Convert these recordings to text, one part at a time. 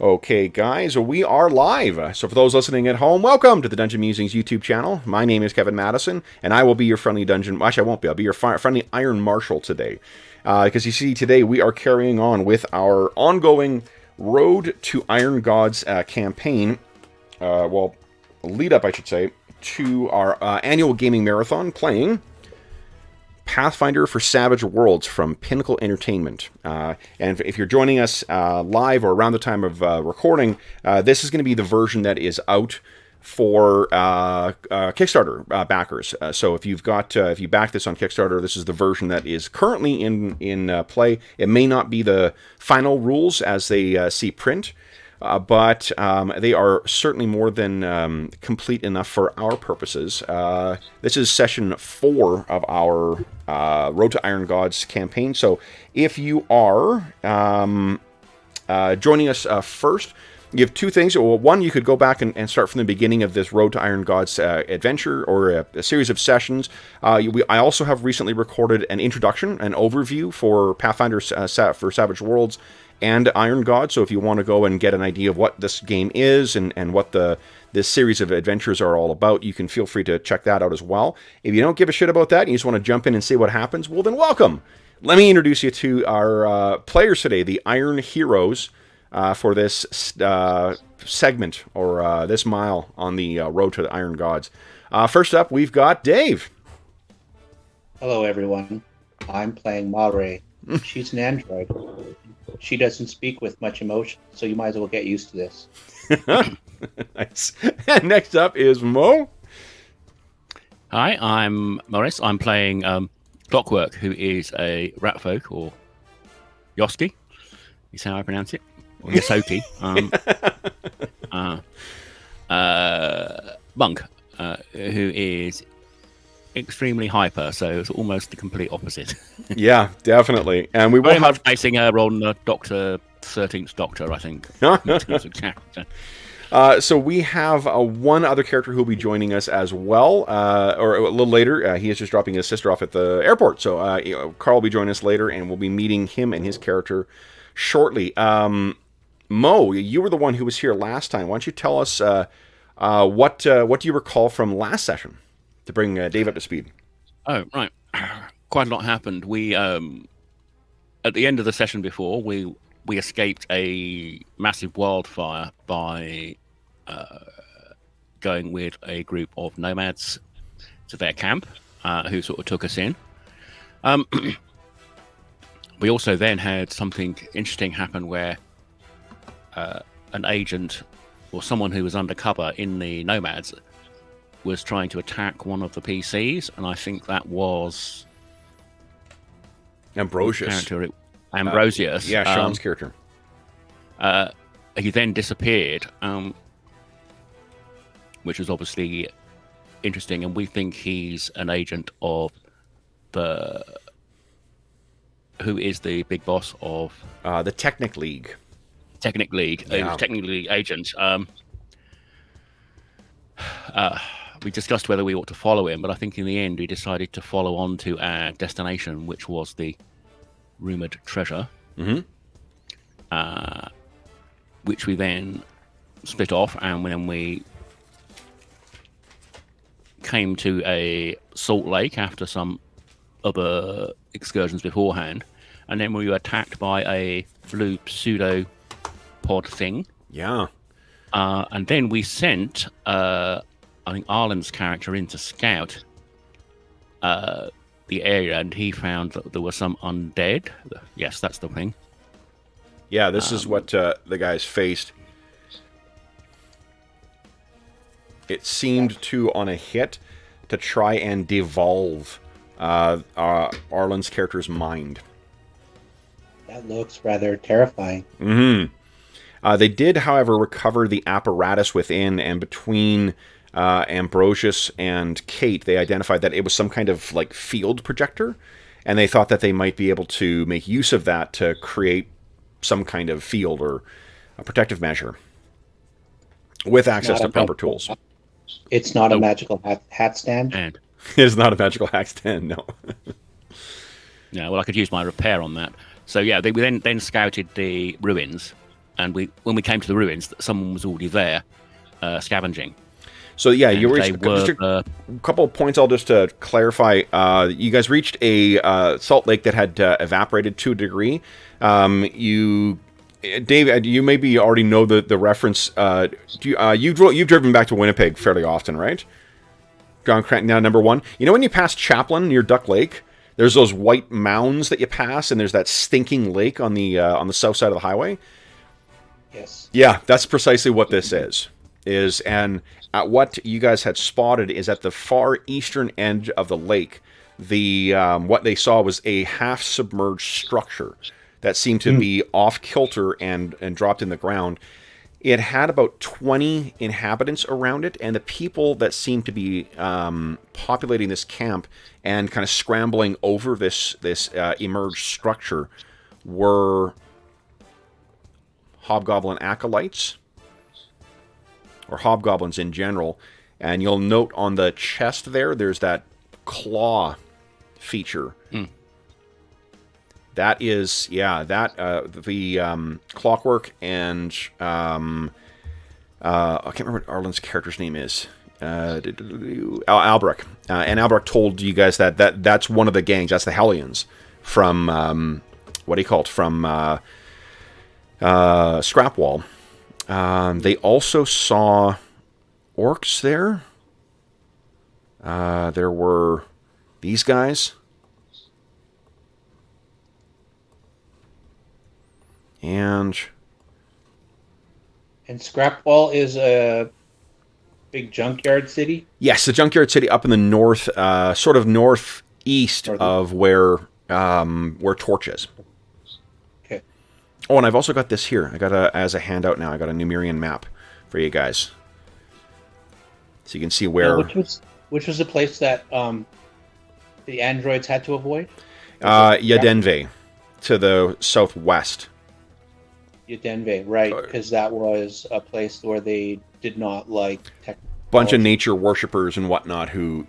Okay, guys, we are live. So for those listening at home, welcome to the Dungeon Musings YouTube channel. My name is Kevin Madison, and I will be your friendly dungeon... Actually, I won't be. I'll be your friendly Iron Marshal today. Because you see, today we are carrying on with our ongoing Road to Iron Gods campaign. Lead up, I should say, to our annual gaming marathon playing Pathfinder for Savage Worlds from Pinnacle Entertainment. And if you're joining us live or around the time of recording, this is going to be the version that is out for Kickstarter backers. So if you back this on Kickstarter, this is the version that is currently in play. It may not be the final rules as they see print, but they are certainly more than complete enough for our purposes. This is session 4 of our Road to Iron Gods campaign. So if you are joining us first, you have two things. Well, one, you could go back and start from the beginning of this Road to Iron Gods adventure, or a series of sessions. I also have recently recorded an introduction, an overview for Pathfinder for Savage Worlds and Iron God. So if you want to go and get an idea of what this game is and what this series of adventures are all about, you can feel free to check that out as well. If you don't give a shit about that and you just want to jump in and see what happens, well then welcome. Let me introduce you to our players today, the Iron Heroes, for this segment, or this mile on the Road to the Iron Gods. First up, we've got Dave. Hello everyone, I'm playing Mare. She's an android. She doesn't speak with much emotion, so you might as well get used to this. Nice. And next up is Mo. Hi, I'm Morris. I'm playing Clockwork, who is a rat folk, or Yoski, is how I pronounce it, or Yosoki. Monk, who is extremely hyper, so it's almost the complete opposite. Yeah, definitely. And we will very much basing her on Doctor 13th Doctor, I think. So we have one other character who will be joining us as well, or a little later. He is just dropping his sister off at the airport. So Carl will be joining us later, and we'll be meeting him and his character shortly. Mo, you were the one who was here last time. Why don't you tell us what do you recall from last session to bring Dave up to speed? Oh, right. Quite a lot happened. We, at the end of the session before, we escaped a massive wildfire by going with a group of nomads to their camp, who sort of took us in. We also then had something interesting happen where an agent, or someone who was undercover in the nomads, was trying to attack one of the PCs, and I think that was Ambrosius. Ambrosius. Sean's character. He then disappeared, which was obviously interesting, and we think he's an agent of who is the big boss of the Technic League. Technic League. Yeah. He was Technic League agent. We discussed whether we ought to follow him, but I think in the end we decided to follow on to our destination, which was the rumored treasure. Mm-hmm. Which we then split off, and when we came to a salt lake after some other excursions beforehand, and then we were attacked by a blue pseudo-pod thing. Yeah. And then we sent, I think, Arlen's character in to scout the area, and he found that there were some undead. Yes, that's the thing. Yeah, this is what the guys faced. It seemed to, on a hit, to try and devolve Arlen's character's mind. That looks rather terrifying. Mm-hmm. They did, however, recover the apparatus within, and between Ambrosius and Kate, they identified that it was some kind of field projector, and they thought that they might be able to make use of that to create some kind of field or a protective measure with access to proper tools. It's not a magical hat stand? And It is not a magical hack stand, no. yeah, well, I could use my repair on that. So yeah, we then scouted the ruins, and when we came to the ruins, someone was already there, scavenging. So yeah, And you they reached were, a couple of points. I'll just clarify. You guys reached a salt lake that had evaporated to a degree. Dave, you maybe already know the reference. You've driven back to Winnipeg fairly often, right? Now, number one. You know when you pass Chaplin near Duck Lake, there's those white mounds that you pass, and there's that stinking lake on the south side of the highway. Yes. Yeah, that's precisely what this is. And what you guys had spotted is at the far eastern end of the lake, what they saw was a half-submerged structure that seemed to be off kilter and dropped in the ground. It had about 20 inhabitants around it, and the people that seemed to be populating this camp and kind of scrambling over this emerged structure were hobgoblin acolytes, or hobgoblins in general. And you'll note on the chest there's that claw feature. That is, the clockwork and I can't remember what Arlen's character's name is. Albrecht. And Albrecht told you guys that's one of the gangs. That's the Hellions from from Scrapwall. They also saw orcs there. There were these guys. And Scrapwall is a big junkyard city? Yes, the junkyard city up in the north, sort of northeast of where Torch is. Okay. Oh, and I've also got this here. I got as a handout now. I got a Numerian map for you guys, so you can see where. Which was the place that the androids had to avoid? Yadenve, to the southwest. Yadenve, right? Because that was a place where they did not like technology. Bunch of nature worshippers and whatnot who,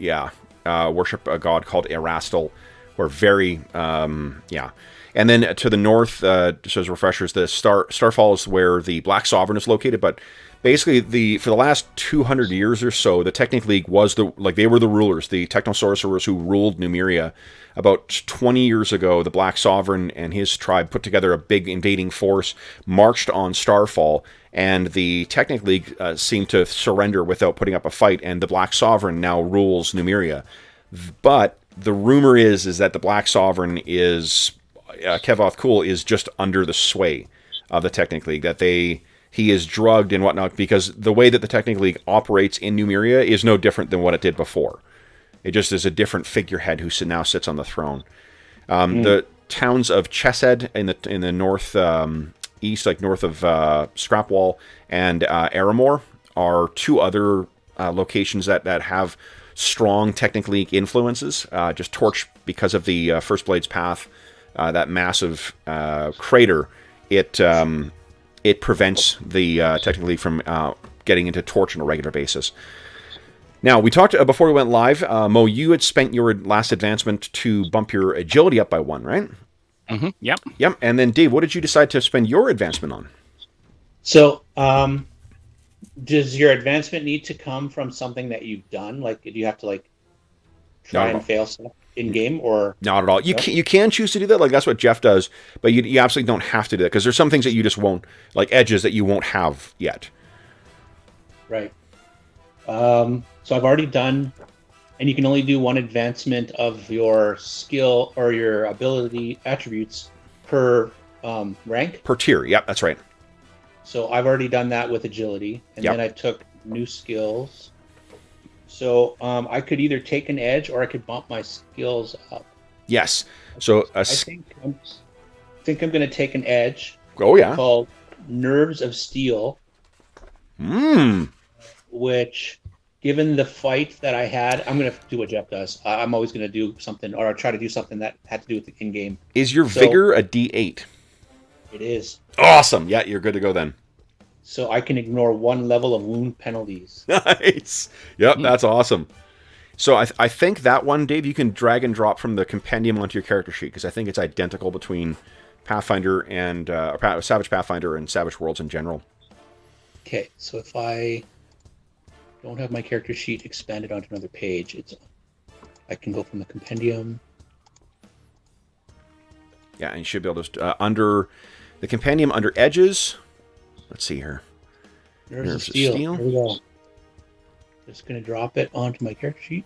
worship a god called Erastil, who are very, And then to the north, just as refreshers, the Starfall is where the Black Sovereign is located. But basically, for the last 200 years or so, the Technic League was they were the rulers, the techno-sorcerers who ruled Numeria. About 20 years ago, the Black Sovereign and his tribe put together a big invading force, marched on Starfall, and the Technic League seemed to surrender without putting up a fight, and the Black Sovereign now rules Numeria. But the rumor is that the Black Sovereign is, Kevoth Kul is just under the sway of the Technic League, that he is drugged and whatnot, because the way that the Technic League operates in Numeria is no different than what it did before. It just is a different figurehead who now sits on the throne. The towns of Chesed in the north east, like north of Scrapwall, and Aramore are two other locations that have strong Technic League influences. Just Torch, because of the First Blade's Path, that massive crater, it prevents the Technic League from getting into Torch on a regular basis. Now, we talked before we went live, Mo, you had spent your last advancement to bump your agility up by 1, right? Mm-hmm. Yep. Yep. And then, Dave, what did you decide to spend your advancement on? So, does your advancement need to come from something that you've done? Like, do you have to try and fail stuff in game, or not at all? You can choose to do that. Like that's what Jeff does, but you absolutely don't have to do that because there's some things that you just won't, like edges that you won't have yet. Right. So I've already done, and you can only do one advancement of your skill or your ability attributes per rank. Per tier, yep, that's right. So I've already done that with agility, and Yep. then I took new skills. So I could either take an edge or I could bump my skills up. Yes. So I think I'm going to take an edge. Oh yeah. Called Nerves of Steel. Which, given the fight that I had, I'm going to do what Jeff does. I'm always going to do something, or try to do something that had to do with the in-game. Is your vigor a D8? It is. Awesome. Yeah, you're good to go then. So I can ignore one level of wound penalties. Nice. Yep, that's awesome. So I think that one, Dave, you can drag and drop from the compendium onto your character sheet, because I think it's identical between Pathfinder and Savage Pathfinder and Savage Worlds in general. Okay, so if I don't have my character sheet expanded onto another page, I can go from the compendium. Yeah, and you should be able to under the compendium under edges. Let's see here. There's a steel. Here we go. Just going to drop it onto my character sheet.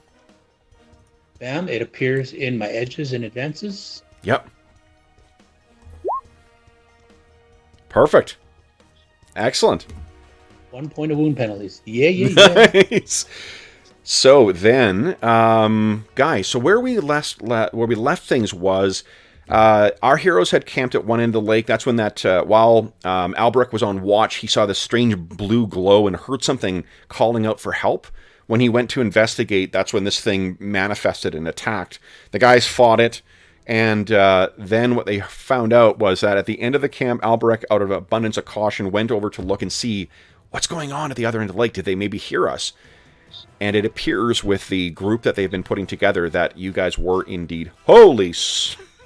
Bam! It appears in my edges and advances. Yep. Perfect. Excellent. 1 point of wound penalties. Yeah. Nice. So then, guys, so where we left things was our heroes had camped at one end of the lake. That's when while Albrecht was on watch, he saw this strange blue glow and heard something calling out for help. When he went to investigate, that's when this thing manifested and attacked. The guys fought it, and then what they found out was that at the end of the camp, Albrecht, out of abundance of caution, went over to look and see what's going on at the other end of the lake. Did they maybe hear us? And it appears with the group that they've been putting together that you guys were indeed... Holy smokes!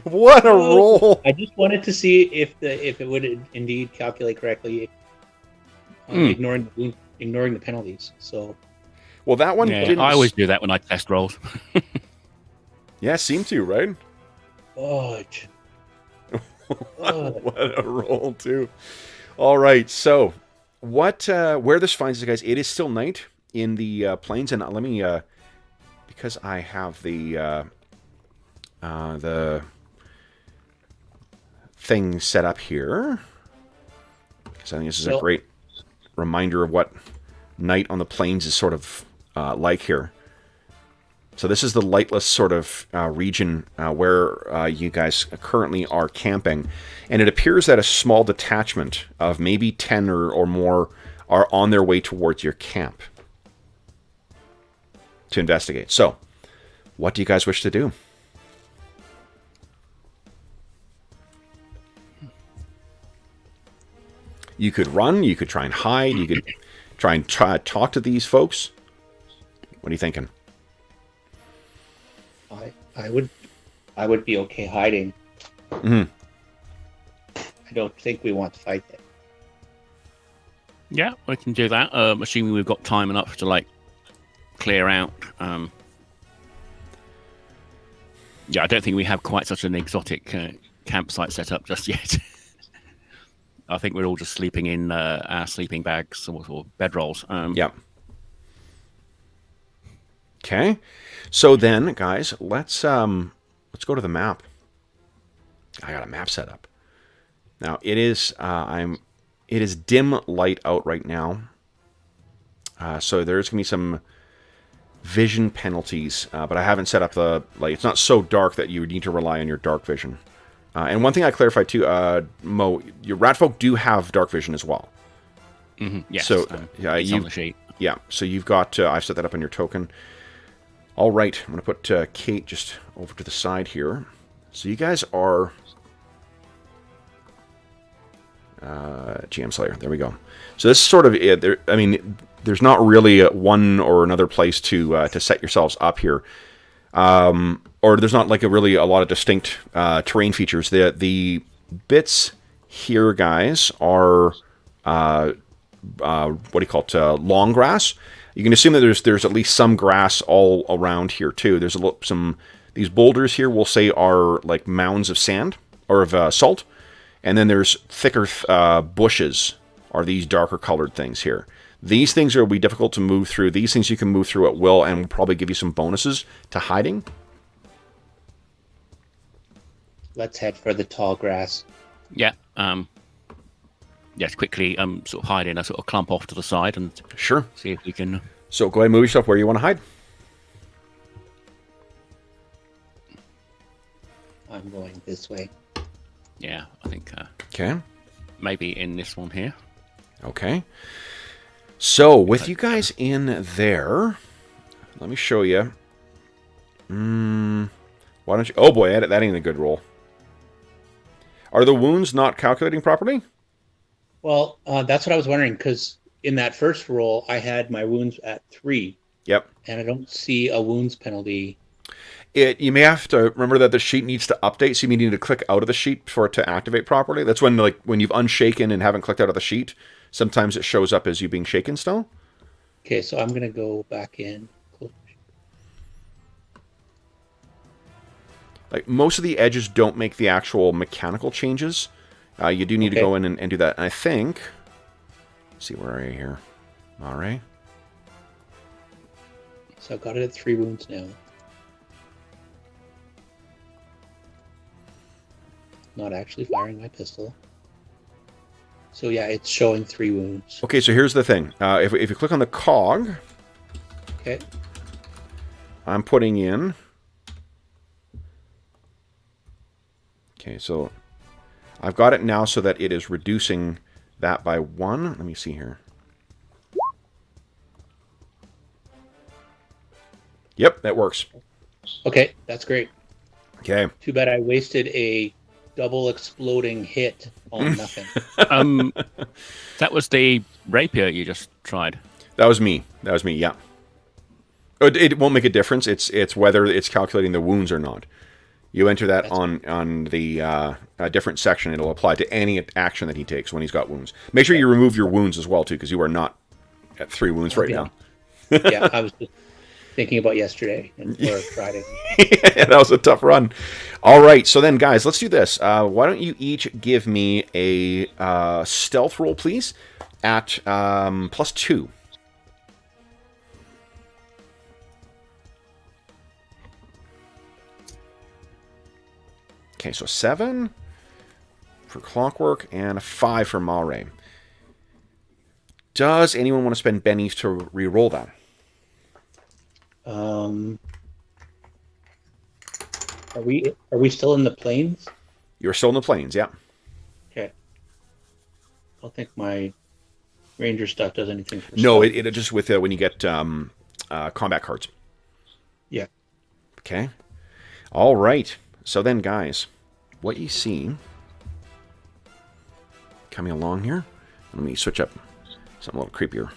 What a roll! I just wanted to see if it would indeed calculate correctly, ignoring the penalties. So, well, that one. Yeah, I always do that when I test rolls. Yeah, seem to, right? Fudge. What a roll, too. All right, so where this finds us, guys, it is still night in the plains, and let me, because I have the thing set up here, because I think this is a great reminder of what night on the plains is sort of like here. So this is the lightless sort of region where you guys currently are camping. And it appears that a small detachment of maybe 10 or more are on their way towards your camp to investigate. So, what do you guys wish to do? You could run, you could try and hide, you could try and talk to these folks. What are you thinking? I would be okay hiding. Mm-hmm. I don't think we want to fight them. Yeah, we can do that. Assuming we've got time enough to clear out. Yeah, I don't think we have quite such an exotic campsite set up just yet. I think we're all just sleeping in our sleeping bags or bedrolls. Yeah. Okay. So then, guys, let's go to the map. I got a map set up. Now it is it is dim light out right now. So there's gonna be some vision penalties, but I haven't set up it's not so dark that you would need to rely on your dark vision. And one thing I clarified too, Mo, your ratfolk do have dark vision as well. Mm-hmm. Yes. So it's on the sheet. Yeah. So you've got. I've set that up on your token. All right. I'm going to put Kate just over to the side here. So you guys are GM Slayer. There we go. So this is sort of it. I mean, there's not really one or another place to set yourselves up here. Or there's not really a lot of distinct terrain features. The bits here, guys, are what do you call it? Long grass. You can assume that there's at least some grass all around here too. There's these boulders here. We'll say are like mounds of sand or of salt, and then there's thicker bushes. Are these darker colored things here? These things will be difficult to move through. These things you can move through at will, and will probably give you some bonuses to hiding. Let's head for the tall grass. Yeah. Yes, quickly sort of hide in a sort of clump off to the side and sure see if we can. So go ahead and move yourself where you want to hide. I'm going this way. Yeah, I think. Okay. Maybe in this one here. Okay. So with you guys in there, let me show you. Why don't you? Oh boy, that ain't a good roll. Are the wounds not calculating properly? Well, that's what I was wondering, because in that first roll, I had my wounds at 3. Yep. And I don't see a wounds penalty. You may have to remember that the sheet needs to update, so you may need to click out of the sheet for it to activate properly. That's when, like, when you've unshaken and haven't clicked out of the sheet, sometimes it shows up as you being shaken still. Okay, so I'm gonna go back in. Like, most of the edges don't make the actual mechanical changes. You do need to go in and do that. And I think, let's see, where are you here? All right. So I've got it at 3 wounds now. Not actually firing my pistol. So yeah, it's showing 3 wounds. Okay, so here's the thing. If you click on the cog, okay, I'm putting in. Okay, so I've got it now so that it is reducing that by 1. Let me see here. Yep, that works. Okay, that's great. Okay. Too bad I wasted a double exploding hit on nothing. That was the rapier you just tried. That was me. Yeah. It won't make a difference. It's whether it's calculating the wounds or not. You enter that on the different section. It'll apply to any action that he takes when he's got wounds. Make sure you remove your wounds as well, too, because you are not at 3 wounds right now. Yeah, I was just thinking about yesterday or Friday. Yeah, that was a tough run. All right, so then, guys, let's do this. Why don't you each give me a stealth roll, please, at +2. Okay, so 7 for Clockwork and a 5 for Malray. Does anyone want to spend bennies to re-roll that? Are we still in the plains? You're still in the plains, yeah. Okay. I don't think my ranger stuff does anything for No, it just with when you get combat cards. Yeah. Okay. All right. So then, guys, what you see coming along here. Let me switch up something a little creepier.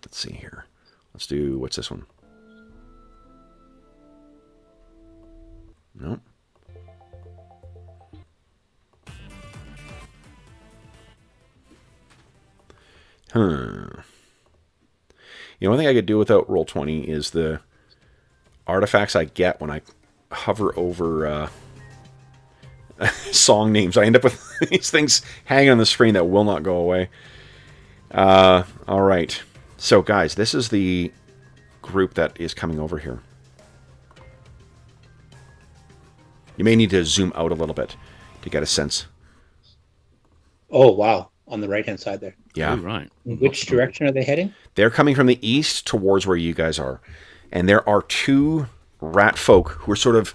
Let's see here. Let's do, what's this one? Nope. One thing I could do without Roll20 is the artifacts I get when I hover over song names. I end up with these things hanging on the screen that will not go away. All right. So, guys, this is the group that is coming over here. You may need to zoom out a little bit to get a sense. Oh, wow. On the right-hand side there. Yeah. Oh, right. Which direction are they heading? They're coming from the east towards where you guys are. And there are 2 rat folk who are sort of,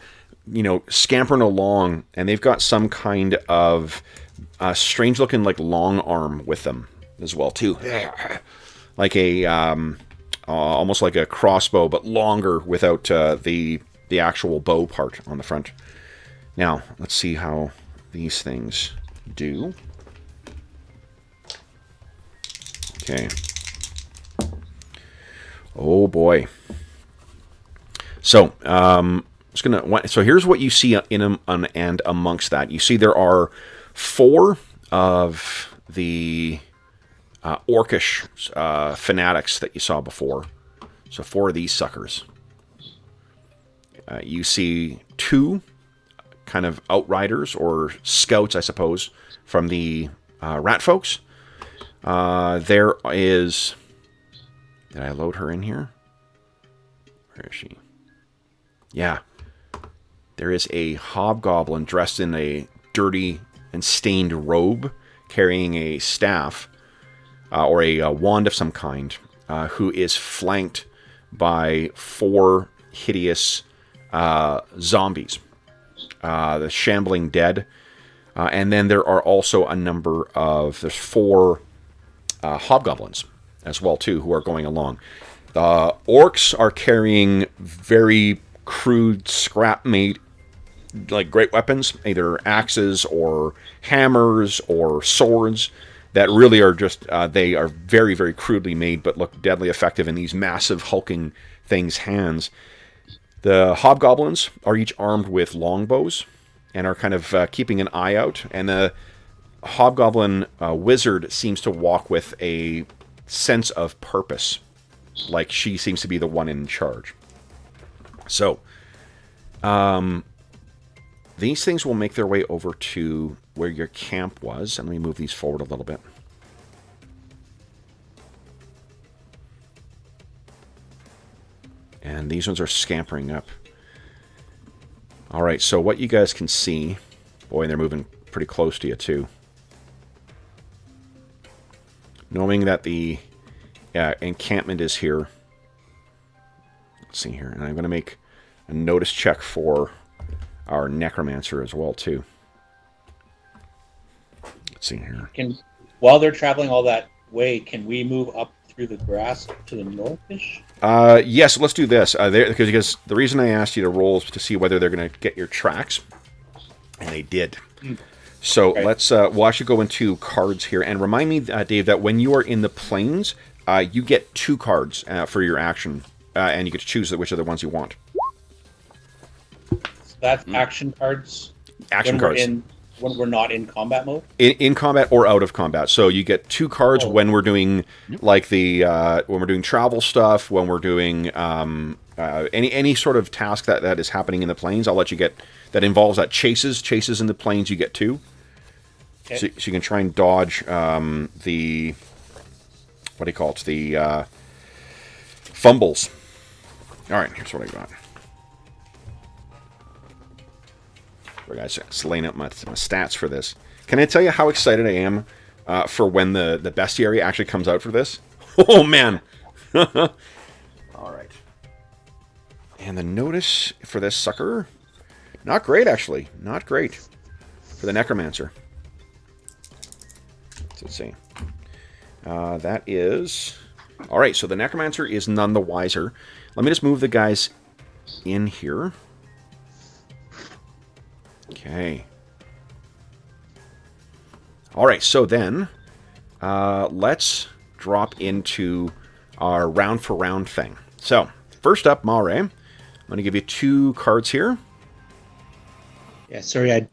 scampering along, and they've got some kind of strange-looking, like, long arm with them as well, too. Like a, almost like a crossbow, but longer without the actual bow part on the front. Now, let's see how these things do. Okay. Oh boy. So, so here's what you see in and amongst that. You see there are 4 of the orcish fanatics that you saw before. So 4 of these suckers. You see 2 kind of outriders or scouts, I suppose, from the rat folks. There is... Did I load her in here? Where is she? Yeah. There is a hobgoblin dressed in a dirty and stained robe, carrying a staff, or a wand of some kind, who is flanked by 4 hideous zombies. The shambling dead. And then there are also a number of... There's 4 hobgoblins as well, too, who are going along. The orcs are carrying very crude, scrap-made, like, great weapons, either axes or hammers or swords that really are just, they are very, very crudely made but look deadly effective in these massive hulking things' hands. The hobgoblins are each armed with longbows and are kind of keeping an eye out. And the hobgoblin wizard seems to walk with a sense of purpose, like she seems to be the one in charge. So, these things will make their way over to where your camp was. And let me move these forward a little bit. And these ones are scampering up. All right, so what you guys can see... Boy, they're moving pretty close to you, too. Knowing that the encampment is here. Let's see here. And I'm going to make a notice check for our necromancer as well, too. Let's see here. While they're traveling all that way, can we move up through the grass to the north-ish? Yes, let's do this. Because the reason I asked you to roll is to see whether they're going to get your tracks. And they did. So let's, we'll actually go into cards here. And remind me, Dave, that when you are in the plains, you get 2 cards for your action. And you get to choose which are the ones you want. So that's action cards? Action cards. When we're not in combat mode? In combat or out of combat. So you get 2 cards when we're doing like when we're doing travel stuff, when we're doing any sort of task that is happening in the plains. I'll let you get that involves that chases in the plains. You get 2. Okay. So you can try and dodge the what do you call it? The fumbles. All right, here's what I got. Guys, just laying out my stats for this. Can I tell you how excited I am for when the bestiary actually comes out for this? Oh, man. All right. And the notice for this sucker, not great, actually. Not great for the necromancer. Let's see. That is... All right, so the necromancer is none the wiser. Let me just move the guys in here. Okay. All right, so then let's drop into our round for round thing. So, first up, Mare. I'm going to give you 2 cards here. Yeah, sorry, I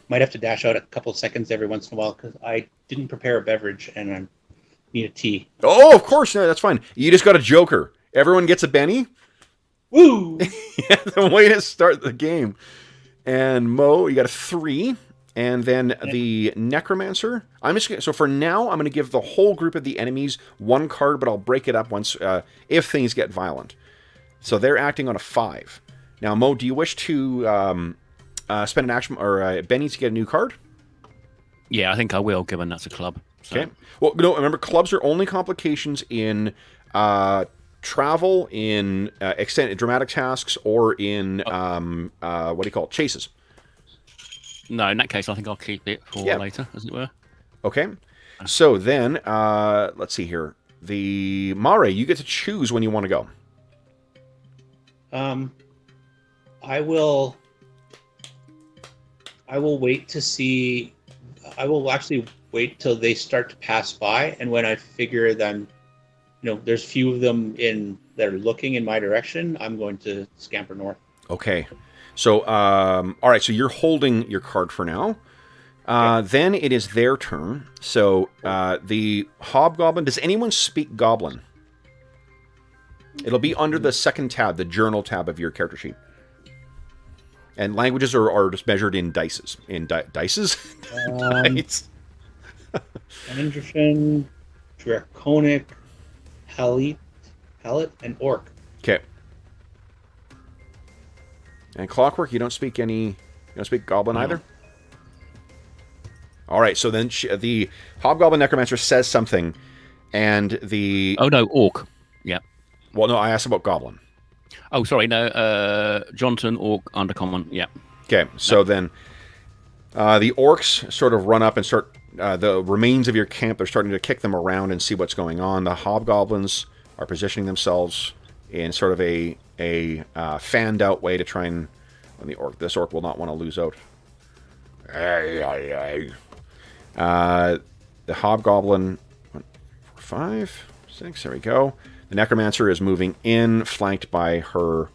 might have to dash out a couple seconds every once in a while because I didn't prepare a beverage and I need a tea. Oh, of course, no, that's fine. You just got a joker. Everyone gets a Benny. Woo! Yeah, the way to start the game. And Mo, you got a 3. And then the necromancer. So for now, I'm going to give the whole group of the enemies 1 card, but I'll break it up once if things get violent. So they're acting on a 5. Now, Mo, do you wish to spend an action or Benny to get a new card? Yeah, I think I will, given that's a club. So. Okay. Well, no, remember, clubs are only complications in travel, in extended dramatic tasks, or in what do you call it, chases. No, in that case, I think I'll keep it for later, as it were. Okay. So then, let's see here. The Mare, you get to choose when you want to go. I will wait to see. I will actually wait till they start to pass by, and when I figure them, there's few of them that are looking in my direction, I'm going to scamper north. Okay. So, all right. So you're holding your card for now. Then it is their turn. So the hobgoblin. Does anyone speak goblin? It'll be under the second tab, the journal tab of your character sheet. And languages are just measured in dices. In dices? Dice. Androphone, Draconic, Palette, and Orc. Okay. And Clockwork, you don't speak Goblin either? All right, so then the Hobgoblin Necromancer says something, and the... Oh, no, Orc. Yeah. Well, no, I asked about Goblin. Oh, sorry, no, Johnson, Orc, Undercommon, yeah. Okay, so then the Orcs sort of run up and start... the remains of your camp, they're starting to kick them around and see what's going on. The Hobgoblins are positioning themselves in sort of a fanned-out way to try and... This Orc will not want to lose out. The Hobgoblin... 5, 6, there we go. The Necromancer is moving in, flanked by her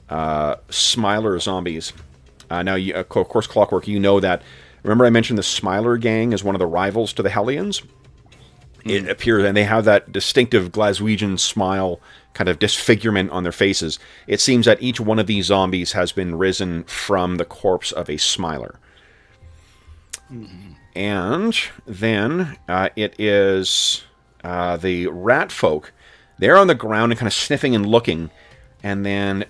Smiler zombies. Now, of course, Clockwork, you know that. Remember I mentioned the Smiler gang is one of the rivals to the Hellions? It appears, and they have that distinctive Glaswegian smile, kind of disfigurement on their faces. It seems that each one of these zombies has been risen from the corpse of a Smiler. And then it is the rat folk. They're on the ground and kind of sniffing and looking. And then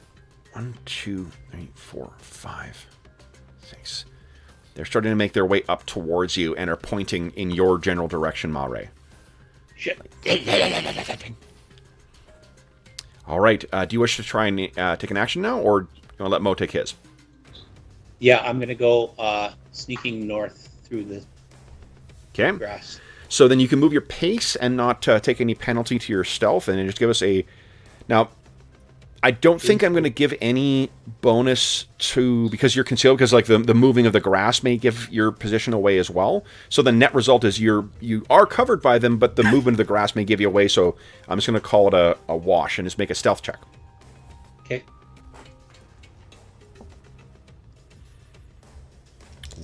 1, 2, 3, 4, 5, 6. They're starting to make their way up towards you and are pointing in your general direction, Mare. Shit. All right. Do you wish to try and take an action now, or you want to let Mo take his? Yeah, I'm going to go sneaking north through the grass. So then you can move your pace and not take any penalty to your stealth, and then just give us a... Now, I don't think I'm going to give any bonus to... Because you're concealed, because like the moving of the grass may give your position away as well. So the net result is you are covered by them, but the movement of the grass may give you away, so I'm just going to call it a wash and just make a stealth check. Okay.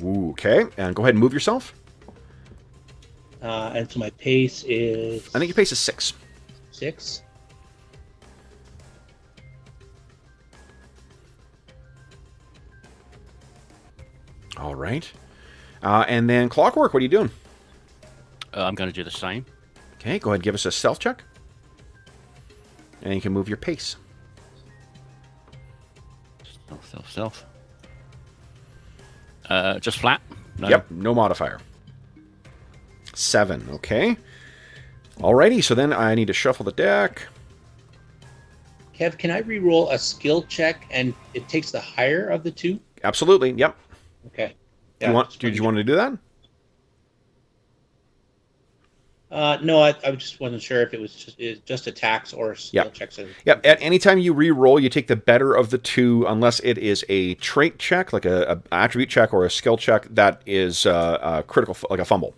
Ooh, okay, and go ahead and move yourself. And so my pace is... I think your pace is 6. 6. All right. And then Clockwork, what are you doing? I'm going to do the same. Okay, go ahead and give us a stealth check. And you can move your pace. Stealth. Just flat? No. Yep, no modifier. 7, okay. Alrighty, so then I need to shuffle the deck. Kev, can I re-roll a skill check and it takes the higher of the two? Absolutely, yep. Okay. Did you want to do that? No, I just wasn't sure if it was just attacks or skill checks. Yep. At any time you re-roll, you take the better of the two, unless it is a trait check, like a attribute check, or a skill check that is critical, like a fumble.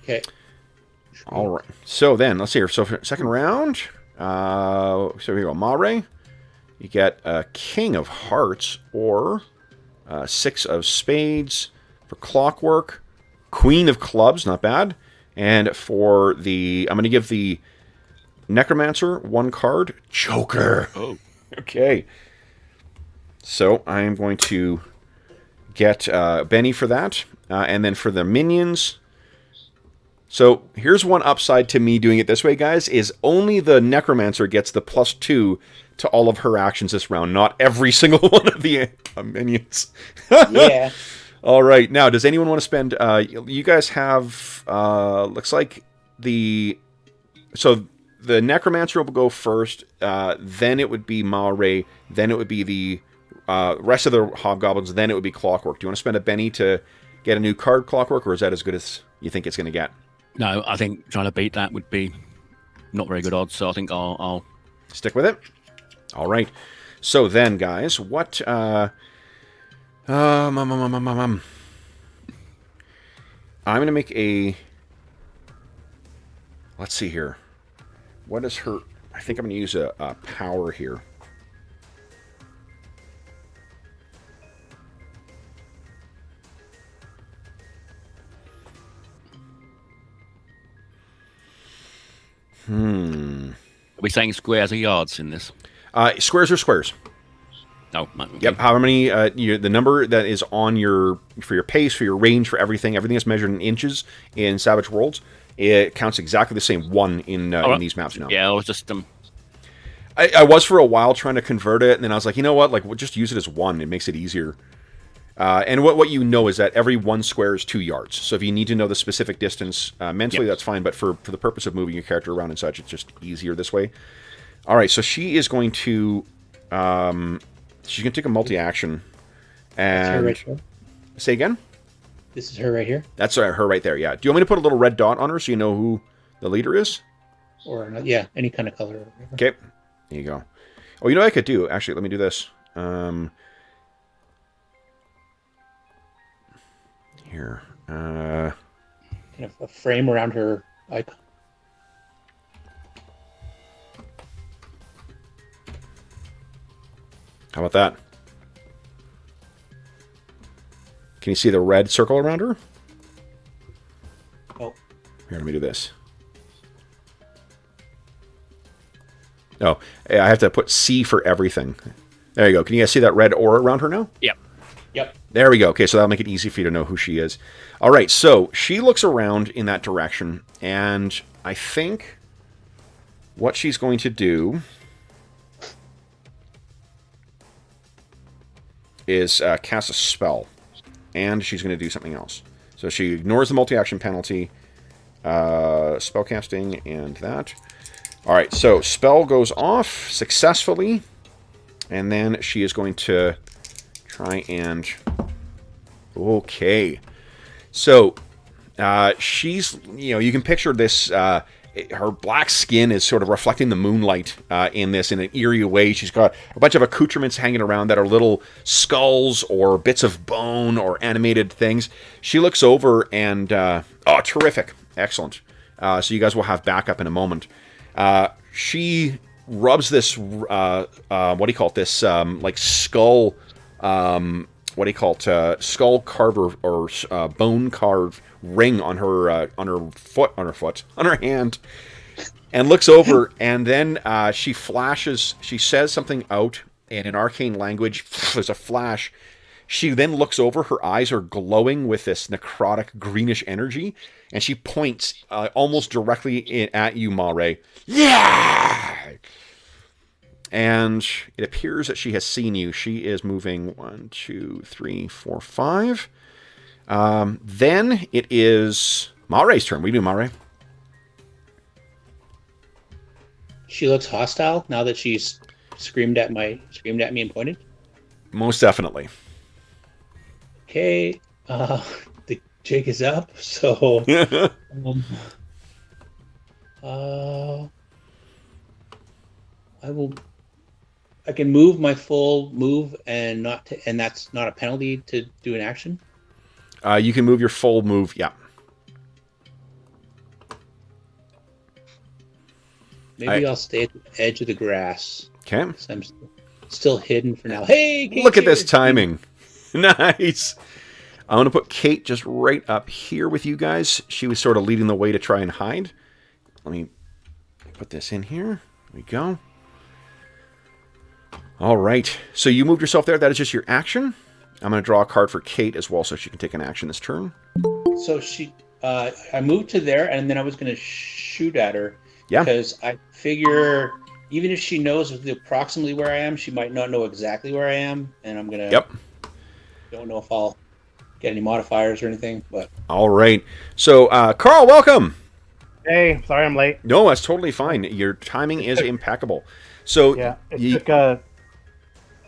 Okay. All right. So then, let's see here. So for second round, so here you go. Mare, you get a King of Hearts or 6 of Spades. For Clockwork, Queen of Clubs, not bad. And for the, I'm going to give the Necromancer 1 card, Joker. Oh. Okay. So I am going to get Benny for that. And then for the minions. So here's one upside to me doing it this way, guys, is only the Necromancer gets the +2 to all of her actions this round, not every single one of the minions. Yeah. All right. Now, does anyone want to spend... you guys have... looks like the... So the Necromancer will go first, then it would be Mare, then it would be the rest of the Hobgoblins, then it would be Clockwork. Do you want to spend a Benny to get a new card, Clockwork, or is that as good as you think it's going to get? No, I think trying to beat that would be not very good odds, so I think I'll... Stick with it? All right. So then, guys, what... I'm going to make a... Let's see here. What is her... I think I'm going to use a power here. Are we saying squares or yards in this? Squares are squares. Oh, okay. Yep. However many, the number that is on for your pace, for your range, for everything is measured in inches in Savage Worlds. It counts exactly the same 1 in these maps now. Yeah, I was just I was for a while trying to convert it, and then I was like, you know what? Like, we'll just use it as 1. It makes it easier. And what you know is that every 1 square is 2 yards. So if you need to know the specific distance mentally, that's fine. But for the purpose of moving your character around and such, it's just easier this way. All right. So she is going to. She's going to take a multi-action. And her right here. Say again? This is her right here? That's her right there, yeah. Do you want me to put a little red dot on her so you know who the leader is? Or, yeah, any kind of color. Okay. There you go. Oh, you know what I could do? Actually, let me do this. Here. Kind of a frame around her icon. How about that? Can you see the red circle around her? Oh. Here, let me do this. Oh, I have to put C for everything. There you go. Can you guys see that red aura around her now? Yep. Yep. There we go. Okay, so that'll make it easy for you to know who she is. All right, so she looks around in that direction, and I think what she's going to do is cast a spell, and she's going to do something else. So she ignores the multi-action penalty, spellcasting, and that. All right, so spell goes off successfully, and then she is going to try and... Okay. So, she's, you can picture this, her black skin is sort of reflecting the moonlight in an eerie way. She's got a bunch of accoutrements hanging around that are little skulls or bits of bone or animated things. She looks over and, oh, terrific. Excellent. So you guys will have backup in a moment. She rubs this, what do you call it? This, like skull, what do you call it? Skull carver or bone carved ring on her hand, and looks over, and then she flashes. She says something out in an arcane language. There's a flash. She then looks over. Her eyes are glowing with this necrotic greenish energy, and she points almost directly at you, Mare. Yeah! And it appears that she has seen you. She is moving 1, 2, 3, 4, 5. Then it is Mare's turn. We do Mare. She looks hostile now that she's screamed at me and pointed. Most definitely. Okay, the jig is up, so I can move my full move and that's not a penalty to do an action. You can move your full move, yeah. Maybe I'll stay at the edge of the grass. Okay. I'm still hidden for now. Hey, Kate, look at this timing. Nice. I'm going to put Kate just right up here with you guys. She was sort of leading the way to try and hide. Let me put this in here. There we go. All right. So you moved yourself there. That is just your action. I'm going to draw a card for Kate as well so she can take an action this turn. So I moved to there, and then I was going to shoot at her. Yeah. Because I figure even if she knows approximately where I am, she might not know exactly where I am, and I'm going to... Yep. Don't know if I'll get any modifiers or anything, but... All right. So, Carl, welcome. Hey, sorry I'm late. No, that's totally fine. Your timing is impeccable. So yeah, it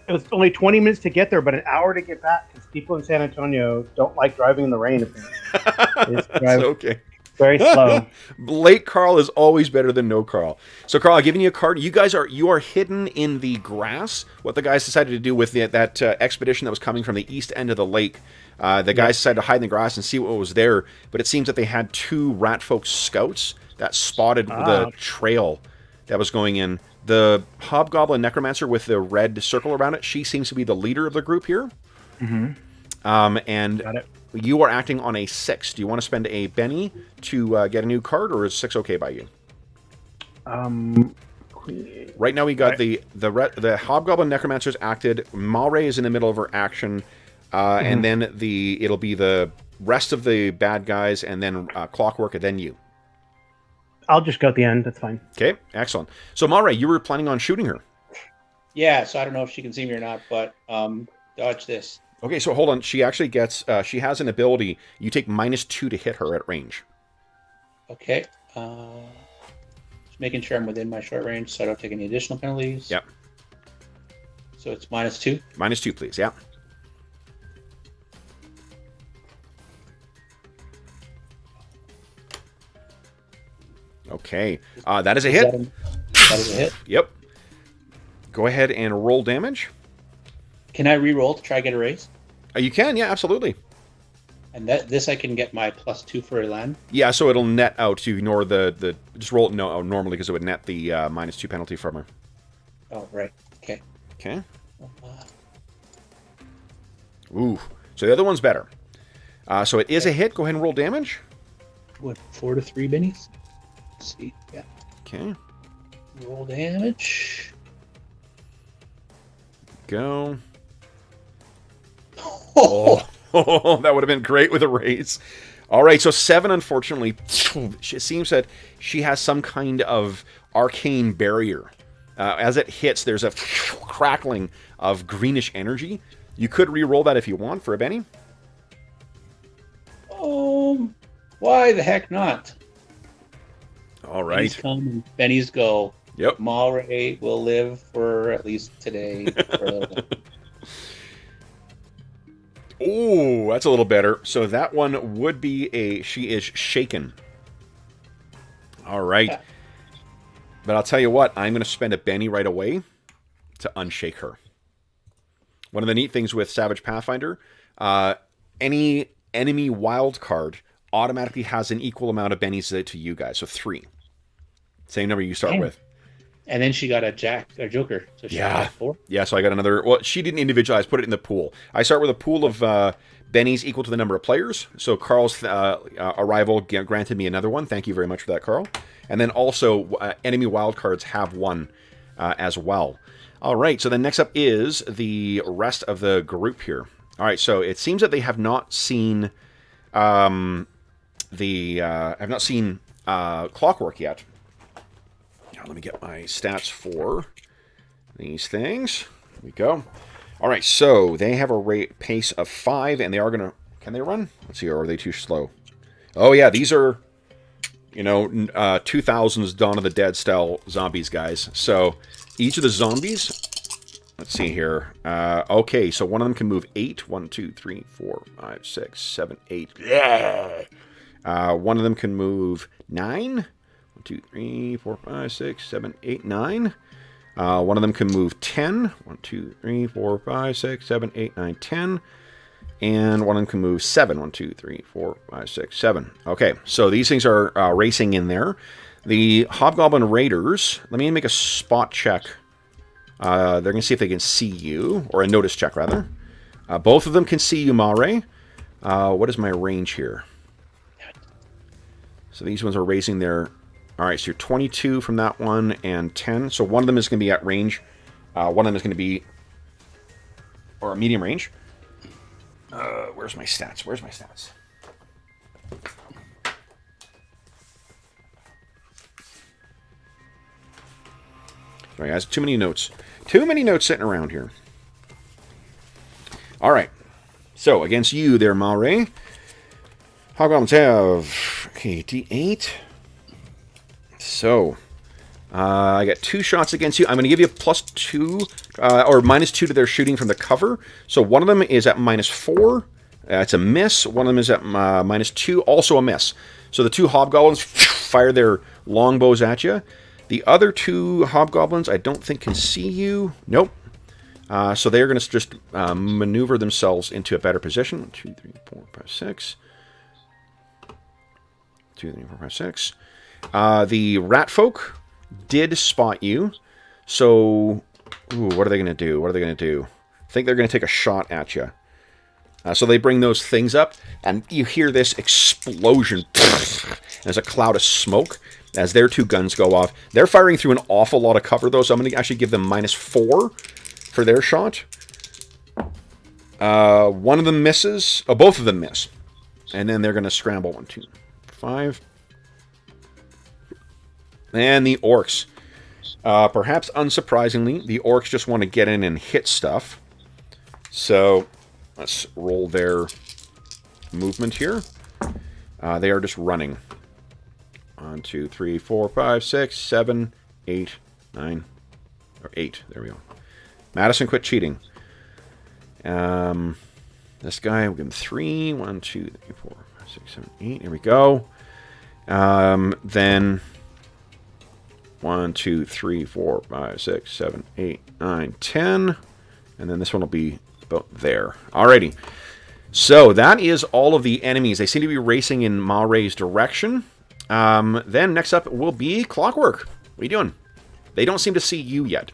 was only 20 minutes to get there, but an hour to get back because people in San Antonio don't like driving in the rain. It's okay. Very slow. Late Carl is always better than no Carl. So Carl, I'm giving you a card. You are hidden in the grass. What the guys decided to do with that expedition that was coming from the east end of the lake, the guys decided to hide in the grass and see what was there. But it seems that they had 2 Ratfolk scouts that spotted the trail that was going in. The Hobgoblin Necromancer with the red circle around it, she seems to be the leader of the group here. Mm-hmm. And got it. You are acting on a 6. Do you want to spend a Benny to get a new card, or is 6 okay by you? Right now we got the Hobgoblin Necromancer's acted. Mare is in the middle of her action, and then it'll be the rest of the bad guys, and then Clockwork, and then you. I'll just go at the end. That's fine. Okay, excellent. So Mare, you were planning on shooting her. Yeah, so I don't know if she can see me or not, but dodge this. Okay, so hold on. She actually gets... she has an ability. You take -2 to hit her at range. Okay. Just making sure I'm within my short range so I don't take any additional penalties. Yep. So it's -2? -2, please. Yeah. Okay. That is a hit. That is a hit? Yep. Go ahead and roll damage. Can I re-roll to try to get a raise? You can, yeah, absolutely. And this I can get my +2 for a land? Yeah, so it'll net out to ignore the just roll it normally because it would net the -2 penalty from her. Oh, right. Okay. Okay. Ooh. So the other one's better. So it is a hit. Go ahead and roll damage. What, 4 to 3 bennies? Let's see. Yeah. Okay. Roll damage. Go. Oh, That would have been great with a raise. All right, so 7, unfortunately, it seems that she has some kind of arcane barrier. As it hits, there's a crackling of greenish energy. You could re-roll that if you want for a Benny. why the heck not? All right. Bennies come and Bennies go. Yep. Malray will live for at least today. For a little bit. Oh, that's a little better. So that one would be she is shaken. All right. Yeah. But I'll tell you what, I'm going to spend a Benny right away to unshake her. One of the neat things with Savage Pathfinder, any enemy wild card automatically has an equal amount of Bennies to you guys. So 3. Same number you start with. And then she got a Joker. So she got 4. Yeah, so I got another. Well, she didn't individualize, put it in the pool. I start with a pool of Bennies equal to the number of players. So Carl's arrival granted me another one. Thank you very much for that, Carl. And then also, enemy wildcards have one as well. All right, so then next up is the rest of the group here. All right, so it seems that they have not seen Clockwork yet. Now, let me get my stats for these things. Here we go. All right, so they have a pace of 5, and they are going to... Can they run? Let's see, or are they too slow? Oh, yeah, these are, 2000s Dawn of the Dead style zombies, guys. So each of the zombies... Let's see here. Okay, so one of them can move 8. 1, 2, 3, 4, 5, 6, 7, 8. Yeah! One of them can move 9. 1, 2, 3, 4, 5, 6, 7, 8, 9. One of them can move 10. 1, 2, 3, 4, 5, 6, 7, 8, 9, 10. And one of them can move 7. 1, 2, 3, 4, 5, 6, 7. Okay, so these things are racing in there. The Hobgoblin Raiders, let me make a spot check. They're going to see if they can see you, or a notice check, rather. Both of them can see you, Mare. What is my range here? So these ones are raising their... All right, so you're 22 from that one, and 10. So one of them is going to be at range. One of them is going to be... Or a medium range. Where's my stats? Where's my stats? Sorry, guys. Too many notes. Too many notes sitting around here. All right. So, against you there, Mare. Hobgoblins have... Okay, D8. So, I got 2 shots against you. I'm going to give you a +2, or -2 to their shooting from the cover. So one of them is at -4. It's a miss. One of them is at -2, also a miss. So the 2 hobgoblins fire their longbows at you. The other 2 hobgoblins, I don't think can see you. Nope. So they're going to just maneuver themselves into a better position. 1, 2, 3, 4, 5, 6. 2, 3, 4, 5, 6. The rat folk did spot you. So, what are they going to do? What are they going to do? I think they're going to take a shot at you. So they bring those things up, and you hear this explosion. There's a cloud of smoke as their 2 guns go off. They're firing through an awful lot of cover, though, so I'm going to actually give them -4 for their shot. One of them misses. Oh, both of them miss. And then they're going to scramble. 1, 2, 5. And the orcs. Perhaps unsurprisingly, the orcs just want to get in and hit stuff. So, let's roll their movement here. They are just running. 1, 2, 3, 4, 5, 6, 7, 8, 9. Or 8. There we go. Madison, quit cheating. This guy, we'll give him 3. 1, 2, 3, 4, 5, 6, 7, 8. Here we go. Then... 1, 2, 3, 4, 5, 6, 7, 8, 9, 10. And then this one will be about there. Alrighty. So that is all of the enemies. They seem to be racing in Mare's direction. Then next up will be Clockwork. What are you doing? They don't seem to see you yet.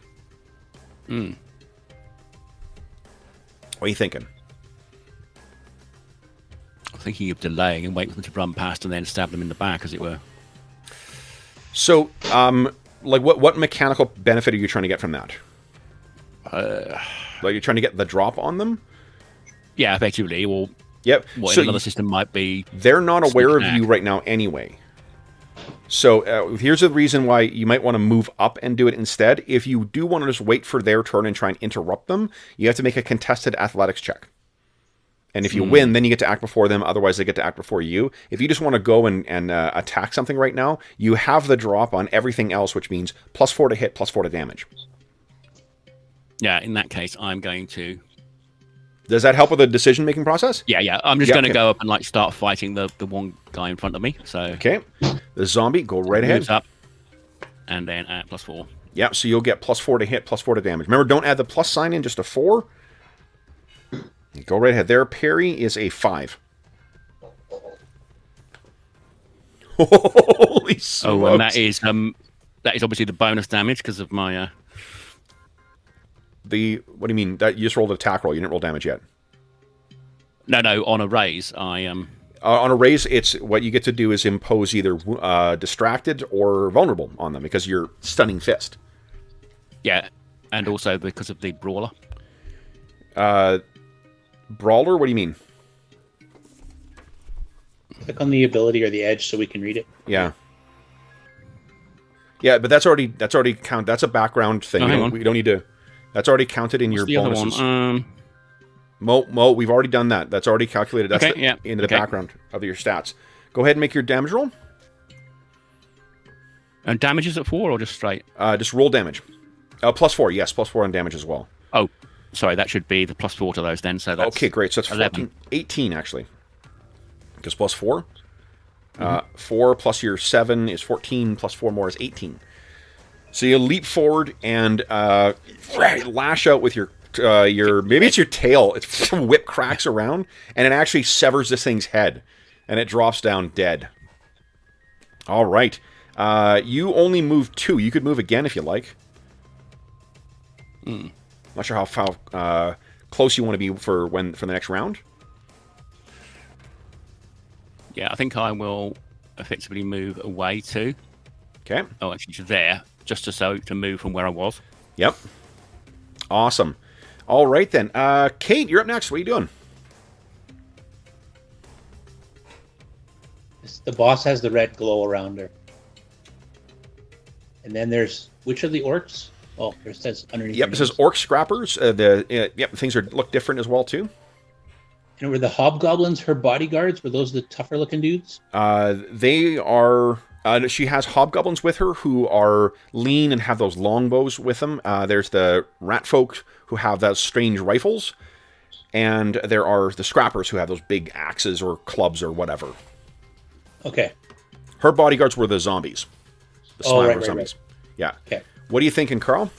What are you thinking? I'm thinking of delaying and waiting for them to run past and then stab them in the back, as it were. So, like, what mechanical benefit are you trying to get from that? Like, you're trying to get the drop on them? Yeah, effectively. Or Yep. what So in another system might be. they're not aware of sneak you attack. right now anyway. So here's the reason why you might want to move up and do it instead. If you do want to just wait for their turn and try and interrupt them, you have to make a contested athletics check. And if you win, then you get to act before them. Otherwise, they get to act before you. If you just want to go and attack something right now, you have the drop on everything else, which means +4 to hit, +4 to damage. Yeah, in that case, I'm going to. Does that help with the decision-making process? Yeah. I'm just Yeah, going to okay. go up and like start fighting the one guy in front of me. So Okay. The zombie, go right ahead. moves up, and then at +4. Yeah, so you'll get +4 to hit, +4 to damage. Remember, don't add the plus sign in, just a 4. Go right ahead. Their parry is a 5. Holy smokes. Oh, and that is obviously the bonus damage because of my. What do you mean? That you just rolled an attack roll. You didn't roll damage yet. No, on a raise, I On a raise, it's what you get to do is impose either distracted or vulnerable on them because you're stunning fist. yeah, and also because of the brawler. Brawler, what do you mean? Click on the ability or the edge so we can read it. Yeah. Yeah, but that's already count. That's a background thing. Oh, hang on. We don't need to. That's already counted in What's your the other bonuses. one? Mo, we've already done that. That's already calculated. That's Okay, yeah, into the okay. background of your stats. Go ahead and make your damage roll. And damage is at 4 or just straight? Just roll damage. +4, yes, +4 on damage as well. Oh, sorry, that should be the +4 to those then. So that's Okay, great. So that's 11. 18 actually. Because +4. 4 plus your 7 is 14, +4 more is 18. So you leap forward and lash out with your maybe it's your tail. It's whip cracks around and it actually severs this thing's head and it drops down dead. All right. You only move 2. You could move again if you like. Not sure how close you want to be for the next round. Yeah, I think I will effectively move away to. Okay. Oh, actually, to there, just to move from where I was. Yep. Awesome. All right then. Kate, you're up next. What are you doing? The boss has the red glow around her. And then there's which of the orcs? Oh, it says underneath. Yep, it says orc scrappers. Things look different as well too. And were the hobgoblins her bodyguards? Were those the tougher looking dudes? They are. She has hobgoblins with her who are lean and have those longbows with them. There's the rat folk who have those strange rifles, and there are the scrappers who have those big axes or clubs or whatever. Okay. Her bodyguards were the zombies. The Oh, slimer right, zombies. Yeah. Okay. What are you thinking, Carl?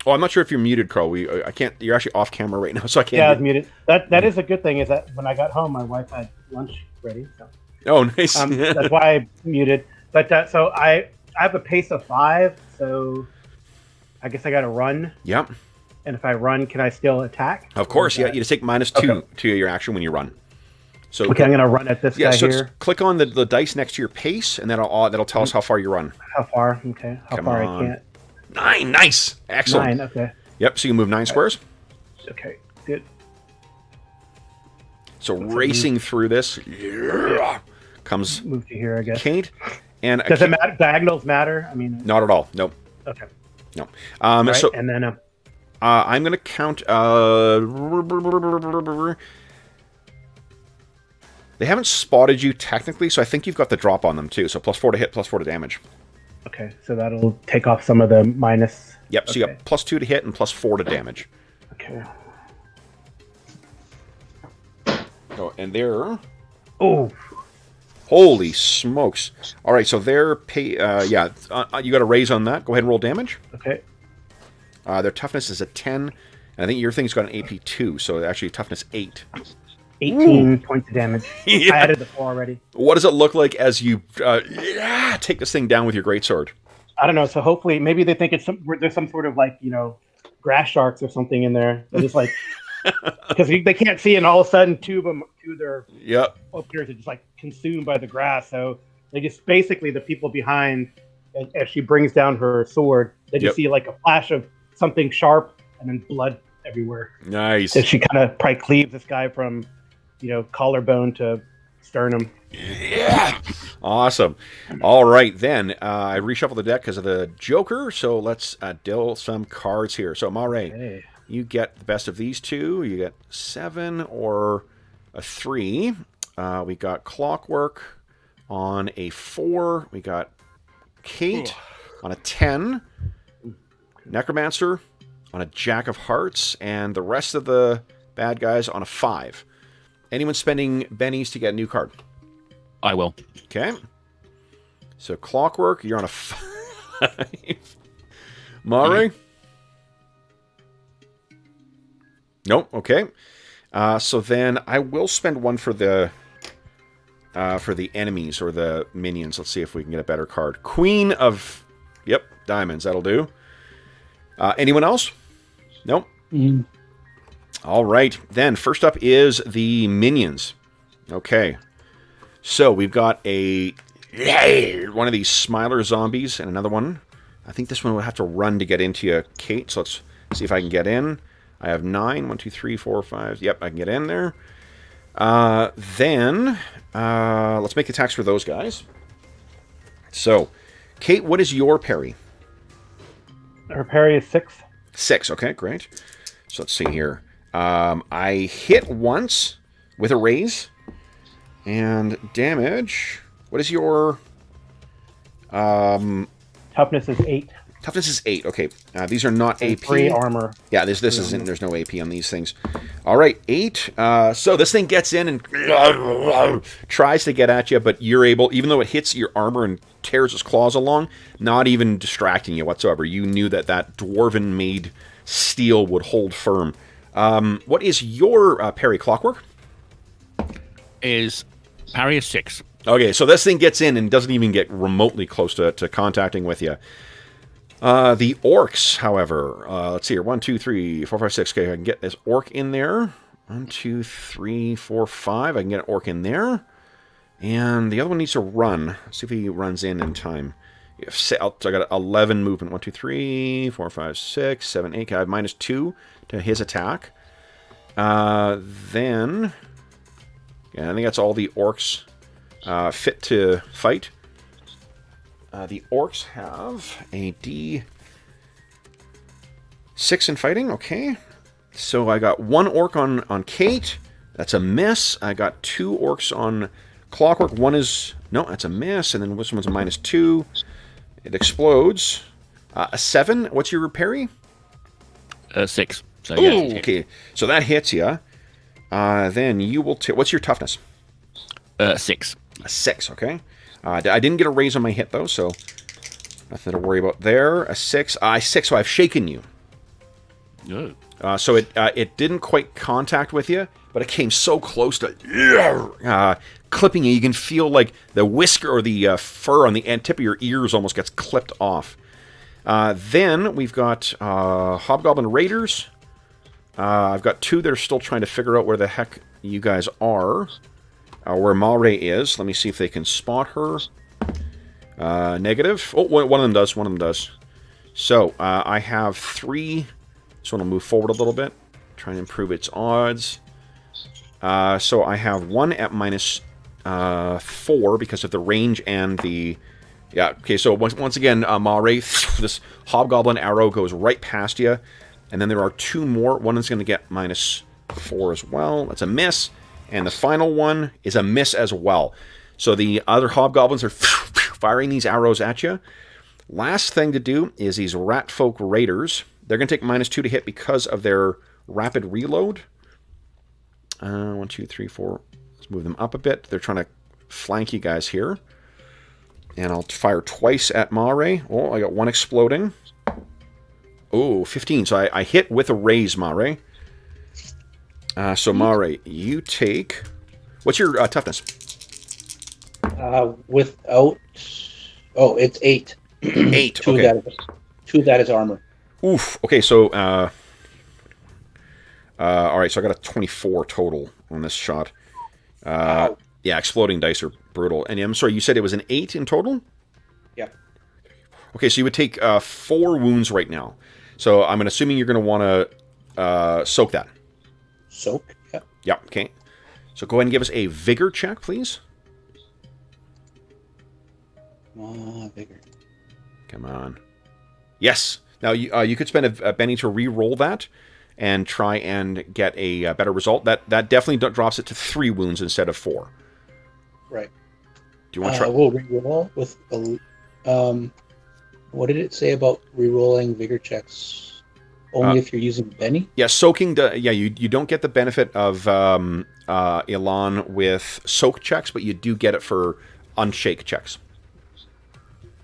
Oh, I'm not sure if you're muted, Carl. I can't. You're actually off camera right now, so I can't. Yeah, I was muted. That is a good thing. Is that when I got home, my wife had lunch ready. So Oh, nice. that's why I muted. But so I have a pace of 5, so I guess I got to run. Yep. And if I run, can I still attack? Of course. Yeah. Or You is just take -2 Okay. to your action when you run. So that- Okay, I'm gonna run at this yeah. guy So here. click on the dice next to your pace, and that'll tell us how far you run. How far? Okay, how Come far on. I can't. 9. Nice. Excellent. 9. Okay. Yep. So you move 9 squares. Okay. Good. So racing through this, yeah, comes Move to here, I guess. Kate, and Does it matter? Diagonals matter? I mean. not at all. Nope. Okay. No. Right, So and then I'm going to count. They haven't spotted you technically, so I think you've got the drop on them too. So +4 to hit, +4 to damage. okay, so that'll take off some of the minus. Yep. So you Okay. got +2 to hit and +4 to damage. Okay. Oh, and they're Oh, holy smokes! All right, so they're you got a raise on that. Go ahead and roll damage. okay. Their toughness is a 10, and I think your thing's got an AP 2, so actually toughness 8. 18 points of damage. Yeah. I added the 4 already. What does it look like as you take this thing down with your greatsword? I don't know. So hopefully, maybe they think there's some sort of grass sharks or something in there. They're just like, because they can't see, and all of a sudden, two of their openers are just like consumed by the grass. So they just basically, the people behind, as she brings down her sword, they just see like a flash of something sharp and then blood everywhere. Nice. So she kind of probably cleaves this guy from, collarbone to sternum. Yeah. Awesome. All right, then. I reshuffle the deck because of the Joker, so let's deal some cards here. So, Mare, you get the best of these two. You get 7 or a 3. We got Clockwork on a 4. We got Kate on a 10. Necromancer on a Jack of Hearts. And the rest of the bad guys on a 5. Anyone spending bennies to get a new card? I will. Okay. So Clockwork, you're on a 5. Mare? Nope. Okay. So then I will spend one for the enemies or the minions. Let's see if we can get a better card. Queen of diamonds. That'll do. Anyone else? Nope. All right. Then first up is the minions. Okay. So we've got one of these Smiler zombies and another one. I think this one will have to run to get into you, Kate. So let's see if I can get in. I have 9. 1, 2, 3, 4, 5. Yep, I can get in there. Then let's make attacks for those guys. So, Kate, what is your parry? Her parry is 6. 6. Okay, great. So let's see here. I hit once with a raise. And damage. What is your... Toughness is 8. Toughness is 8. Okay. These are not and AP. 3 armor. Yeah, this isn't. There's no AP on these things. All right, 8. So this thing gets in and tries to get at you, but you're able, even though it hits your armor and tears its claws along, not even distracting you whatsoever. You knew that dwarven-made steel would hold firm. What is your parry, Clockwork? Parry is 6. Okay, so this thing gets in and doesn't even get remotely close to contacting with you. The orcs, however, let's see here. 1, 2, 3, 4, 5, 6. Okay, I can get this orc in there. 1, 2, 3, 4, 5. I can get an orc in there. And the other one needs to run. Let's see if he runs in time. I got 11 movement. 1, 2, 3, 4, 5, 6, 7, 8. I have -2 to his attack. Then... yeah, I think that's all the orcs fit to fight. The orcs have a D6 in fighting. Okay. So I got 1 orc on Kate. That's a miss. I got 2 orcs on Clockwork. One is... no, that's a miss. And then this one's a -2. It explodes. A 7. What's your parry? 6. So, yeah, okay. So that hits you. Then you will... what's your toughness? 6. A 6, okay. I didn't get a raise on my hit, though, so nothing to worry about there. A 6. 6, so I've shaken you. Oh. So it didn't quite contact with you, but it came so close to clipping you. You can feel like the whisker or the fur on the tip of your ears almost gets clipped off. Then we've got Hobgoblin Raiders. I've got 2 that are still trying to figure out where the heck you guys are. Where Mare is. Let me see if they can spot her. Negative. Oh, one of them does. One of them does. So, I have 3. This one will move forward a little bit. Try and improve its odds. So, I have 1 at -4 because of the range and the... yeah, okay, so once again, Mare, this Hobgoblin arrow goes right past you. And then there are 2 more. One is going to get -4 as well. That's a miss. And the final one is a miss as well. So the other Hobgoblins are firing these arrows at you. Last thing to do is these Ratfolk Raiders. They're going to take -2 to hit because of their rapid reload. 1, 2, 3, 4. Let's move them up a bit. They're trying to flank you guys here. And I'll fire twice at Mare. Oh, I got 1 exploding. Oh, 15. So I hit with a raise, Mare. So, Mare, you take... what's your toughness? Without... oh, it's 8. 8, Two okay. That is armor. Oof. Okay, so all right, so I got a 24 total on this shot. Wow. Yeah, exploding dice are brutal. And I'm sorry, you said it was an 8 in total? Yeah. Okay, so you would take 4 wounds right now. So I'm assuming you're going to want to soak that. Soak? Yeah. Yeah, okay. So go ahead and give us a vigor check, please. Vigor. Come on. Yes. Now, you could spend a Benny to re-roll that and try and get a better result. That definitely drops it to 3 wounds instead of 4. Right. Do you want to try? We'll re-roll with what did it say about re-rolling vigor checks? Only if you're using Benny? Yeah, soaking. You don't get the benefit of Elan with soak checks, but you do get it for unshake checks.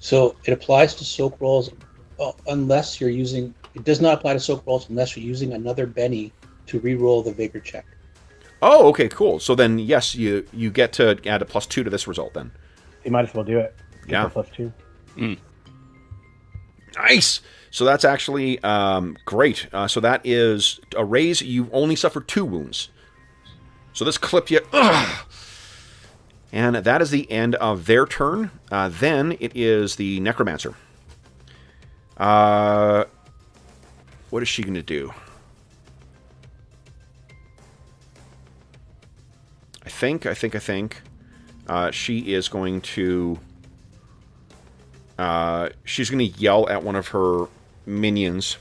So it applies to soak rolls unless you're using... It does not apply to soak rolls unless you're using another Benny to re-roll the vigor check. Oh, okay, cool. So then, yes, you get to add a +2 to this result then. You might as well do it. Yeah. +2. Nice! So that's actually great. So that is a raise. You only suffered 2 wounds. So this clipped you. Ugh! And that is the end of their turn. Then it is the Necromancer. What is she going to do? I think she is going to... she's going to yell at one of her minions,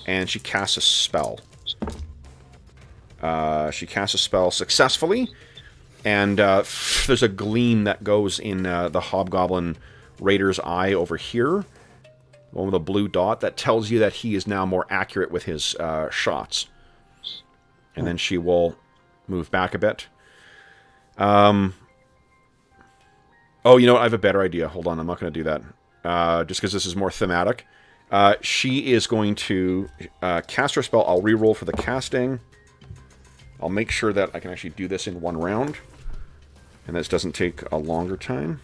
and she casts a spell. She casts a spell successfully, and there's a gleam that goes in the Hobgoblin Raider's eye over here, one with a blue dot, that tells you that he is now more accurate with his shots. And then she will move back a bit. Oh, you know what? I have a better idea. Hold on, I'm not going to do that. Just because this is more thematic. She is going to cast her spell. I'll re-roll for the casting. I'll make sure that I can actually do this in one round. And this doesn't take a longer time.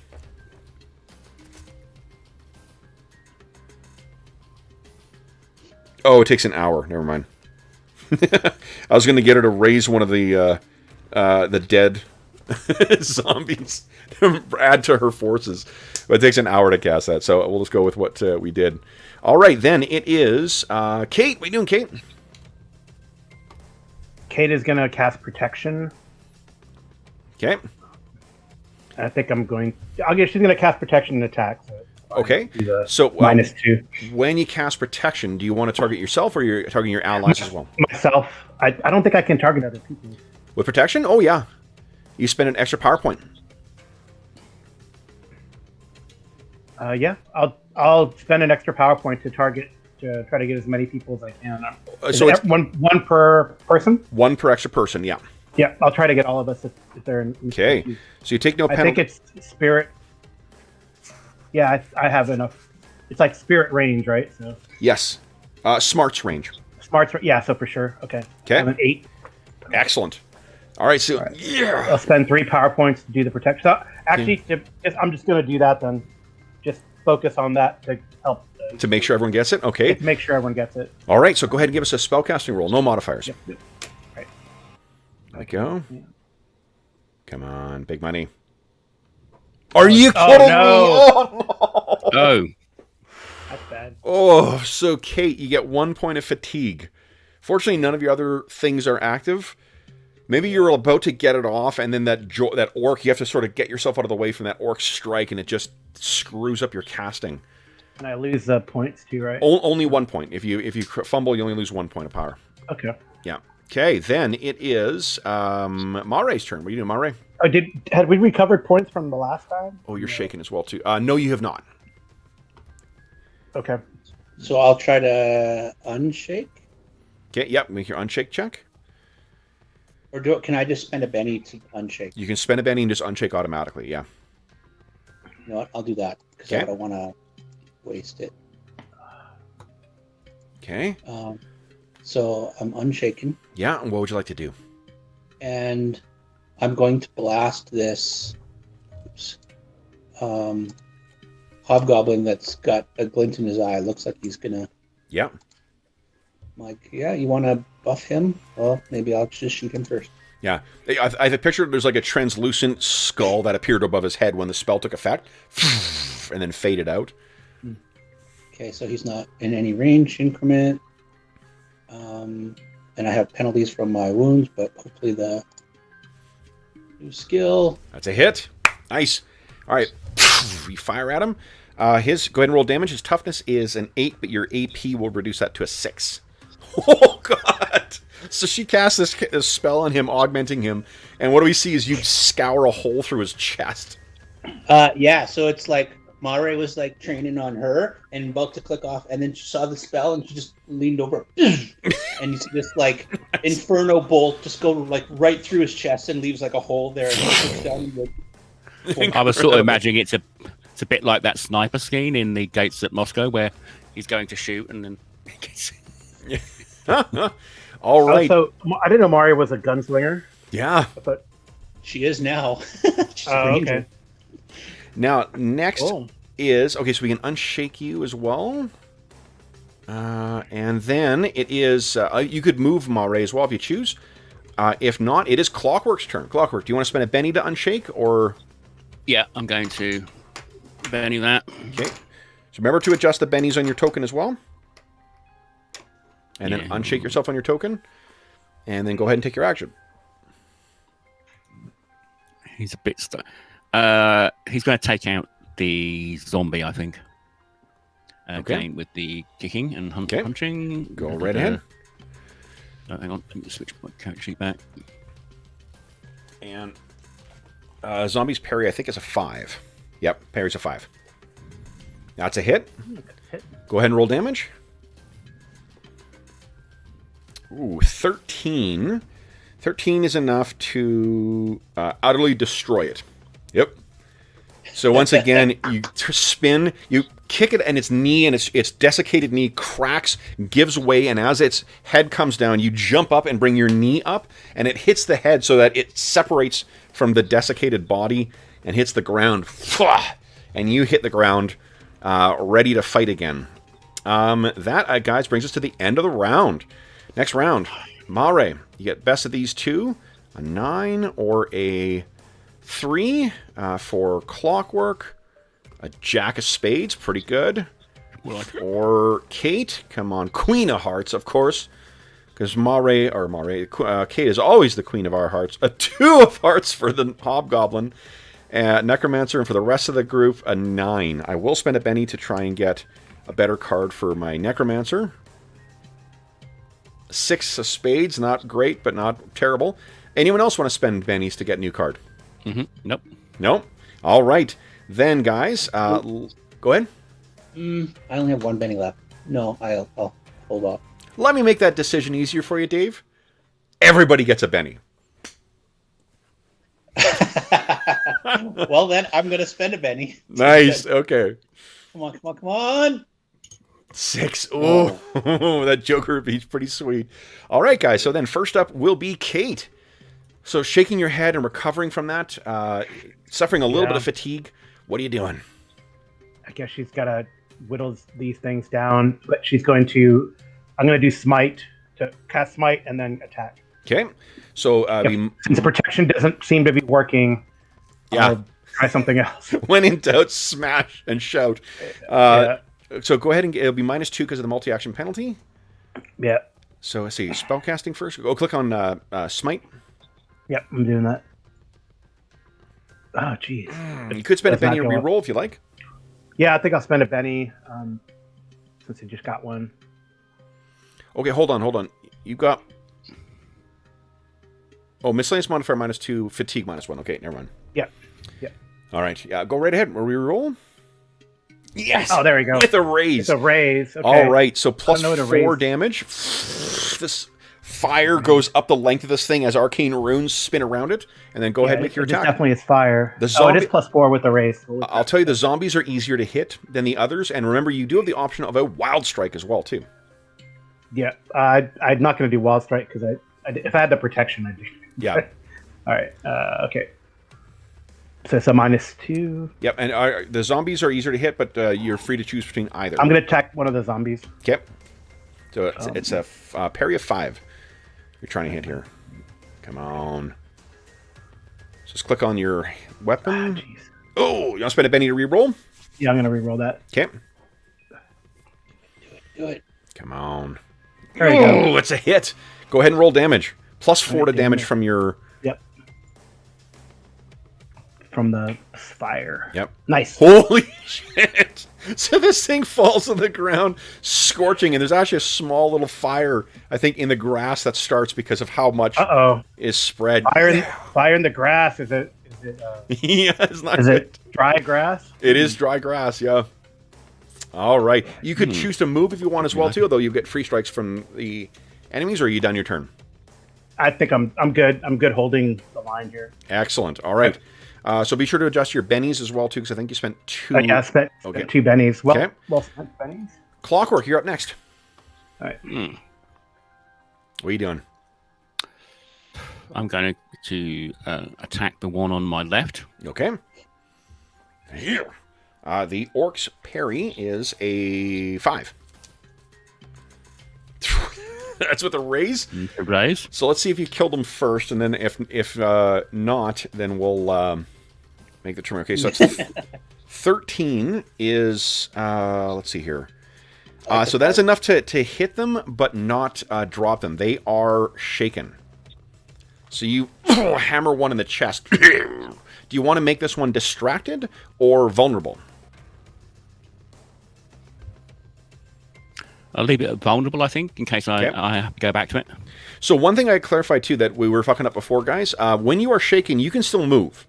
Oh, it takes an hour. Never mind. I was going to get her to raise one of the dead zombies to add to her forces. But it takes an hour to cast that, so we'll just go with what we did. All right, then it is Kate. What are you doing, Kate? Kate is going to cast Protection. Okay. I think I'm going... she's going to cast Protection and attack. So okay. So -2. When you cast Protection, do you want to target yourself or you're targeting your allies as well? Myself. I don't think I can target other people. With Protection? Oh, yeah. You spend an extra power point. Yeah, I'll spend an extra power point to try to get as many people as I can. So it's one per person. 1 per extra person. Yeah. Yeah, I'll try to get all of us if they're in. Okay, so you take no penalty. I think it's spirit. Yeah, I have enough. It's like spirit range, right? So. Yes, smarts range. Smarts, yeah. So for sure. Okay. Okay. I have an 8. Excellent. All right, so yeah, I'll spend 3 power points to do the protection. So actually, I'm just going to do that then. Just focus on that to help. To make sure everyone gets it? Okay. To make sure everyone gets it. All right, so go ahead and give us a spellcasting roll. No modifiers. Yep. Right. There we go. Yeah. Come on, big money. Are you kidding me? Oh, no. Oh. That's bad. Oh, so Kate, you get 1 point of fatigue. Fortunately, none of your other things are active. Maybe you're about to get it off, and then that orc, you have to sort of get yourself out of the way from that orc strike, and it just screws up your casting. And I lose the points too, right? Only 1 point. If you fumble, you only lose 1 point of power. Okay. Yeah. Okay, then it is Mare's turn. What are you doing, Mare? Oh, had we recovered points from the last time? Oh, you're shaking as well, too. No, you have not. Okay. So I'll try to unshake? Okay, yep, make your unshake check. Or can I just spend a Benny to unshake? You can spend a Benny and just unshake automatically, yeah. You know what? I'll do that, because I don't want to waste it. Okay. So I'm unshaken. Yeah, and what would you like to do? And I'm going to blast this hobgoblin that's got a glint in his eye. Looks like he's gonna I'm like, yeah, you want to buff him? Well, maybe I'll just shoot him first. Yeah. I pictured there's like a translucent skull that appeared above his head when the spell took effect, and then faded out. Okay, so he's not in any range increment. And I have penalties from my wounds, but hopefully the new skill. That's a hit. Nice. All right. You fire at him. Go ahead and roll damage. His toughness is an 8, but your AP will reduce that to a 6. Oh, God. So she casts this spell on him, augmenting him. And what do we see is you scour a hole through his chest. Yeah, so it's like Mare was like training on her and about to click off, and then she saw the spell and she just leaned over. And you see this like inferno bolt just go like right through his chest and leaves like a hole there. And he sits down and goes, I was sort of imagining it's a bit like that sniper scene in the Gates at Moscow where he's going to shoot and then he gets... All right. So I didn't know Mario was a gunslinger. Yeah. But she is now. She's oh, okay. Now, next is... Okay, so we can unshake you as well. And then it is... you could move Mare as well if you choose. If not, it is Clockwork's turn. Clockwork, do you want to spend a Benny to unshake, or... Yeah, I'm going to Benny that. Okay. So remember to adjust the bennies on your token as well. And then unshake yourself on your token. And then go ahead and take your action. He's a bit... he's going to take out the zombie, I think. Again, with the kicking and punching. Go right ahead. Hang on, let me switch my character sheet back. And zombie's parry, I think, is a 5. Yep, parry's a 5. That's a hit. Go ahead and roll damage. Ooh, 13. 13 is enough to utterly destroy it. Yep. So once again, you spin, you kick it, and its knee and its desiccated knee cracks, gives way, and as its head comes down, you jump up and bring your knee up, and it hits the head so that it separates from the desiccated body and hits the ground. And you hit the ground, ready to fight again. That, guys, brings us to the end of the round. Next round, Mare, you get best of these two, a 9 or a 3 for Clockwork, a Jack of Spades, pretty good. For Kate, come on, Queen of Hearts, of course, because Kate is always the Queen of our hearts. A 2 of Hearts for the Hobgoblin, Necromancer, and for the rest of the group, a 9. I will spend a Benny to try and get a better card for my Necromancer. 6 of Spades, not great, but not terrible. Anyone else want to spend Bennies to get a new card? Nope. Nope. All right. Then, guys, go ahead. I only have 1 Benny left. No, I'll hold off. Let me make that decision easier for you, Dave. Everybody gets a Benny. Well, then, I'm going to spend a Benny. Nice. Okay. Come on. 6. Oh, that Joker would be pretty sweet. All right, guys. So then first up will be Kate. So shaking your head and recovering from that, suffering a little bit of fatigue. What are you doing? I guess she's got to whittle these things down, but I'm going to do Smite, to cast Smite and then attack. Okay. So since protection doesn't seem to be working, I'll try something else. When in doubt, smash and shout. So go ahead and it'll be -2 because of the multi-action penalty. Yeah. So let's see, spellcasting first. Go click on Smite. Yep, I'm doing that. Oh, geez. You could spend a Benny or reroll if you like. Yeah, I think I'll spend a Benny since I just got one. Okay, hold on. You got... Oh, miscellaneous modifier -2, fatigue -1. Okay, never mind. Yeah. All right, go right ahead. Reroll. Yes! Oh, there we go. With a raise. It's a raise. Okay. All right, so +4 damage. This fire goes up the length of this thing as arcane runes spin around it, and then go ahead and make your attack. Definitely is fire. The zombie... it is +4 with the raise. I'll tell you, the zombies are easier to hit than the others, and remember, you do have the option of a Wild Strike as well, too. Yeah, I'm not going to do Wild Strike, because if I had the protection, I'd do. Yeah. All right, okay. So it's a -2. Yep, and the zombies are easier to hit, but you're free to choose between either. I'm going to attack one of the zombies. Okay. So it's a parry of 5. You're trying to hit here. Come on. So just click on your weapon. Oh, you want to spend a Benny to reroll? Yeah, I'm going to reroll that. Okay. Do it. Come on. There you go. Oh, it's a hit. Go ahead and roll damage. Plus 4 to damage from your... Yep. From the fire. Yep. Nice. Holy shit. So this thing falls to the ground, scorching, and there's actually a small little fire, I think, in the grass that starts because of how much is spread. Fire in the grass. Is it yeah, it's not is good. it dry grass? It is dry grass, yeah. All right. You could choose to move if you want as well, too, although you get free strikes from the enemies, or are you done your turn? I think I'm good. I'm good holding the line here. Excellent. All right. So be sure to adjust your bennies as well, too, because I think you spent 2... Yeah, I spent 2 bennies. Well spent bennies. Clockwork, you're up next. All right. What are you doing? I'm going to attack the one on my left. Okay. Here. The orc's parry is a 5. That's with a raise. A raise. So let's see if you killed him first, and then if not, then we'll make the turn. Okay, so it's 13 is let's see here. So that is enough to hit them, but not drop them. They are shaken. So you hammer one in the chest. Do you want to make this one distracted or vulnerable? I'll leave it vulnerable, I think, in case I have to go back to it. So one thing I clarified, too, that we were fucking up before, guys. When you are shaken, you can still move.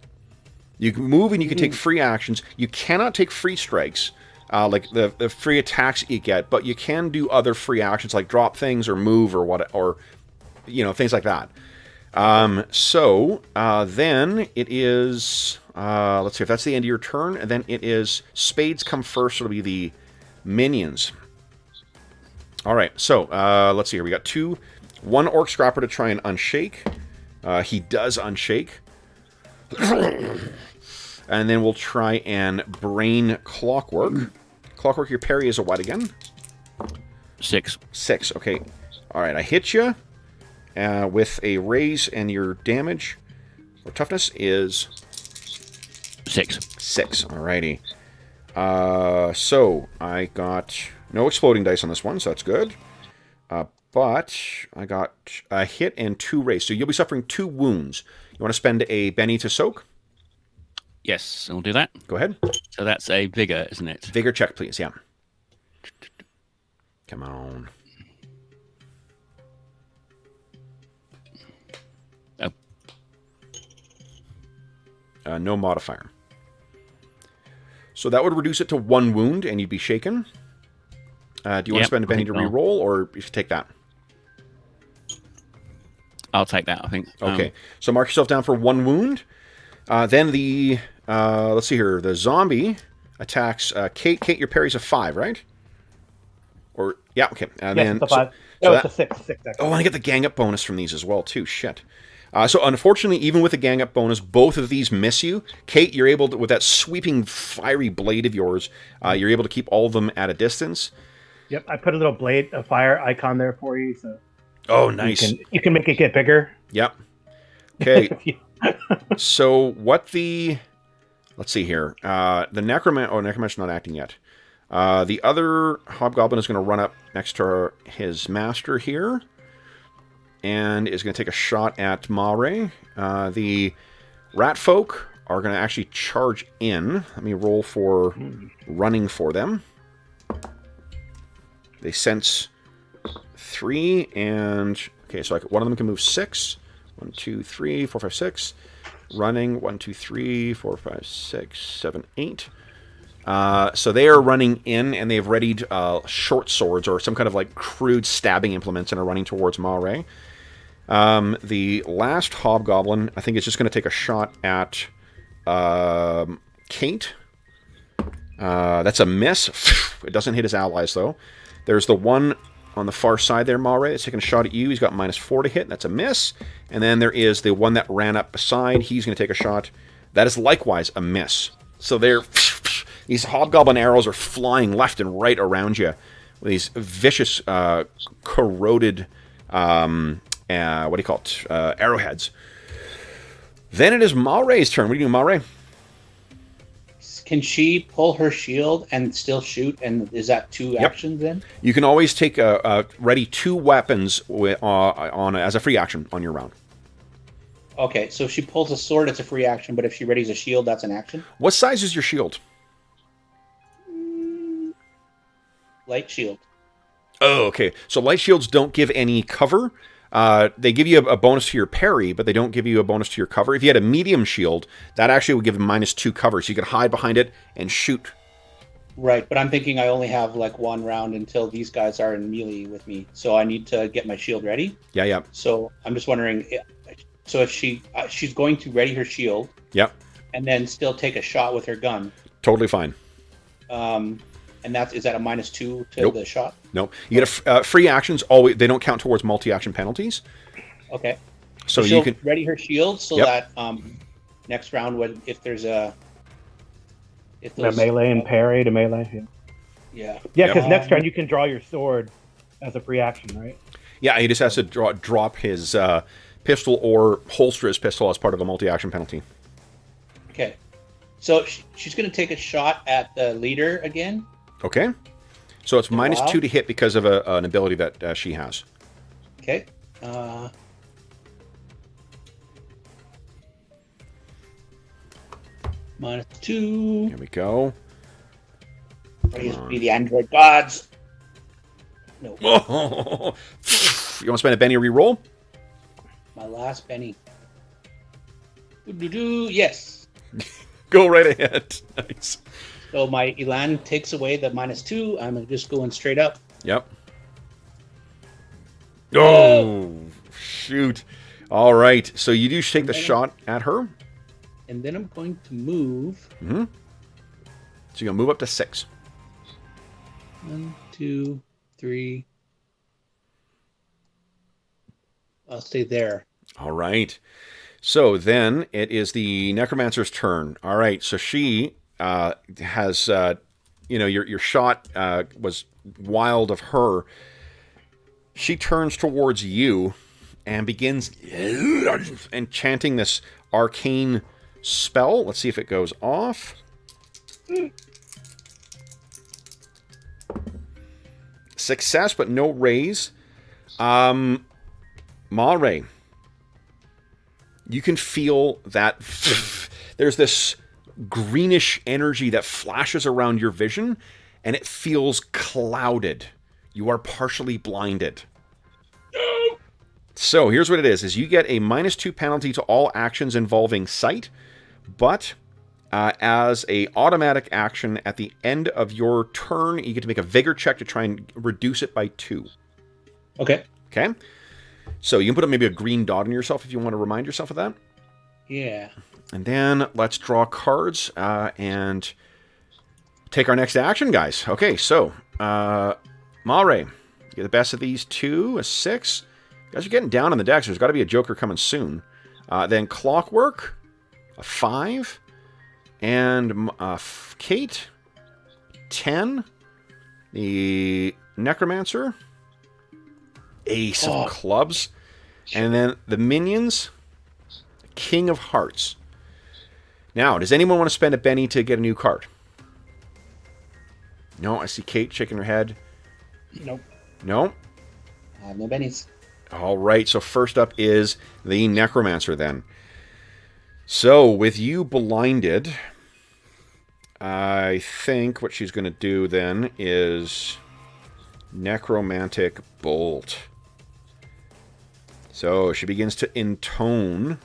You can move and you can take free actions. You cannot take free strikes, like the free attacks you get, but you can do other free actions like drop things or move or what, or things like that. So then it is, let's see if that's the end of your turn, and then it is spades come first. So it'll be the minions. All right, so let's see here. We got 1 orc scrapper to try and unshake. He does unshake. And then we'll try and brain Clockwork. Clockwork, your parry is a what again? 6. 6, okay. All right, I hit you with a raise, and your damage or toughness is 6. 6, alrighty. So I got no exploding dice on this one, so that's good. But I got a hit and 2 raise, so you'll be suffering 2 wounds. You want to spend a Benny to soak? Yes, I'll do that. Go ahead. So that's a vigor, isn't it? Vigor check, please, yeah. Come on. Oh. No modifier. So that would reduce it to 1 wound, and you'd be shaken. Do you want to spend a Benny to reroll, or you should take that? I'll take that, I think. Okay, so mark yourself down for 1 wound. Then the, let's see here, the zombie attacks Kate. Kate, your parry's a 5, right? Or, yeah, okay. And yes, then, it's a 5. No, it's a 6. 6 actually. Oh, and I get the gang up bonus from these as well, too. Shit. So unfortunately, even with the gang up bonus, both of these miss you. Kate, you're able to, with that sweeping fiery blade of yours, you're able to keep all of them at a distance. Yep, I put a little blade of fire icon there for you, so. Oh, nice. You can make it get bigger. Yep. Okay. So what the... Let's see here. The necromancer... Oh, necromancer's not acting yet. The other hobgoblin is going to run up next to his master here. And is going to take a shot at Mare. The rat folk are going to actually charge in. Let me roll for running for them. They sense 3 and... Okay, so one of them can move 6. 1, 2, 3, 4, 5, 6. Running 1, 2, 3, 4, 5, 6, 7, 8. So they are running in, and they've readied short swords or some kind of like crude stabbing implements and are running towards Mare. The last hobgoblin, I think, is just going to take a shot at Kate. That's a miss. It doesn't hit his allies, though. There's the one on the far side there, Mare. It's taking a shot at you. He's got -4 to hit. That's a miss. And then there is the one that ran up beside. He's going to take a shot. That is likewise a miss. So these hobgoblin arrows are flying left and right around you these vicious, corroded, what do you call it, arrowheads. Then it is Malray's turn. What do you do, Malray? Can she pull her shield and still shoot? And is that 2 actions then? You can always take ready 2 weapons as a free action on your round. Okay, so if she pulls a sword, it's a free action, but if she readies a shield, that's an action? What size is your shield? Light shield. Oh, okay. So light shields don't give any cover. They give you a bonus to your parry, but they don't give you a bonus to your cover. If you had a medium shield, that actually would give them -2 cover, so you could hide behind it and shoot. Right, but I'm thinking I only have like 1 round until these guys are in melee with me, so I need to get my shield ready. Yeah. So I'm just wondering, so if she's going to ready her shield, and then still take a shot with her gun. Totally fine. And is that a -2 to the shot? Nope. You get free actions. Always, they don't count towards multi-action penalties. Okay. So you you can ready her shield so that next round, if there's a melee and parry to melee. Yeah. Yeah, because next round you can draw your sword as a free action, right? Yeah, he just has to drop his pistol or holster his pistol as part of a multi-action penalty. Okay. So she's going to take a shot at the leader again. Okay. So it's -2 to hit because of an ability that she has. Okay. -2. Here we go. Praise be the android gods. No. You want to spend a Benny re-roll? My last Benny. Yes. Go right ahead. Nice. So my Elan takes away the -2. I'm just going straight up. Yep. Oh, shoot. All right. So you do take the shot at her. And then I'm going to move. Mm-hmm. So you're going to move up to 6. 1, 2, 3. I'll stay there. All right. So then it is the Necromancer's turn. All right. So she has, your shot was wild of her. She turns towards you and begins enchanting this arcane spell. Let's see if it goes off. Success, but no raise. Malray, you can feel that there's this greenish energy that flashes around your vision, and it feels clouded. You are partially blinded. So here's what it is you get a -2 penalty to all actions involving sight, but as a automatic action at the end of your turn, you get to make a vigor check to try and reduce it by 2. Okay. Okay? So you can put up maybe a green dot on yourself if you want to remind yourself of that. Yeah. And then let's draw cards and take our next action, guys. Okay, so Malray, you get the best of these 2, a 6. You guys are getting down on the decks. There's got to be a Joker coming soon. Then Clockwork, a 5. And Kate, 10. The Necromancer, Ace of Clubs. And then the Minions, King of Hearts. Now, does anyone want to spend a Benny to get a new card? No, I see Kate shaking her head. Nope. No? I have no Bennies. All right, so first up is the Necromancer then. So, with you blinded, I think what she's going to do then is Necromantic Bolt. So, she begins to intone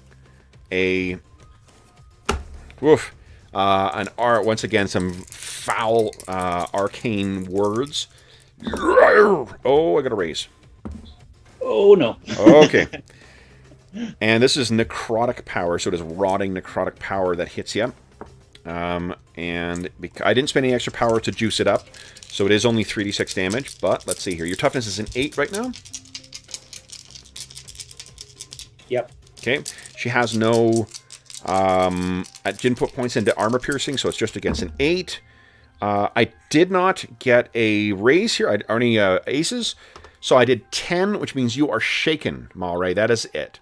once again, some foul arcane words. Oh, I got a raise. Oh, no. Okay. And this is necrotic power, so it is rotting necrotic power that hits you. And I didn't spend any extra power to juice it up, so it is only 3d6 damage. But let's see here. Your toughness is an 8 right now? Yep. Okay. She has no... didn't put points into armor piercing, so it's just against an 8. I did not get a raise here. Or any aces. So I did 10, which means you are shaken, Malray. That is it.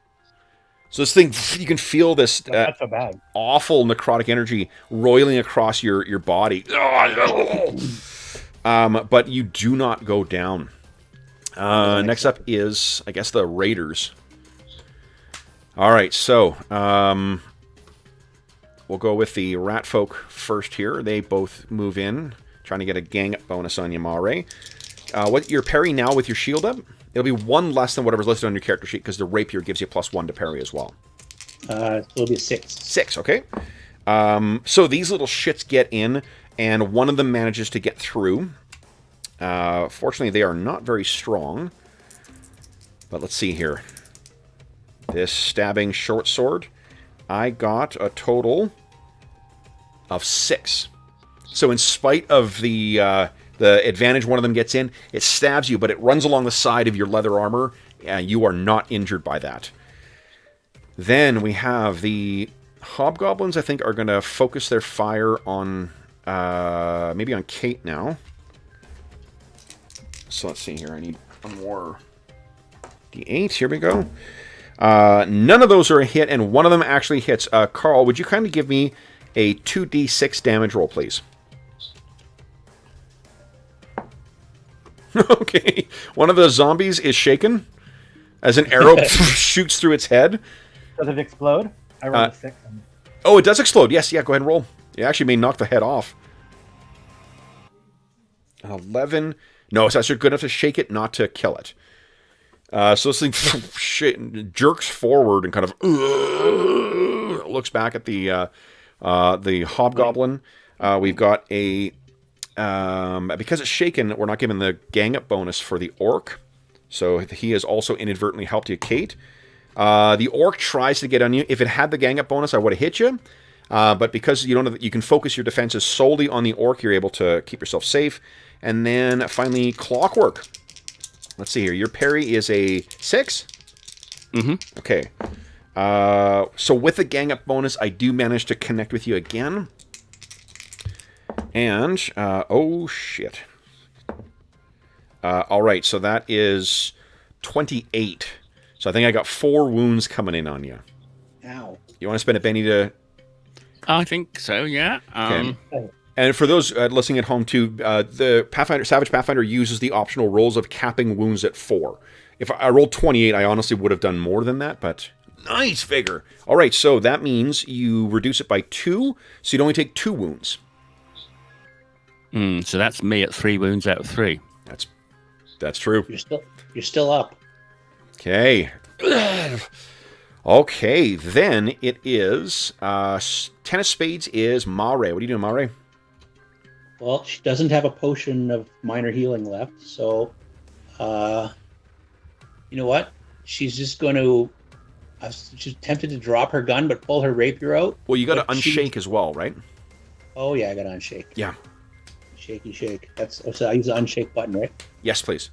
So this thing, you can feel this That's so bad. awful necrotic energy roiling across your body. But you do not go down. Next up is, I guess, the Raiders. All right, so we'll go with the Rat Folk first here. They both move in, trying to get a gang up bonus on you, Malray. What your parry now with your shield up? It'll be 1 less than whatever's listed on your character sheet because the rapier gives you +1 to parry as well. It'll be 6. 6, okay. So these little shits get in, and one of them manages to get through. Fortunately, they are not very strong. But let's see here. This stabbing short sword, I got a total of 6. So in spite of the advantage one of them gets in, it stabs you, but it runs along the side of your leather armor, and you are not injured by that. Then we have the hobgoblins, I think, are going to focus their fire on, maybe on Kate now. So let's see here, I need one more D8, here we go. None of those are a hit, and one of them actually hits. Carl, would you kindly give me a 2d6 damage roll, please? Okay, one of the zombies is shaken as an arrow shoots through its head. Does it explode? I rolled a 6. Oh, it does explode. Yes, yeah, go ahead and roll. You actually may knock the head off. 11. No, so that's good enough to shake it, not to kill it. So this thing jerks forward and kind of looks back at the hobgoblin. We've got a... because it's shaken, we're not given the gang up bonus for the orc. So he has also inadvertently helped you, Kate. The orc tries to get on you. If it had the gang up bonus, I would have hit you. But because you don't have, you can focus your defenses solely on the orc, you're able to keep yourself safe. And then finally, Clockwork. Let's see here. Your parry is a 6? Mm-hmm. Okay. So with the gang up bonus, I do manage to connect with you again. And, oh shit. Alright, so that is 28. So I think I got 4 wounds coming in on you. Ow. You want to spend a penny to... I think so, yeah. Okay. And for those listening at home too, the Savage Pathfinder uses the optional rolls of capping wounds at 4. If I rolled 28, I honestly would have done more than that, but nice figure. Alright, so that means you reduce it by 2, so you'd only take 2 wounds. So that's me at 3 wounds out of 3. That's true. You're still up. Okay. Okay, then it is 10 of spades is Malray. What are you doing, Malray? Well, she doesn't have a potion of minor healing left, so you know what? She's just going to. She's tempted to drop her gun, but pull her rapier out. Well, you got to unshake as well, right? Oh yeah, I got to unshake. Yeah. Shaky shake. So I use the unshake button, right? Yes, please.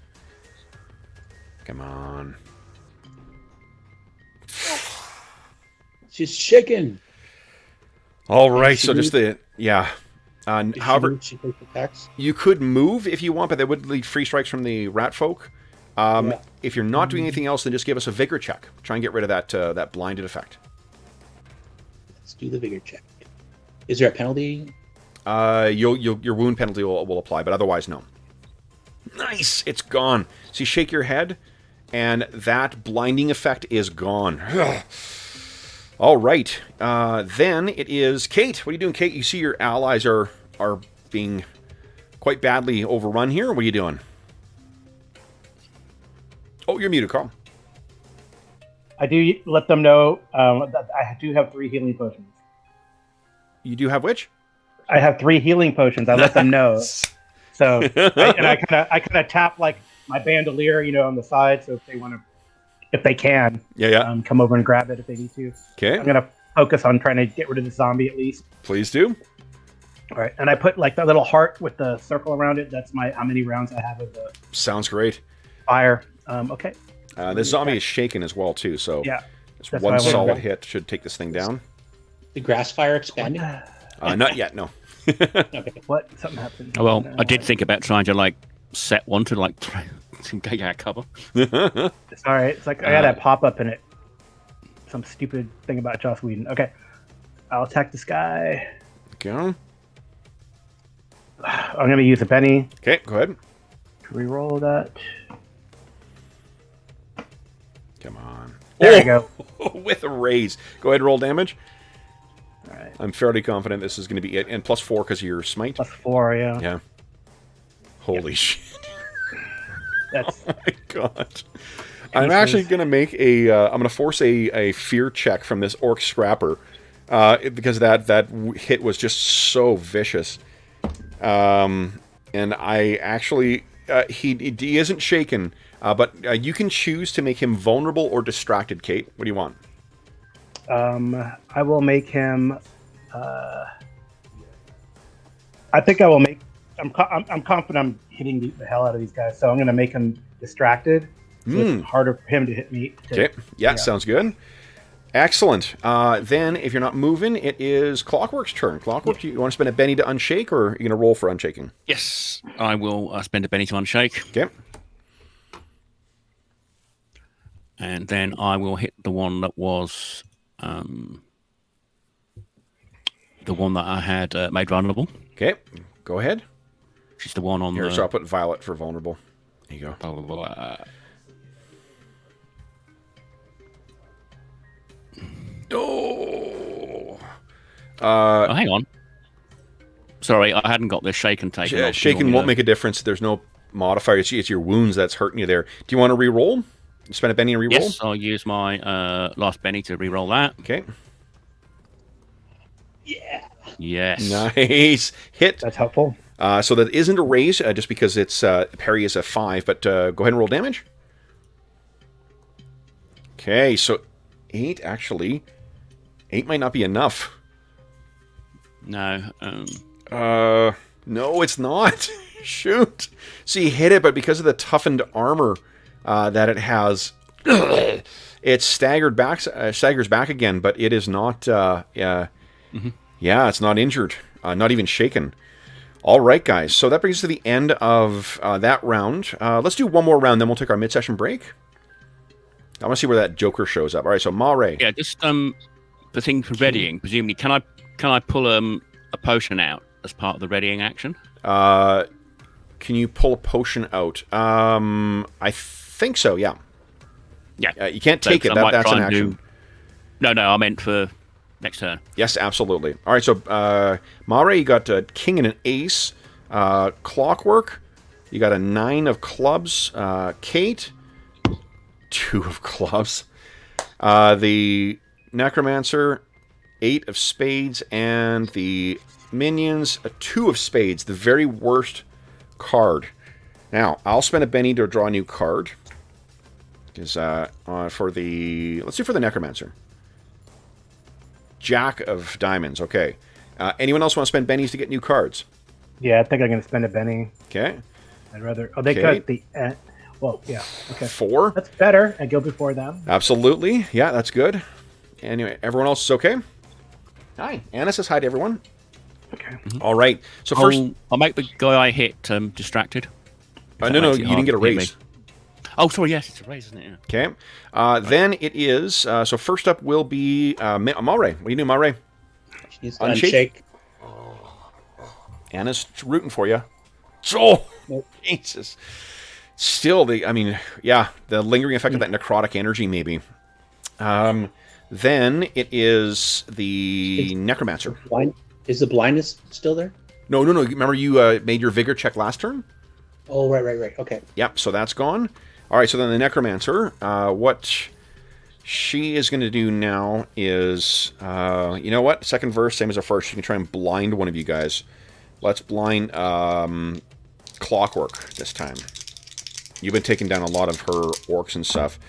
Come on. She's shaking. All right, so just the however, she takes attacks. You could move if you want, but that would lead free strikes from the rat folk. If you're not doing anything else, then just give us a vigor check. Try and get rid of that blinded effect. Let's do the vigor check. Is there a penalty? Your wound penalty will apply, but otherwise no. Nice, it's gone. So you shake your head, and that blinding effect is gone. All right, then it is Kate. What are you doing, Kate? You see your allies are being quite badly overrun here. What are you doing? Oh, you're muted, Carl. I do let them know that I do have 3 healing potions. You do have which? I have 3 healing potions. I let them know. So, I kind of tap like my bandolier, on the side. So if they can, come over and grab it if they need to. Okay. I'm gonna focus on trying to get rid of the zombie at least. Please do. All right, and I put like that little heart with the circle around it. That's how many rounds I have of the. Sounds great. Fire. Okay. This zombie is shaken as well too. So yeah, just one solid hit should take this thing down. The grass fire expanding. Not yet, no. Okay. What? Something happened. Oh, well, I did think about trying to like set one to like get out cover. It's all right. It's like I got a pop up in it. Some stupid thing about Joss Whedon. Okay, I'll attack this guy. Go. I'm gonna use a Benny. Okay, go ahead. Reroll that. Come on. There you go. With a raise. Go ahead and roll damage. All right. I'm fairly confident this is going to be it. And +4 because of your smite. +4, yeah. Yeah. Holy shit. That's. Oh my god. I'm actually going to make a. I'm going to force a fear check from this orc scrapper. Because that hit was just so vicious. And I actually. He isn't shaken. But you can choose to make him vulnerable or distracted, Kate. What do you want? I will make him. I think I will make. I'm confident I'm hitting the hell out of these guys, so I'm going to make him distracted. So it's harder for him to hit me. Okay. Yeah, sounds good. Excellent. Then, if you're not moving, it is Clockwork's turn. Clockwork, do you want to spend a Benny to unshake, or are you going to roll for unshaking? Yes, I will spend a Benny to unshake. Okay. And then I will hit the one that was the one that I had made vulnerable. Okay, go ahead. She's the one on Here, the... so I'll put Violet for vulnerable. There you go. Blah, blah, blah. Oh! Oh, hang on. Sorry, I hadn't got this shaken taken. Yeah, shaken won't make a difference. There's no modifier. It's your wounds that's hurting you there. Do you want to re-roll? Spend a Benny and re-roll? Yes, I'll use my last Benny to re-roll that. Okay. Yeah. Yes. Nice. Hit. That's helpful. So that isn't a raise, just because it's parry is a 5, but go ahead and roll damage. Okay, so 8, actually. 8 might not be enough. No. No, it's not. Shoot. So you hit it, but because of the toughened armor that it has, it staggers back again, but it is not, yeah, it's not injured, not even shaken. All right, guys, so that brings us to the end of that round. Let's do one more round, then we'll take our mid-session break. I want to see where that Joker shows up. All right, so Mare. Yeah, just the thing for readying, presumably, can I pull a potion out as part of the readying action? Can you pull a potion out? I think so, yeah. Yeah. You can't take it. That's an action. No, I meant for next turn. Yes, absolutely. All right, so Mare, you got a king and an ace. Clockwork, you got a 9 of clubs. Kate, 2 of clubs. The Necromancer, 8 of spades. And the minions, a 2 of spades. The very worst card. Now, I'll spend a Benny to draw a new card. Because for the... Let's do for the Necromancer. Jack of diamonds. Okay. Anyone else want to spend Bennies to get new cards? Yeah, I think I'm going to spend a Benny. Okay. I'd rather... Oh, they got the... well, yeah. Okay. 4. That's better. I go before them. Absolutely. Yeah, that's good. Anyway, everyone else is okay? Hi. Anna says hi to everyone. Okay. All right. So first... I'll make the guy I hit distracted. No, you didn't get a raise. Oh, sorry, yes, it's a raise, isn't it? Yeah. Okay. Then it is... so first up will be Mare. What do you do, Mare? She's unshake. Anna's rooting for you. Oh, Nope. Jesus. Still, the lingering effect of that necrotic energy, maybe. Then it is the Necromancer. Is the blindness still there? No. Remember you made your vigor check last turn? Oh, right. Okay. Yep, so that's gone. All right, so then the Necromancer, what she is going to do now is, you know what? Second verse, same as the first. She can try and blind one of you guys. Let's blind Clockwork this time. You've been taking down a lot of her orcs and stuff.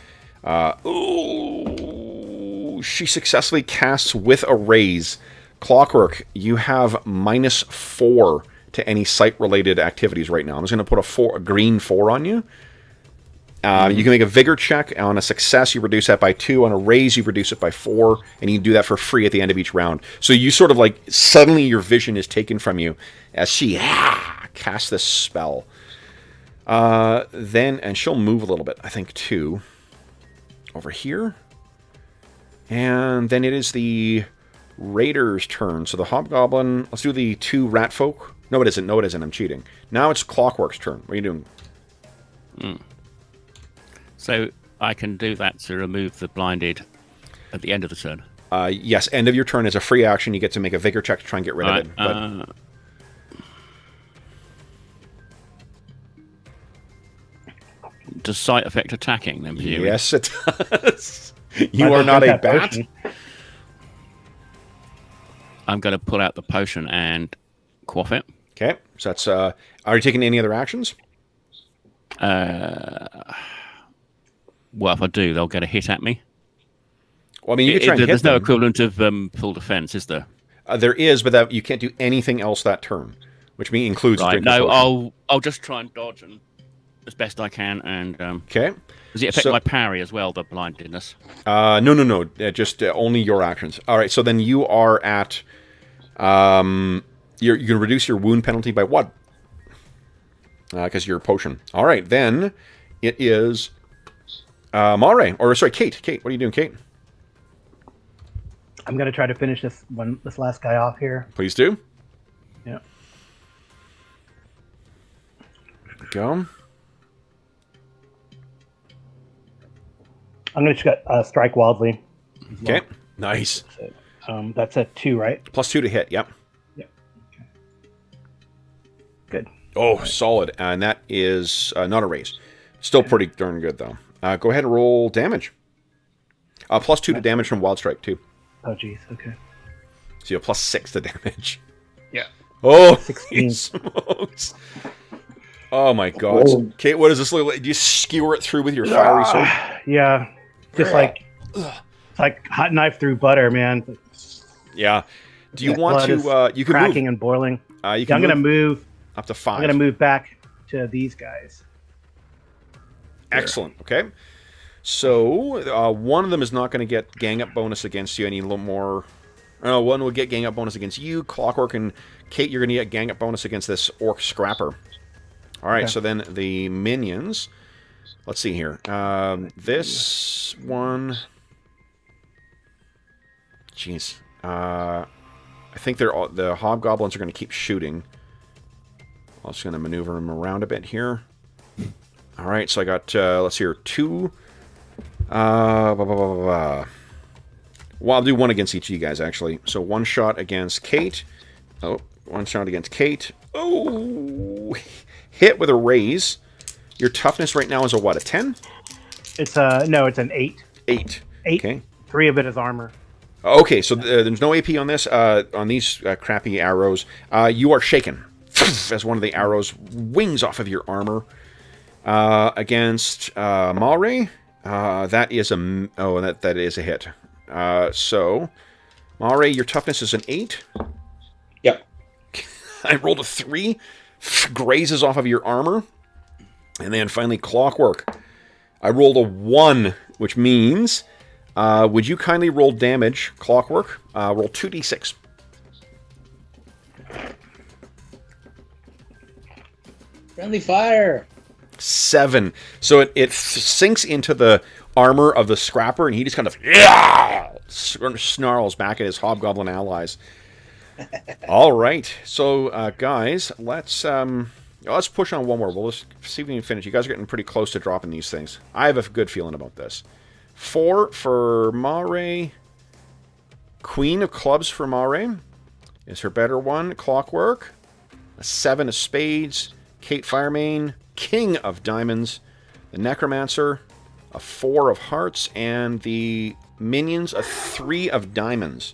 She successfully casts with a raise. Clockwork, you have -4 to any sight-related activities right now. I'm just going to put a green 4 on you. You can make a vigor check. On a success, you reduce that by 2. On a raise, you reduce it by 4. And you can do that for free at the end of each round. So you sort of like, suddenly your vision is taken from you as she casts this spell. And she'll move a little bit, I think, too. Over here. And then it is the Raider's turn. So the Hobgoblin, let's do the 2 rat folk. No, it isn't. No, it isn't. I'm cheating. Now it's Clockwork's turn. What are you doing? So I can do that to remove the blinded at the end of the turn. Yes, end of your turn is a free action. You get to make a vigor check to try and get rid of it. But... Does sight affect attacking then? Yes, it does. You are not a bat. Potion. I'm going to pull out the potion and quaff it. Okay, so that's... are you taking any other actions? Well, if I do, they'll get a hit at me. Well, I mean, you can try and hit There's them. no equivalent of full defense, is there? There is, but you can't do anything else that turn, which includes... Right, no, I'll just try and dodge and as best I can. And okay. Does it affect my parry as well, the blindness? No. Just only your actions. All right, so then you are at... you're going to reduce your wound penalty by what? Because you're a potion. All right, then it is Mare. Or, sorry, Kate. Kate, what are you doing, Kate? I'm going to try to finish this last guy off here. Please do. Yeah. Go. I'm going to strike wildly. Okay, nice. So, that's a 2, right? +2 to hit, yep. Yep. Okay. Good. Oh, right. Solid. And that is not a raise. Still pretty darn good, though. Go ahead and roll damage. +2 to damage from Wild Strike, too. Oh, jeez. Okay. So you have +6 to damage. Yeah. Oh, 16 smokes. Oh, my God. Oh. Kate, what does this look like? Do you skewer it through with your fiery sword? Yeah. Just like... It's like hot knife through butter, man. Yeah. Do you want to... you can cracking move. And boiling. You can I'm going to move... Up to 5. I'm going to move back to these guys. Excellent. Okay. So, one of them is not going to get gang up bonus against you. I need a little more... one will get gang up bonus against you. Clockwork and Kate, you're going to get gang up bonus against this orc scrapper. All right, so then the minions... Let's see here. This one... Jeez. I think the hobgoblins are going to keep shooting. I'm just going to maneuver them around a bit here. All right, so I got, let's see here, 2. Well, I'll do 1 against each of you guys, actually. So 1 shot against Kate. Oh, 1 shot against Kate. Oh! Hit with a raise. Your toughness right now is a what, a 10? It's no, it's an 8. 8. 8. Okay. 3 of it is armor. Okay, so there's no AP on this, on these crappy arrows. You are shaken as one of the arrows wings off of your armor. Against Mare, that is that is a hit. So, Mare, your toughness is an 8. Yep. I rolled a 3, grazes off of your armor. And then finally, Clockwork. I rolled a 1, which means... would you kindly roll damage, Clockwork? Roll 2d6. Friendly fire. 7. So it sinks into the armor of the scrapper, and he just kind of snarls back at his hobgoblin allies. All right. So, guys, let's push on one more. We'll just see if we can finish. You guys are getting pretty close to dropping these things. I have a good feeling about this. 4 for Mare. Queen of clubs for Mare is her better one. Clockwork. A 7 of spades. Kate Firemane. King of diamonds. The Necromancer. A 4 of hearts. And the minions, a 3 of diamonds.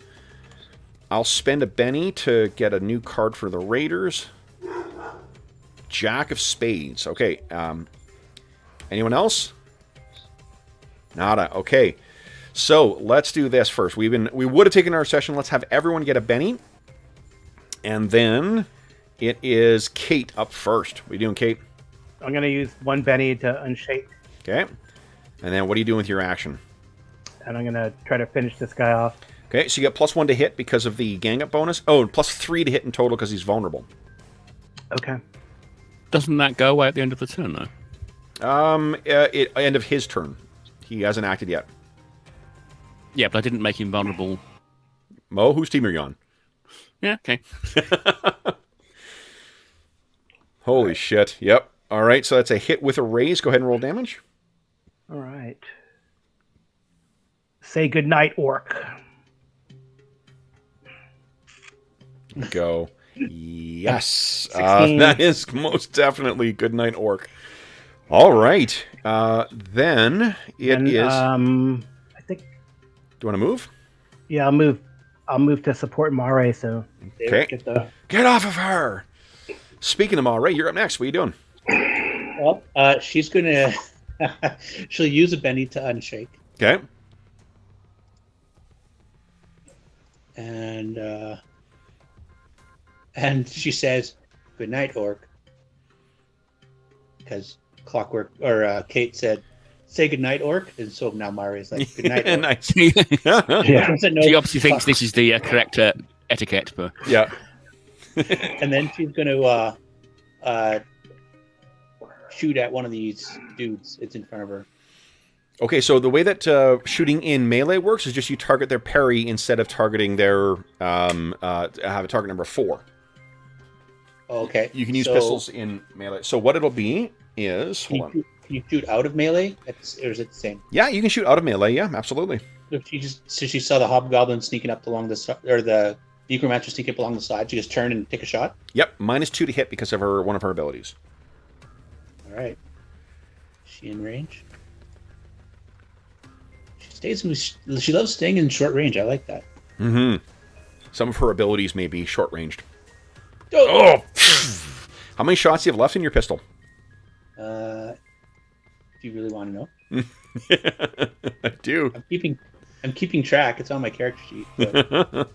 I'll spend a Benny to get a new card for the Raiders. Jack of spades. Okay. Anyone else? Nada. Okay. So, let's do this first. We would have taken our session. Let's have everyone get a Benny. And then it is Kate up first. What are you doing, Kate? I'm going to use 1 Benny to unshake. Okay. And then what are you doing with your action? And I'm going to try to finish this guy off. Okay, so you get +1 to hit because of the gang up bonus. Oh, and +3 to hit in total because he's vulnerable. Okay. Doesn't that go away at the end of the turn, though? End of his turn. He hasn't acted yet. Yeah, but I didn't make him vulnerable. Mo, whose team are you on? Yeah, okay. Holy shit. Yep. All right, so that's a hit with a raise. Go ahead and roll damage. All right. Say goodnight, orc. Go. Yes. 16. That is most definitely goodnight, orc. All right. Then it is... I think... Do you want to move? Yeah, I'll move to support Mare, so... Okay. Get off of her! Speaking of Mare, you're up next. What are you doing? Well, she's gonna... she'll use a bendy to unshake. Okay. And she says, "Good night, orc." Because Clockwork or Kate said, "Say good night, orc," and so now Mari is like, "Good night, orc." Nice. Yeah. She obviously thinks this is the correct etiquette, but Yeah. And then she's going to shoot at one of these dudes. It's in front of her. Okay, so the way that shooting in melee works is just you target their parry instead of targeting their have a target number 4. Okay. You can use pistols in melee. So what it'll be is hold on. Can you shoot out of melee? Or is it the same? Yeah, you can shoot out of melee. Yeah, absolutely. If she saw the hobgoblin sneaking up along the or the necromancer sneaking up along the side, she just turn and take a shot. Yep, -2 to hit because of one of her abilities. All right. Is she in range? She loves staying in short range. I like that. Mm-hmm. Some of her abilities may be short ranged. Oh! How many shots do you have left in your pistol? Do you really want to know? I do. I'm keeping track. It's on my character sheet. But...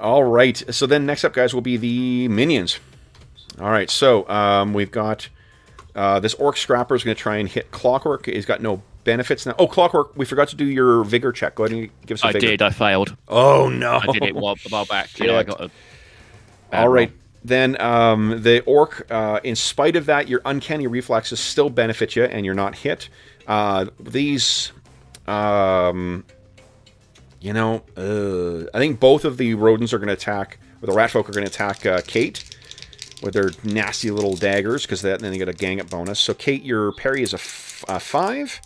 All right. So then next up, guys, will be the minions. All right. So we've got this orc scrapper is going to try and hit Clockwork. He's got no benefits now. Oh, Clockwork, we forgot to do your vigor check. Go ahead and give us a vigor. I did. I failed. Oh, no. I did it a while back. Yeah, I got a all right. Roll. Then the orc, in spite of that, your uncanny reflexes still benefit you, and you're not hit. These, I think both of the rodents are going to attack, or the rat folk are going to attack Kate with their nasty little daggers, because then they get a gang up bonus. So Kate, your parry is a 5,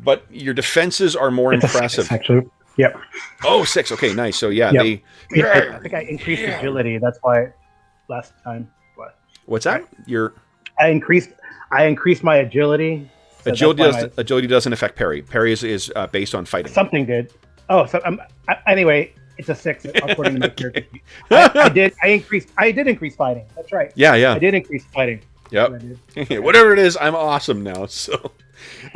but your defenses are more impressive. 6, actually. Yep. Oh, 6. Okay, nice. So yeah, yep. I think I increased agility. That's why last time. What's that? I increased my agility. So agility doesn't affect parry. Parry is based on fighting. Something did. Oh, so anyway, it's a 6 according to my character. I did increase fighting. That's right. Yeah. I did increase fighting. Yep. Whatever it is, I'm awesome now. So,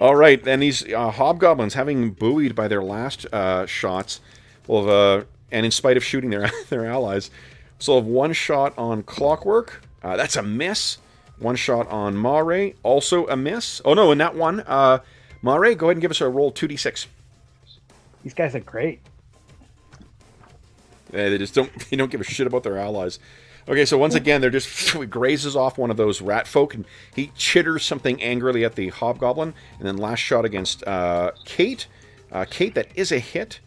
all right. And these hobgoblins, having buoyed by their last shots, will have, and in spite of shooting their allies, so have 1 shot on Clockwork. That's a miss. 1 shot on Mare, also a miss. Oh no, and that one, Mare, go ahead and give us a roll 2d6. These guys are great. They just don't give a shit about their allies. Okay, so once again, they're just grazes off one of those rat folk, and he chitters something angrily at the hobgoblin. And then last shot against Kate. Kate, that is a hit,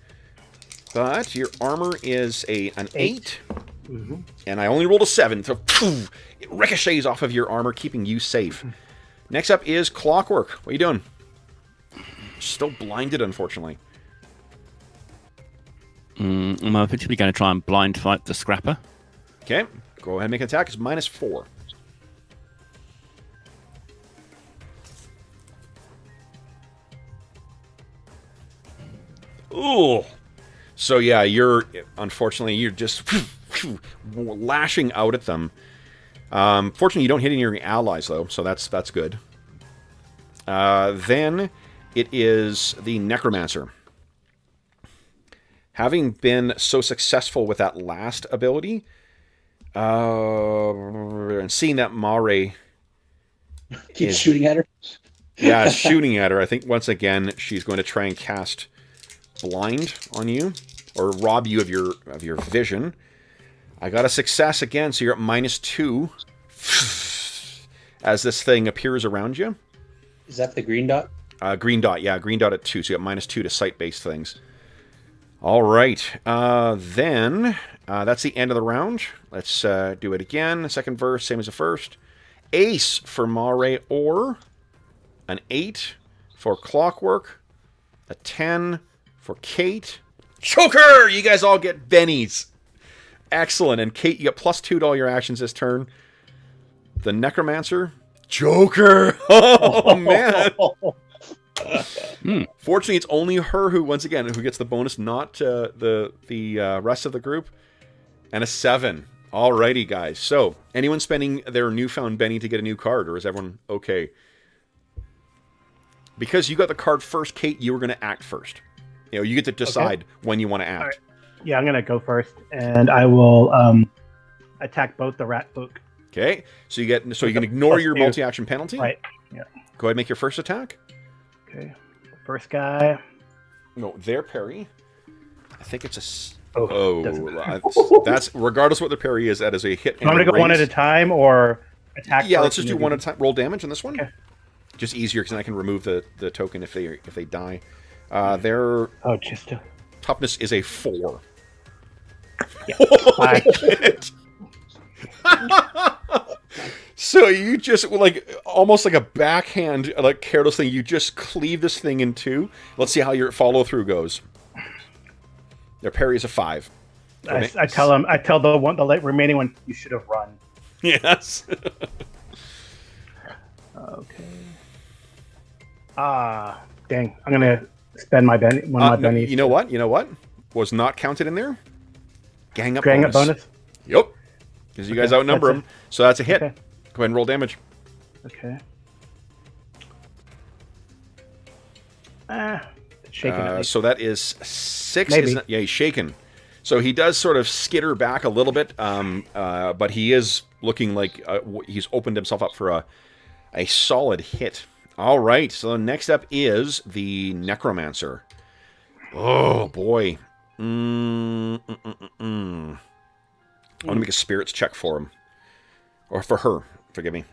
but your armor is an 8. Mm-hmm. And I only rolled a 7, so it ricochets off of your armor, keeping you safe. Next up is Clockwork. What are you doing? Still blinded, unfortunately. I'm effectively going to try and blind fight the scrapper. Okay, go ahead and make an attack. It's -4. Ooh. So yeah, unfortunately, you're just lashing out at them. Fortunately, you don't hit any of your allies, though, so that's good. Then it is the Necromancer. Having been so successful with that last ability, and seeing that Mare keeps shooting at her. Yeah, shooting at her. I think once again she's going to try and cast blind on you, or rob you of your vision. I got a success again, so you're at -2 as this thing appears around you. Is that the green dot? Green dot, yeah, green dot at 2, so you got -2 to sight-based things. All right, then that's the end of the round. Let's do it again. The second verse, same as the first. Ace for Mare, or an 8 for Clockwork, a 10 for Kate. Choker! You guys all get bennies. Excellent. And Kate, you get +2 to all your actions this turn. The Necromancer, Joker. Oh, man. Fortunately, it's only her who gets the bonus, not the rest of the group. And a 7. Alrighty, guys. So, anyone spending their newfound Benny to get a new card, or is everyone okay? Because you got the card first, Kate, you were going to act first. You get to decide when you want to act. Right. Yeah, I'm going to go first, and I will attack both the rat folk. Okay, so you can ignore your multi-action penalty. Right. Yeah. Go ahead and make your first attack. Okay. First guy. No, their parry. I think it's a. Oh, that's regardless what the parry is. That is a hit. I'm going to go one at a time, or attack. Yeah, let's just do one at a time. Roll damage on this one. Okay. Just easier because then I can remove the token if they die. Their toughness is a 4. Yeah. So you just, almost like a backhand, careless thing, you just cleave this thing in 2. Let's see how your follow-through goes. Their parry is a 5. I tell the remaining one, you should have run. Yes. Okay. Dang. I'm going to spend my bennies. You know what? Was not counted in there? Gang up bonus? Yep. Because you guys outnumber them. So that's a hit. Okay. Go ahead and roll damage. Okay. Shaken. So that is 6. Maybe. Yeah, he's shaken. So he does sort of skitter back a little bit, but he is looking like he's opened himself up for a solid hit. All right, so next up is the Necromancer. Oh, boy. I want to make a spirits check for him. Or for her, forgive me.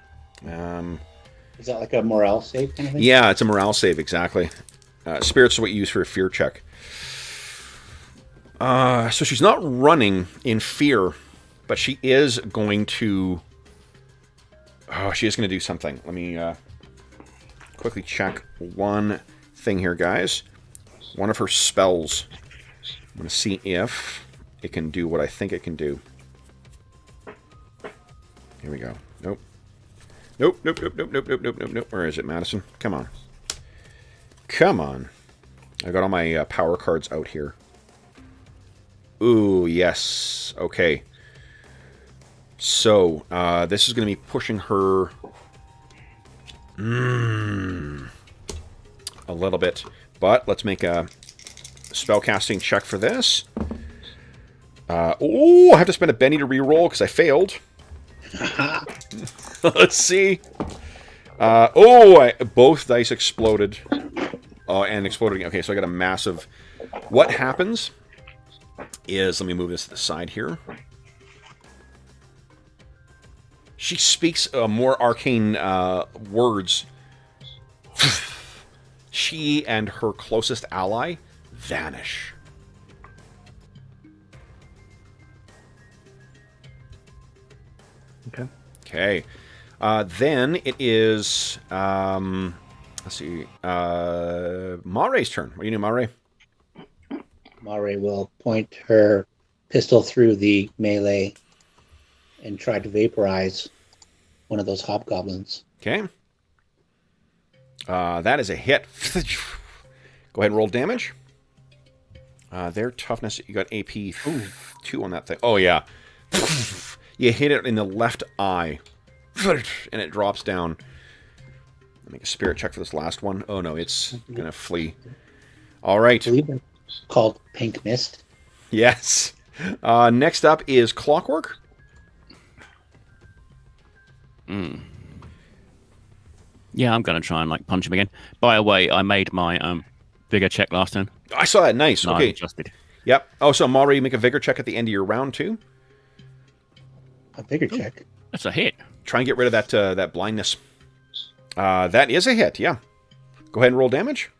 Is that like a morale save kind of thing? Yeah, it's a morale save, exactly. Spirits is what you use for a fear check. So she's not running in fear, but she is going to... Oh, she is going to do something. Let me quickly check one thing here, guys. One of her spells. I'm going to see if it can do what I think it can do. Here we go. Nope. Nope. Where is it, Madison? Come on. I got all my power cards out here. Ooh, yes. Okay. So, this is going to be pushing her... a little bit. But let's make a spellcasting check for this. I have to spend a Benny to reroll because I failed. Let's see. Both dice exploded. And exploded again. Okay, so I got a massive... What happens is... Let me move this to the side here. She speaks more arcane words. She and her closest ally vanish. Okay. Then it is... let's see. Mare's turn. What do you do, Mare? Mare will point her pistol through the melee and try to vaporize one of those hobgoblins. Okay. That is a hit. Go ahead and roll damage. Their toughness, you got AP 2 on that thing. Oh, yeah. You hit it in the left eye. And it drops down. Make a spirit check for this last one. Oh, no, it's going to flee. All right. I believe it's called Pink Mist. Yes. Next up is Clockwork. Yeah, I'm going to try and like punch him again. By the way, I made my vigor check last turn. I saw that. Nice. No, Okay. I adjusted. Yep. Oh, so Malry, you make a vigor check at the end of your round too. A bigger check. That's a hit. Try and get rid of that blindness. That is a hit. Yeah. Go ahead and roll damage.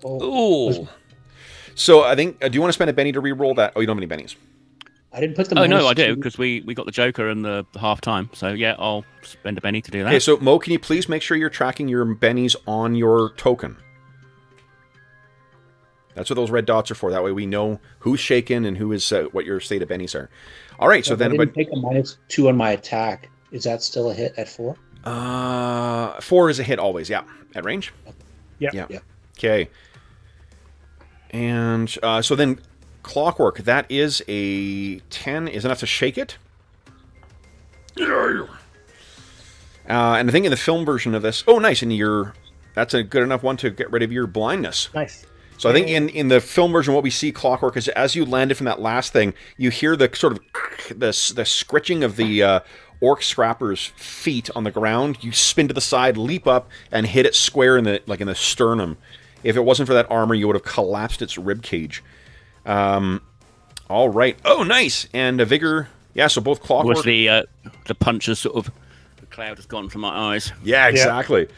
Ooh. So I think. Do you want to spend a Benny to re-roll that? Oh, you don't have any bennies. I didn't put the. Oh no, I -2. do because we got the Joker and the half time. So yeah, I'll spend a Benny to do that. Okay. So Mo, can you please make sure you're tracking your bennies on your token? That's what those red dots are for. That way we know who's shaken and who is what your state of bennies are. All right. So I then, didn't take a -2 on my attack. Is that still a hit at 4? 4 is a hit always. Yeah, at range. Yep. Yeah. Yep. Okay. And so then, Clockwork. That is a 10. Is enough to shake it. And I think in the film version of this, oh, nice. And that's a good enough one to get rid of your blindness. Nice. So I think in the film version, what we see Clockwork is as you landed from that last thing, you hear the sort of the scritching of the orc scrapper's feet on the ground. You spin to the side, leap up, and hit it square in the sternum. If it wasn't for that armor, you would have collapsed its rib cage. All right. Oh, nice. And a vigor. Yeah. So both Clockwork. Was the punches sort of the cloud has gone from my eyes. Yeah. Exactly. Yeah.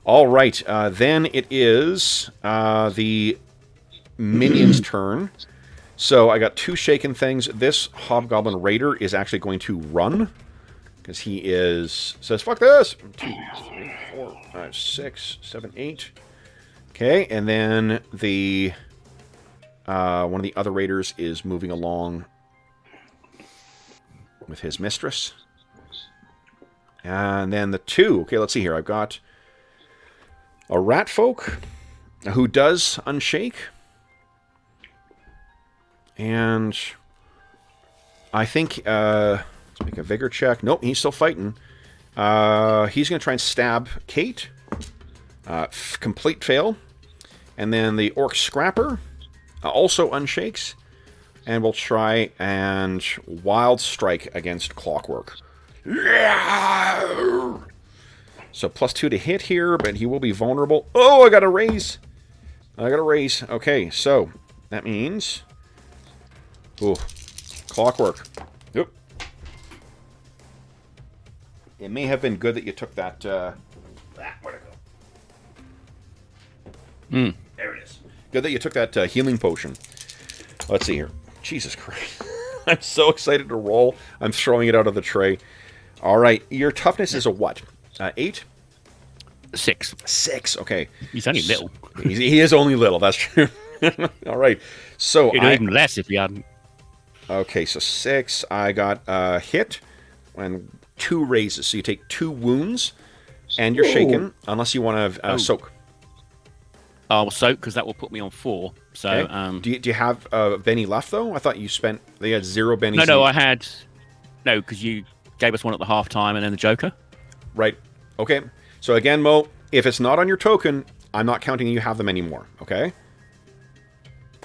All right, then it is the minion's turn. So I got 2 shaken things. This Hobgoblin Raider is actually going to run because he says, "Fuck this!" 2, 3, 4, 5, 6, 7, 8. Okay, and then the one of the other raiders is moving along with his mistress, and then the 2. Okay, let's see here. I've got a rat folk who does unshake. And I think, let's make a vigor check. Nope, he's still fighting. He's going to try and stab Kate. Complete fail. And then the orc scrapper also unshakes. And we'll try and wild strike against Clockwork. So +2 to hit here, but he will be vulnerable. Oh, I got a raise. Okay, so that means... Ooh, Clockwork. Oop. It may have been good that you took that... where'd it go? There it is. Good that you took that healing potion. Let's see here. Jesus Christ. I'm so excited to roll. I'm throwing it out of the tray. All right, your toughness is a what? 8? 6. 6, okay. He's only little. He is only little, that's true. All right, so You'd do even less if you hadn't. Okay, so 6. I got a hit and 2 raises. So you take 2 wounds, and you're shaken, unless you want to soak. I'll soak, because that will put me on 4. So, okay. Do you have Benny left, though? I thought you had 0 bennies. No, I had... No, because you gave us one at the half time and then the Joker. Right. Okay. So again, Mo, if it's not on your token, I'm not counting you have them anymore, okay?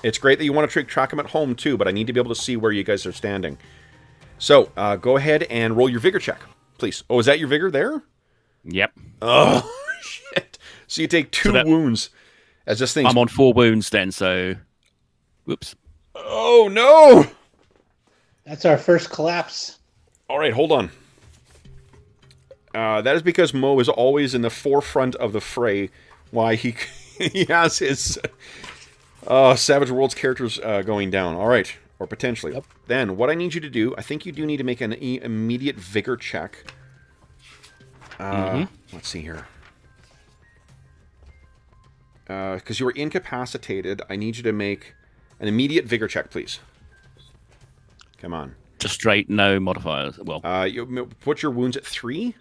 It's great that you want to track them at home, too, but I need to be able to see where you guys are standing. So, go ahead and roll your vigor check, please. Oh, is that your vigor there? Yep. Oh, shit. So you take 2 wounds as this thing... I'm on 4 wounds then, so... Whoops. Oh, no! That's our first collapse. All right, hold on. That is because Mo is always in the forefront of the fray. Why he has his Savage Worlds characters going down. All right, or potentially. Yep. Then what I need you to do, I think you do need to make an immediate vigor check. Let's see here. Because you were incapacitated, I need you to make an immediate vigor check, please. Come on. Just straight, no modifiers. Well, you put your wounds at 3.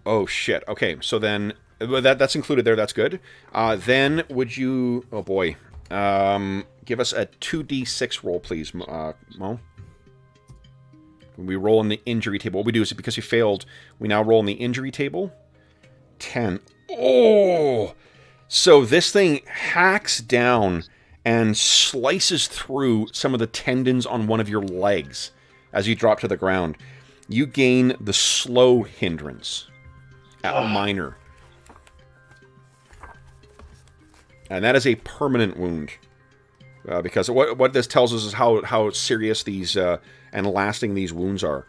Oh shit. Okay, so then that's included there. That's good. Then would you? Oh boy. Give us a 2d6 roll, please, Mo. When we roll in the injury table, what we do is because you failed, we now roll in the injury table. 10. Oh. So this thing hacks down and slices through some of the tendons on one of your legs. as you drop to the ground. You gain the slow hindrance at minor. And that is a permanent wound. Because what this tells us is how serious these and lasting these wounds are.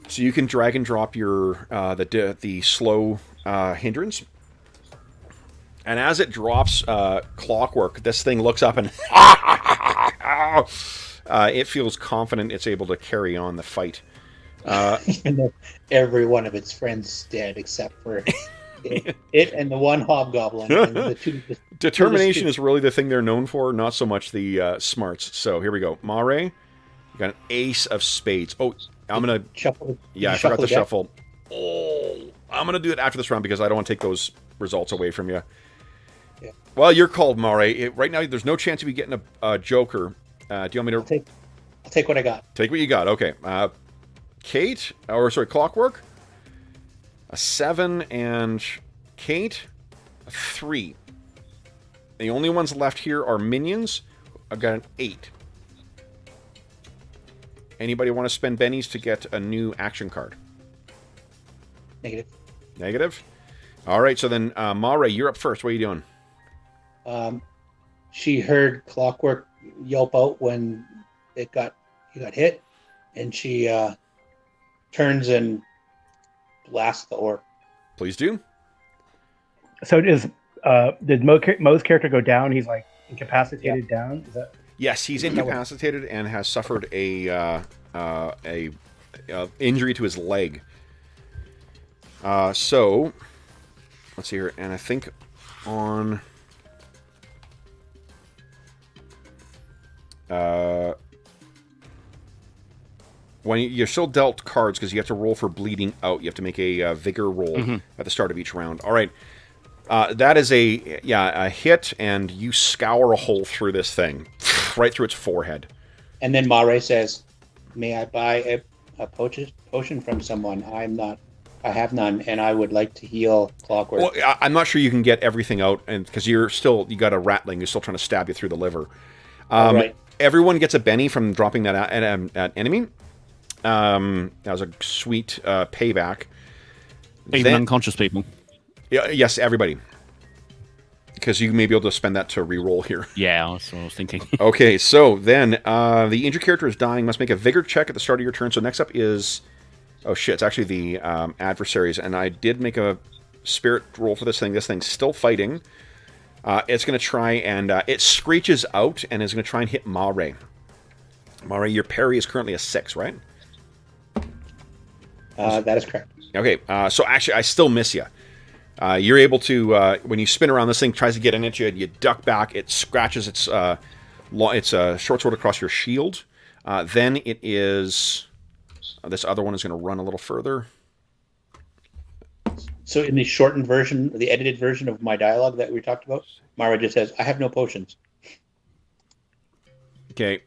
So you can drag and drop your the slow hindrance. And as it drops Clockwork, this thing looks up and it feels confident it's able to carry on the fight. Even though every one of its friends is dead except for it and the one hobgoblin. And the two, Determination is really the thing they're known for, not so much the smarts. So here we go. Mare, you got an ace of spades. Oh, I'm going to... Shuffle. Yeah, I forgot to shuffle. Oh, I'm going to do it after this round because I don't want to take those results away from you. Yeah. Well, you're called, Mare. Right now, there's no chance of you getting a joker. Do you want me to... I'll take what I got. Take what you got. Okay. Kate, or sorry, Clockwork, a 7, and Kate, a 3. The only ones left here are minions. I've got an 8. Anybody want to spend bennies to get a new action card? Negative. Negative? All right, so then, Mare, you're up first. What are you doing? She heard Clockwork yelp out when he got hit, and she turns and blasts the orc. Please do. So did Mo's character go down? He's like incapacitated down? Is that... Yes, he's incapacitated and has suffered a injury to his leg. So, let's see here. And I think on... when you're still dealt cards, because you have to roll for bleeding out, you have to make a vigor roll at the start of each round. All right. That is a hit, and you scour a hole through this thing, right through its forehead. And then Mare says, "May I buy a potion from someone? I have none, and I would like to heal Clockwork." Well, I'm not sure you can get everything out, and because you got a ratling, you're still trying to stab you through the liver. Right. Everyone gets a Benny from dropping that at enemy. That was a sweet payback. Even unconscious people. Yes, everybody. Because you may be able to spend that to re-roll here. Yeah, that's what I was thinking. Okay, so then the injured character is dying. Must make a vigor check at the start of your turn. So next up is... Oh shit, it's actually the adversaries. And I did make a spirit roll for this thing. This thing's still fighting. It's going to try and... it screeches out and is going to try and hit Mare. Mare, your parry is currently a 6, right? That is correct. Okay, so actually I still miss you. You're able to, when you spin around, this thing tries to get in at you, you duck back, it scratches its short sword across your shield. Then it is... this other one is going to run a little further. So in the shortened version, the edited version of my dialogue that we talked about, Mara just says, "I have no potions." Okay.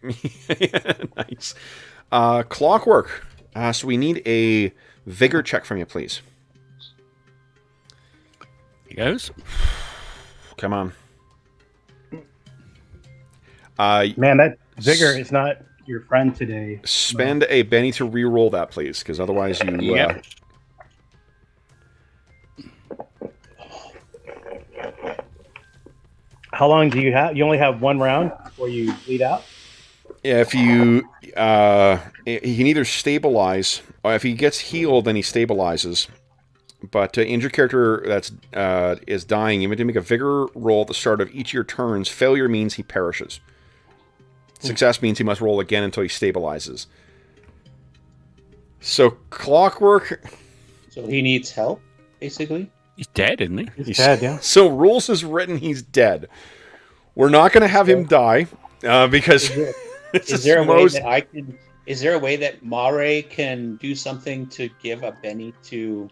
Nice. Clockwork. So we need a vigor check from you, please. He goes. Come on. Man, that vigor is not your friend today. Spend a Benny to re-roll that, please, because otherwise you... Yep. How long do you have? You only have one round before you bleed out? Yeah, if you... he can either stabilize, or if he gets healed, then he stabilizes. But injured character that's is dying, you have to make a vigor roll at the start of each of your turns. Failure means he perishes. Success means he must roll again until he stabilizes. So, Clockwork... So he needs help, basically? He's dead, isn't he? He's dead, yeah. So, rules is written, he's dead. We're not going to have him die, because... Is there a way that I can... Is there a way that Mare can do something to give a Benny to...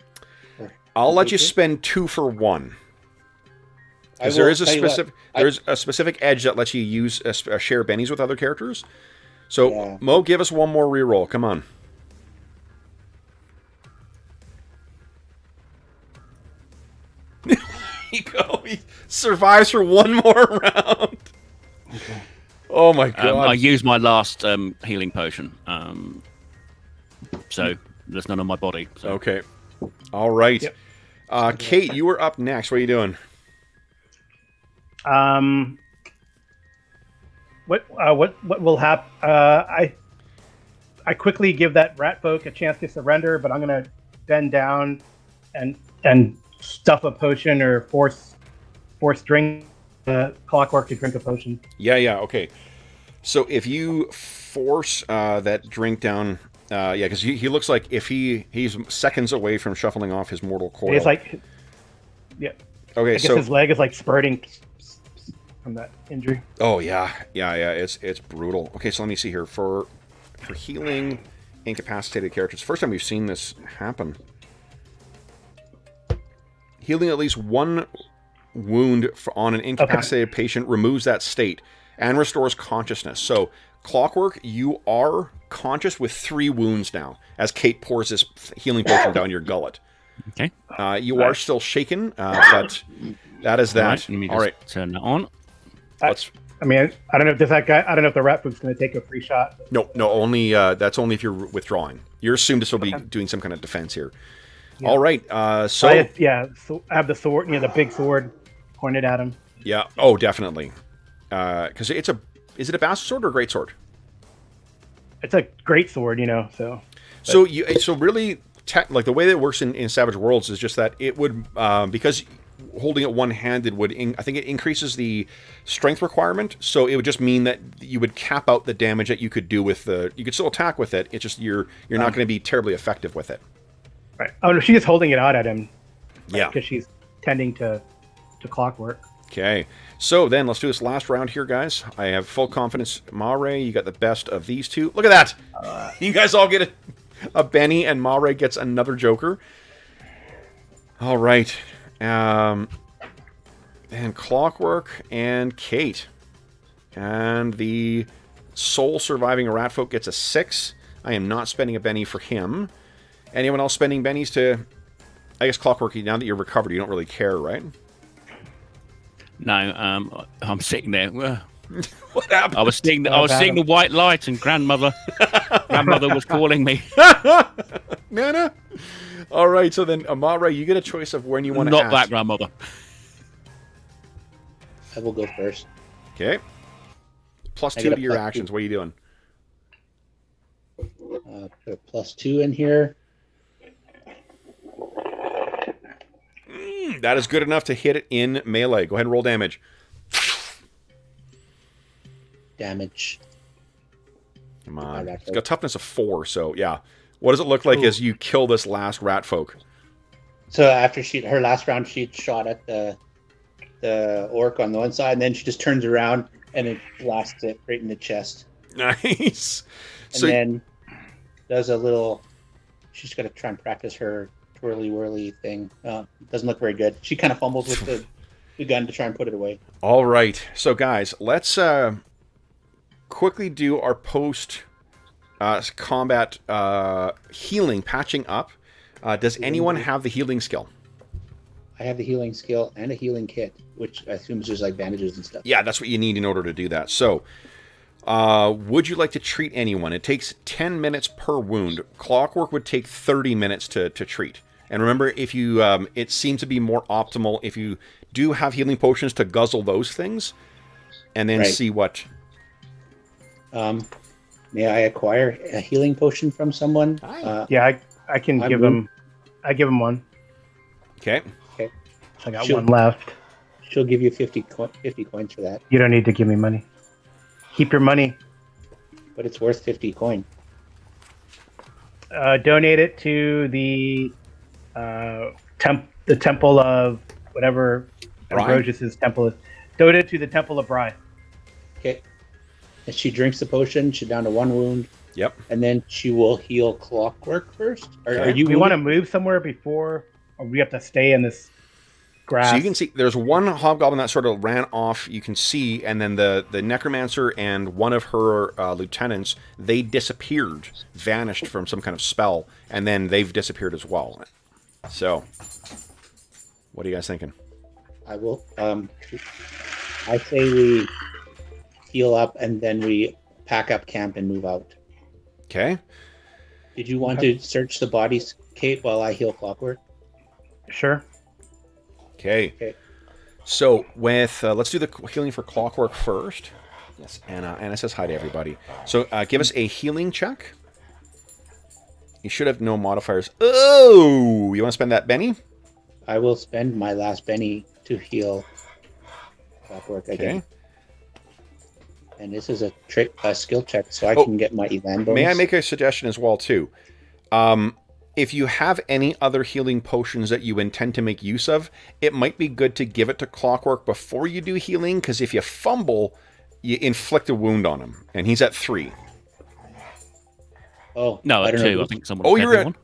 I'll let you spend 2 for 1. Because there is a specific edge that lets you use share bennies with other characters. So, yeah. Mo, give us one more reroll. Come on. He survives for one more round. Okay. Oh my god! I used my last healing potion, so there's none on my body. So. Okay. All right. Yep. Kate, you were up next. What are you doing? What will happen? I quickly give that rat folk a chance to surrender, but I'm gonna bend down and stuff a potion or force drink Clockwork to drink a potion. Yeah. Okay. So if you force that drink down, because he looks like if he's seconds away from shuffling off his mortal coil. It's like, yeah. Okay, I guess his leg is like spurting from that injury. Oh yeah. It's brutal. Okay, so let me see here for healing incapacitated characters. First time we've seen this happen. Healing at least one wound on an incapacitated patient removes that state and restores consciousness. So, Clockwork, you are conscious with 3 wounds now, as Kate pours this healing potion down your gullet. Okay. You are still shaken, but that is that. All right, let me just turn that on. I don't know if the rat food's going to take a free shot. No, only that's only if you're withdrawing. You're assumed to still be doing some kind of defense here. Yeah. All right, so I have the sword, the big sword pointed at him. Yeah. Oh, definitely. Because is it a bastard sword or a great sword? It's a great sword, So. So really, like the way that it works in Savage Worlds is just that it would because holding it one-handed would I think it increases the strength requirement. So it would just mean that you would cap out the damage that you could do with you could still attack with it. It's just you're not going to be terribly effective with it. Right. Oh no, she's holding it out at him. Yeah. Because she's tending to Clockwork. Okay. So then let's do this last round here, guys. I have full confidence. Mare, you got the best of these two. Look at that. You guys all get a Benny, and Mare gets another Joker. All right. And Clockwork and Kate. And the sole surviving Ratfolk gets a 6. I am not spending a Benny for him. Anyone else spending Bennies to... I guess Clockwork, now that you're recovered, you don't really care, right? No, I'm sitting there. What happened? I was seeing the white light, and grandmother was calling me. Nana? All right, so then, Amare, you get a choice of when you want to ask. Not that grandmother. I will go first. Okay. +2 to your actions. What are you doing? Put a +2 in here. That is good enough to hit it in melee. Go ahead and roll damage. Damage. Come on. It's got toughness of 4, so yeah. What does it look like as you kill this last rat folk? So after her last round, she shot at the orc on the one side, and then she just turns around and it blasts it right in the chest. Nice. And then does a little... She's got to try and practice her twirly-whirly thing. Doesn't look very good. She kind of fumbles with the gun to try and put it away. All right. So, guys, let's quickly do our post-combat healing, patching up. Does anyone have the healing skill? I have the healing skill and a healing kit, which I assume is just like bandages and stuff. Yeah, that's what you need in order to do that. So, would you like to treat anyone? It takes 10 minutes per wound. Clockwork would take 30 minutes to treat. And remember, if you, it seems to be more optimal if you do have healing potions to guzzle those things, and then see what. May I acquire a healing potion from someone? Yeah, I can give him. I give him one. Okay. I got one left. She'll give you 50 coins for that. You don't need to give me money. Keep your money. But it's worth 50 coin. Donate it to the temple of whatever Ambrosius's temple is. Donate it to the temple of Bry. Okay. And she drinks the potion. She's down to 1 wound. Yep. And then she will heal Clockwork first. Are you? We want to move somewhere before, or we have to stay in this grass? So you can see there's one hobgoblin that sort of ran off. You can see, and then the necromancer and one of her lieutenants, they disappeared, vanished from some kind of spell, and then they've disappeared as well. So, what are you guys thinking? I will. I say we heal up, and then we pack up camp and move out. Okay. Did you want to search the bodies, Kate, while I heal Clockwork? Sure. Okay. So with let's do the healing for Clockwork first. Yes, Anna. Anna says hi to everybody. So give us a healing check. You should have no modifiers. Oh, you want to spend that Benny? I will spend my last Benny to heal Clockwork again. And this is a skill check, so I can get my Elan bonus. May I make a suggestion as well, too? If you have any other healing potions that you intend to make use of, it might be good to give it to Clockwork before you do healing, because if you fumble, you inflict a wound on him, and he's at 3. Oh, no, at 2. I think someone. Oh, you're at one.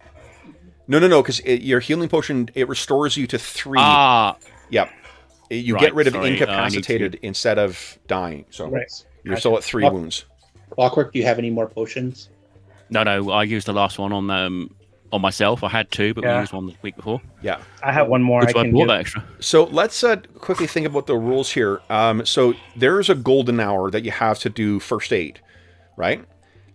No, because your healing potion, it restores you to 3. Yep. You get rid of incapacitated instead of dying. So you're still at 3 wounds. Clockwork, do you have any more potions? No, I used the last one on myself. I had 2, but we used one the week before. Yeah. I have one more. I bought that extra. So let's quickly think about the rules here. So there's a golden hour that you have to do first aid, right?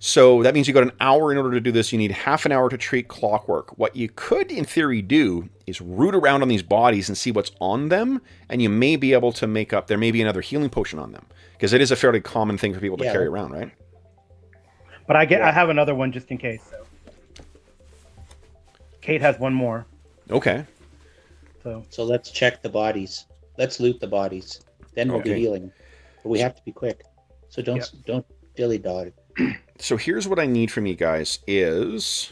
So that means you got an hour in order to do this. You need half an hour to treat Clockwork. What you could, in theory, do is root around on these bodies and see what's on them, and you may be able to make up. There may be another healing potion on them, because it is a fairly common thing for people to carry around, right? But I have another one just in case. So Kate has one more. Okay. So let's check the bodies. Let's loot the bodies. Then we'll do healing. But we have to be quick. So don't dilly-dally. So here's what I need from you guys is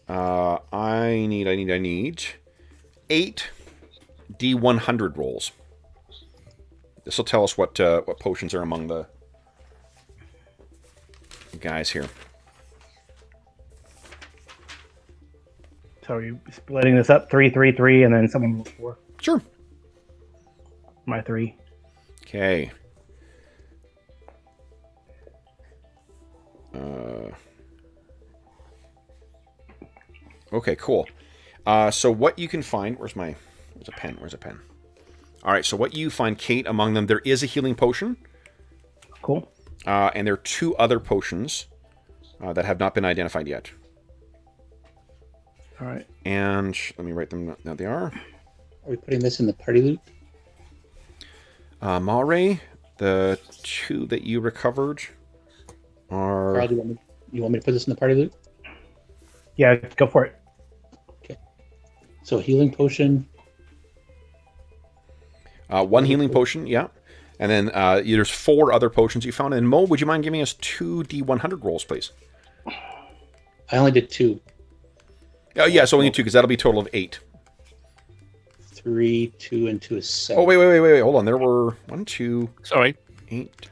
I need 8 D100 rolls. This will tell us what potions are among the guys here. So are you splitting this up 3, 3, 3, and then someone rolls 4? Sure. My 3. Okay. Okay, cool. So what you can find... Where's a pen? All right, so what you find, Kate, among them, there is a healing potion. Cool. And there are 2 other potions that have not been identified yet. All right. And let me write them. Now they are. Are we putting this in the party loot? Malray, the 2 that you recovered are... Carl, you want me to put this in the party loot? Yeah, go for it. Okay. So healing potion. 1 healing potion, yeah. And then there's 4 other potions you found. And Mo, would you mind giving us 2 D100 rolls, please? I only did 2. Oh, yeah, so only 2, because that'll be a total of 8. 3, 2, and 2 is 7. Oh, wait. Hold on. There were 1, 2... Sorry. 8.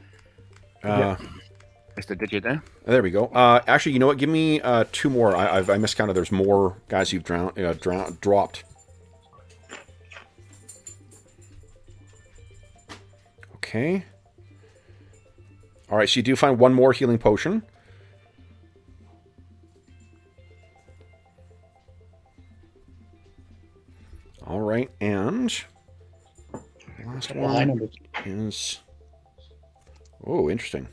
It's the digit there. There we go. Actually, you know what? Give me 2 more. I miscounted. There's more guys you've dropped. Okay. All right, so you do find 1 more healing potion. All right, and the last one is... Oh, interesting.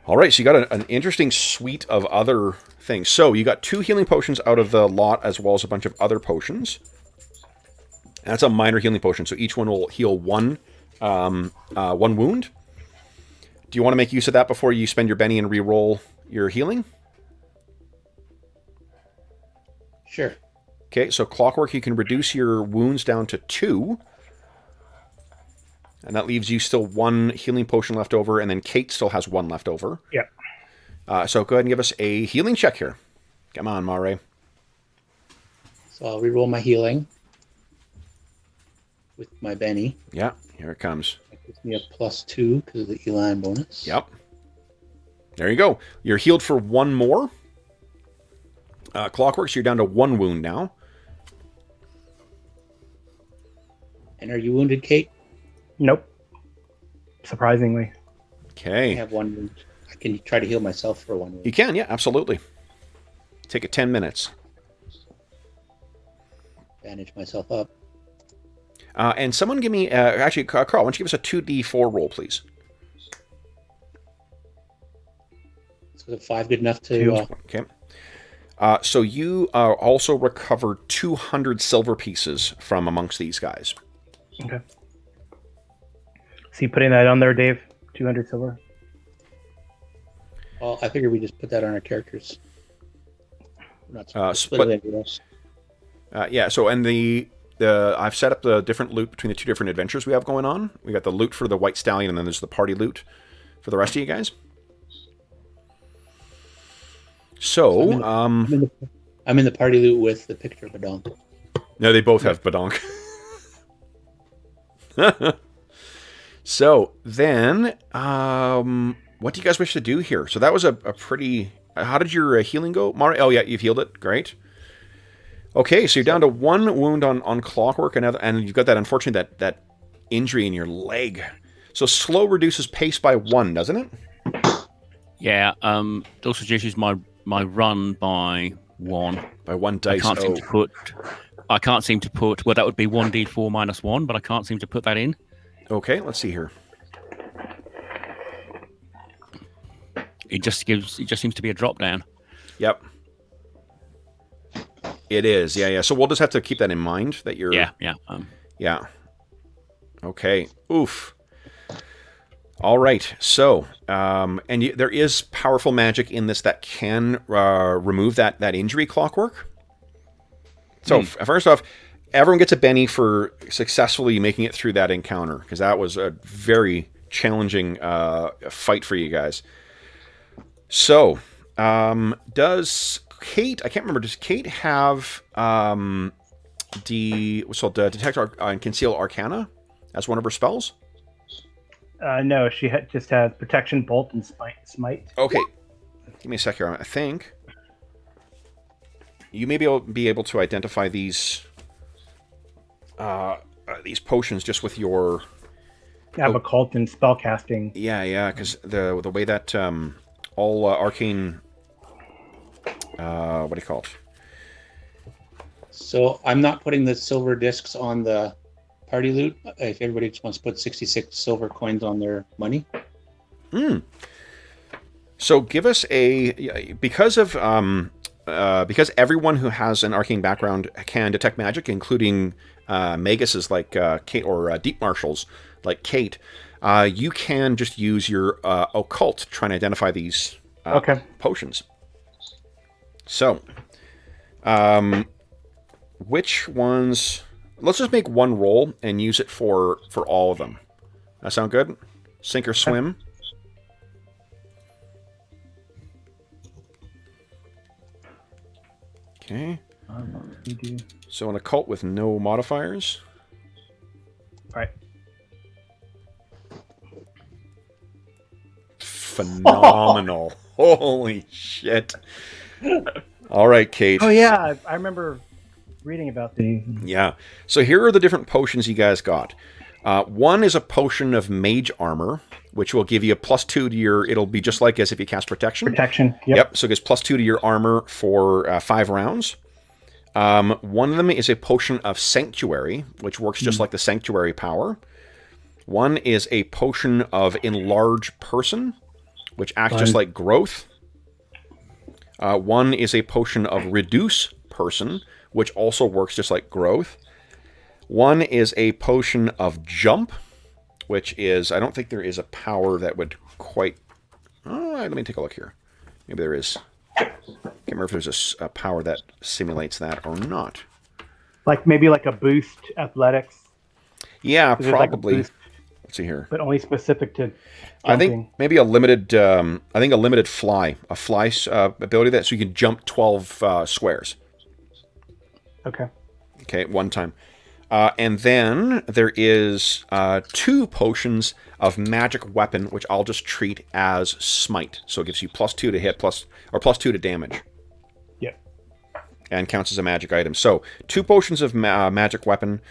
All right, so you got an interesting suite of other things. So you got 2 healing potions out of the lot, as well as a bunch of other potions. And that's a minor healing potion, so each one will heal 1 wound. Do you want to make use of that before you spend your Benny and re-roll your healing? Sure. Okay, so Clockwork, you can reduce your wounds down to 2. And that leaves you still 1 healing potion left over, and then Kate still has 1 left over. Yeah. So go ahead and give us a healing check here. Come on, Mare. So I'll re-roll my healing with my Benny. Yeah, here it comes. That gives me a +2 because of the Elan bonus. Yep. There you go. You're healed for 1 more. Clockwork, so you're down to 1 wound now. And are you wounded, Kate? Nope. Surprisingly. Okay. I have 1 wound. I can try to heal myself for 1 wound. You can, yeah, absolutely. Take it 10 minutes. Bandage myself up. And someone give me... actually, Carl, why don't you give us a 2d4 roll, please? So the 5 good enough to... Okay. So you also recovered 200 silver pieces from amongst these guys. Okay. So you putting that on there, Dave? 200 silver? Well, I figured we just put that on our characters. We're not split it anywhere else. Yeah, so and I've set up the different loot between the two different adventures we have going on. We got the loot for the White Stallion, and then there's the party loot for the rest of you guys. So, I'm in the party loot with the picture of Badonk. No, they both have Badonk. So, then, what do you guys wish to do here? So that was a pretty... How did your healing go, Mari? Oh, yeah, you've healed it. Great. Okay, so you're down to 1 wound on Clockwork, and you've got that, unfortunately, that injury in your leg. So slow reduces pace by 1, doesn't it? Yeah, it also reduces my run by 1. By 1 dice. I can't seem to put... Well, that would be 1d4 minus 1, but I can't seem to put that in. Okay, let's see here. It just seems to be a drop down. Yep. It is, yeah. So we'll just have to keep that in mind that you're... Yeah. Yeah. Okay. Oof. All right. So, there is powerful magic in this that can remove that injury, Clockwork. So first off, everyone gets a Benny for successfully making it through that encounter, because that was a very challenging fight for you guys. So, does Kate... I can't remember. Does Kate have Detect and Conceal Arcana as one of her spells? No, she just has Protection, Bolt, and Smite. Okay. Give me a sec here. I think you may be able to identify these potions just with your... I have Occult and Spellcasting. Yeah, because the way that all arcane... what do you call it? So I'm not putting the silver discs on the party loot. If everybody just wants to put 66 silver coins on their money. So give us because everyone who has an arcane background can detect magic, including maguses like Kate, or deep marshals like Kate. You can just use your occult to try and identify these potions. So, which ones... Let's just make one roll and use it for all of them. That sound good? Sink or swim? Okay. So an occult with no modifiers. All right. Phenomenal. Holy shit. All right, Kate. Oh, yeah. I remember reading about these. Yeah. So here are the different potions you guys got. One is a potion of mage armor, which will give you a +2 to your... It'll be just like as if you cast protection. Yep. So it gives +2 to your armor for 5 rounds. One of them is a potion of sanctuary, which works just like the sanctuary power. One is a potion of enlarge person, which acts just like growth. One is a potion of reduce person, which also works just like growth. One is a potion of jump, which is... I don't think there is a power that would quite... let me take a look here. Maybe there is. Can't remember if there's a power that simulates that or not. Maybe a boost athletics? Yeah, probably. Let's see here. But only specific to jumping. I think maybe a limited... a limited fly. A fly ability so you can jump 12 squares. Okay, at one time. And then there is 2 potions of magic weapon, which I'll just treat as smite. So it gives you +2 to hit, +2 to damage. Yep. And counts as a magic item. So 2 potions of magic weapon,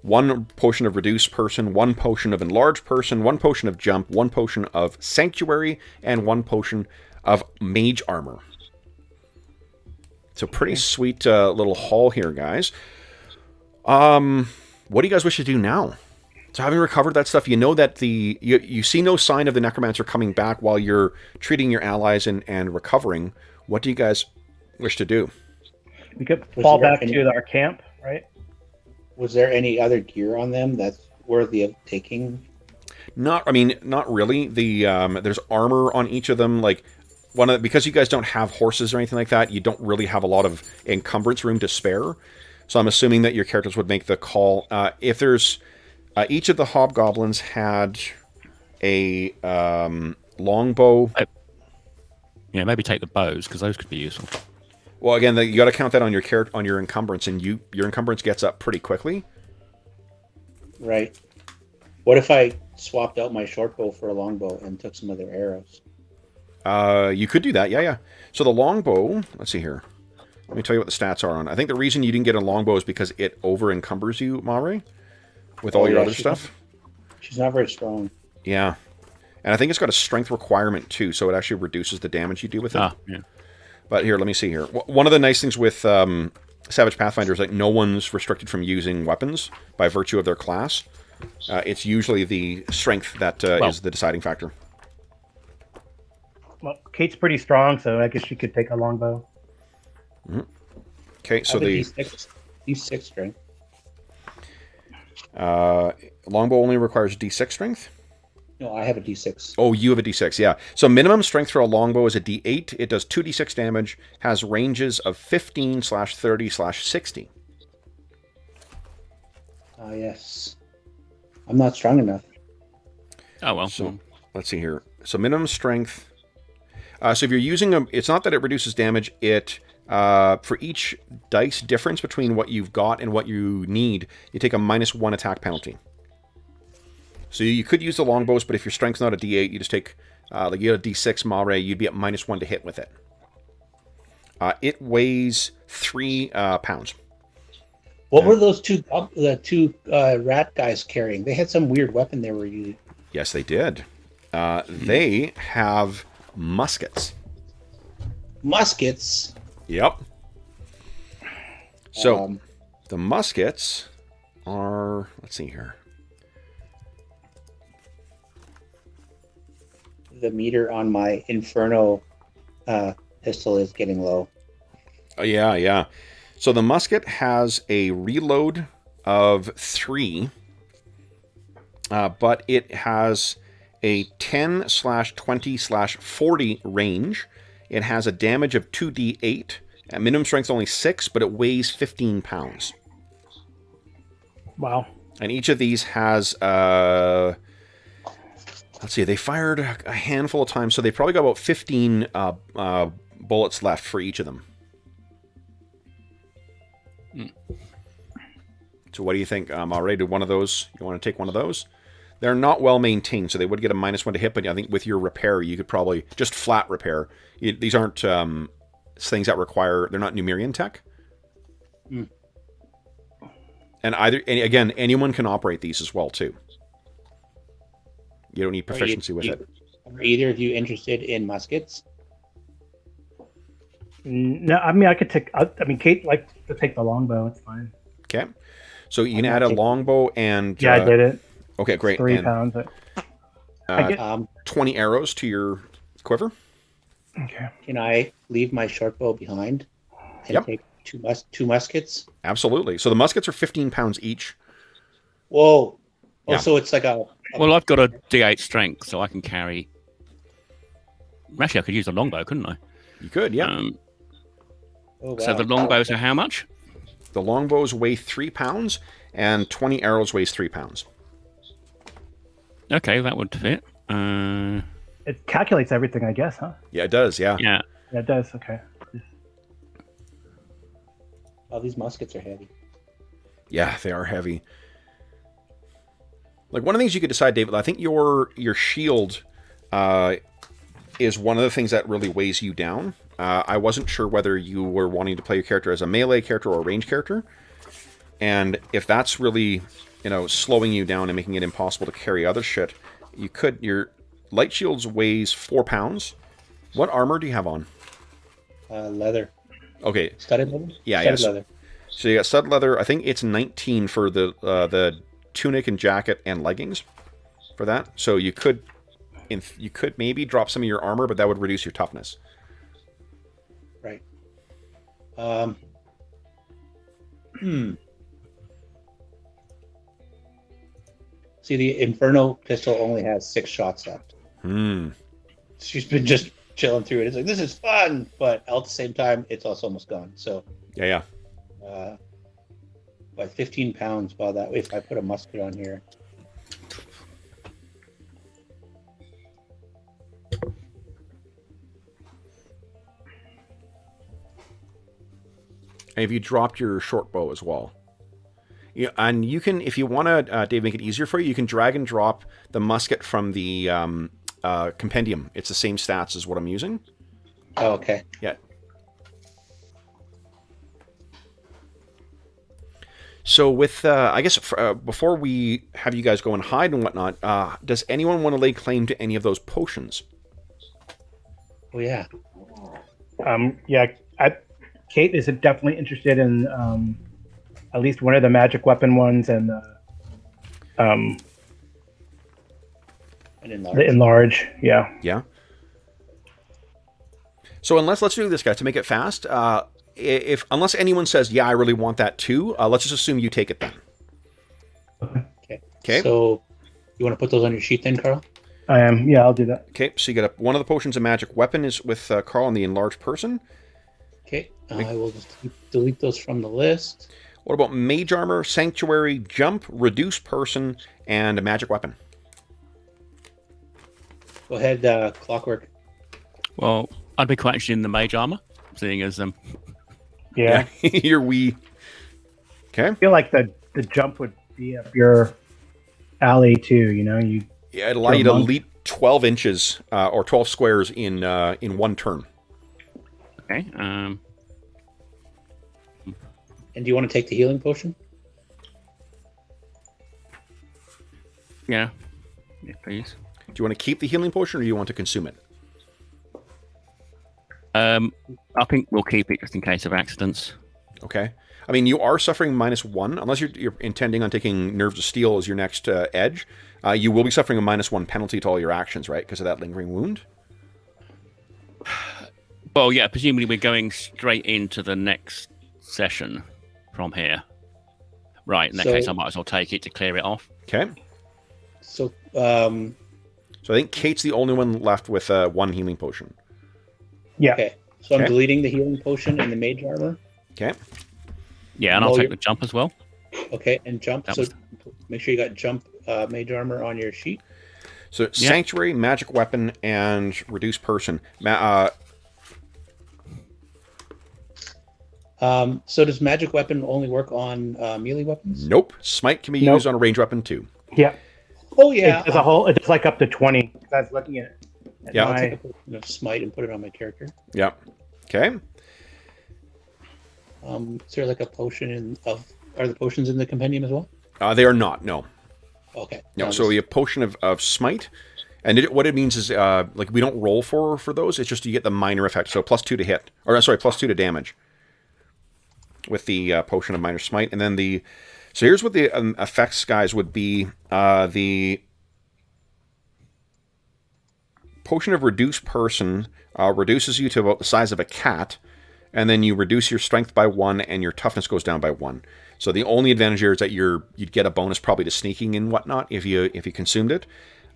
1 potion of reduce person, 1 potion of enlarge person, 1 potion of jump, 1 potion of sanctuary, and 1 potion of mage armor. So pretty sweet little haul here, guys. what do you guys wish to do now? So having recovered that stuff, you know that you see no sign of the necromancer coming back while you're treating your allies and recovering. What do you guys wish to do? We could fall back to our camp, right? Was there any other gear on them that's worthy of taking? Not really. There's armor on each of them. Like because you guys don't have horses or anything like that, you don't really have a lot of encumbrance room to spare. So I'm assuming that your characters would make the call. If there's each of the hobgoblins had a longbow. Yeah, maybe take the bows because those could be useful. Well, again, you got to count that on your encumbrance, and your encumbrance gets up pretty quickly. Right. What if I swapped out my short bow for a longbow and took some of their arrows? You could do that. Yeah. So the longbow. Let's see here. Let me tell you what the stats are on. I think the reason you didn't get a longbow is because it over encumbers you, Mare, with all your other stuff. She's not very strong. Yeah. And I think it's got a strength requirement too, so it actually reduces the damage you do with it. Yeah. But here, let me see here. One of the nice things with Savage Pathfinder is like no one's restricted from using weapons by virtue of their class. It's usually the strength that is the deciding factor. Well, Kate's pretty strong, so I guess she could take a longbow. Mm-hmm. Okay, so the D6 strength. Longbow only requires D6 strength? No, I have a D6. Oh, you have a D6, yeah. So minimum strength for a longbow is a D8. It does 2D6 damage, has ranges of 15/30/60. Yes. I'm not strong enough. Oh, well. So, let's see here. So minimum strength. So if you're using it's not that it reduces damage. It for each dice difference between what you've got and what you need, you take a -1 attack penalty. So you could use the longbows, but if your strength's not a D8, you just take, like you had a D6 Mare, you'd be at -1 to hit with it. It weighs 3 pounds. What were those two rat guys carrying? They had some weird weapon they were using. Yes, they did. They have muskets. Muskets? Yep. So the muskets are, let's see here. The meter on my Inferno pistol is getting low. Oh, yeah. So the musket has a reload of 3, but it has a 10/20/40 range. It has a damage of 2d8. Minimum strength only 6, but it weighs 15 pounds. Wow. And each of these has, let's see, they fired a handful of times, so they probably got about 15 bullets left for each of them. So what do you think? Already did one of those? You want to take one of those? They're not well maintained, so they would get a -1 to hit, but I think with your repair, you could probably just flat repair. These aren't things that require, they're not Numerian tech. And again, anyone can operate these as well, too. You don't need proficiency with it. Are either of you interested in muskets? No, I mean, I could take, Kate likes to take the longbow, it's fine. Okay. So you can add a longbow and... Yeah, I did it. Okay, great. 3 pounds. 20 arrows to your quiver. Okay. Can I leave my short bow behind and take two muskets? Absolutely. So the muskets are 15 pounds each. Whoa. Oh, Yeah. so it's like a... Well, I've got a D8 strength, so I can carry... Actually, I could use a longbow, couldn't I? You could, yeah. Oh, wow. So the longbows are how much? The longbows weigh 3 pounds, and 20 arrows weighs 3 pounds. Okay, that would fit. It calculates everything, I guess, huh? Yeah, it does, yeah. Yeah. Yeah, it does, okay. Oh, these muskets are heavy. Yeah, they are heavy. Like, one of the things you could decide, David, I think your shield is one of the things that really weighs you down. I wasn't sure whether you were wanting to play your character as a melee character or a range character. And if that's really, slowing you down and making it impossible to carry other shit, your light shields weighs 4 pounds. What armor do you have on? Leather. Okay. Studded leather? Yeah, Studded yes. leather. So you got stud leather. I think it's 19 for the tunic and jacket and leggings for that. So you could maybe drop some of your armor, but that would reduce your toughness. Right. See, the Inferno pistol only has 6 shots left. She's been just chilling through it. It's like, this is fun, but at the same time, it's also almost gone. So yeah. By 15 pounds. Well, that way, if I put a musket on here. And if you dropped your short bow as well. Yeah, and you can, if you want to, Dave, make it easier for you, you can drag and drop the musket from the compendium. It's the same stats as what I'm using. Oh, okay. Yeah. So with, I guess, before we have you guys go and hide and whatnot, does anyone want to lay claim to any of those potions? Oh, yeah. Kate is definitely interested in at least one of the magic weapon ones and the enlarge. Yeah. So let's do this, guys, to make it fast. Unless anyone says, yeah, I really want that too, let's just assume you take it then. Okay. So you want to put those on your sheet then, Carl? I am. Yeah, I'll do that. Okay, so you got one of the potions of magic weapon is with Carl and the enlarged person. Okay, I will just delete those from the list. What about mage armor, sanctuary, jump, reduce person, and a magic weapon? Go ahead, Clockwork. Well, I'd be quite interested in the mage armor, seeing as Yeah. You're wee. Okay. I feel like the jump would be up your alley too. You know, it'd allow you to leap 12 inches or 12 squares in one turn. Okay. And do you want to take the healing potion? Yeah, please. Do you want to keep the healing potion or do you want to consume it? I think we'll keep it just in case of accidents. Okay. I mean, you are suffering -1, unless you're intending on taking Nerves of Steel as your next edge. You will be suffering a -1 penalty to all your actions, right? Because of that lingering wound? Well, yeah, presumably we're going straight into the next session from here. Right, in that case, I might as well take it to clear it off. Okay. So I think Kate's the only one left with 1 healing potion. Yeah. Okay. So I'm deleting the healing potion and the mage armor. Okay. Yeah, and I'll take the jump as well. Okay, and jump. Make sure you got jump mage armor on your sheet. So sanctuary, magic weapon, and reduce person. So does magic weapon only work on melee weapons? Nope. Smite can be used on a ranged weapon too. Yeah. Oh yeah. As a whole, it's like up to 20. I was looking at it. Yeah. I'll take a smite and put it on my character. Yeah. Okay. Is there like a potion are the potions in the compendium as well? They are not. No. Okay. No. So we have potion of smite, and what it means is like we don't roll for those. It's just you get the minor effect. So +2 to hit, or sorry, +2 to damage. With the potion of minor smite, and then so here's what the effects, guys, would be. The potion of reduce person reduces you to about the size of a cat, and then you reduce your strength by 1, and your toughness goes down by 1. So the only advantage here is that you'd get a bonus probably to sneaking and whatnot if you consumed it.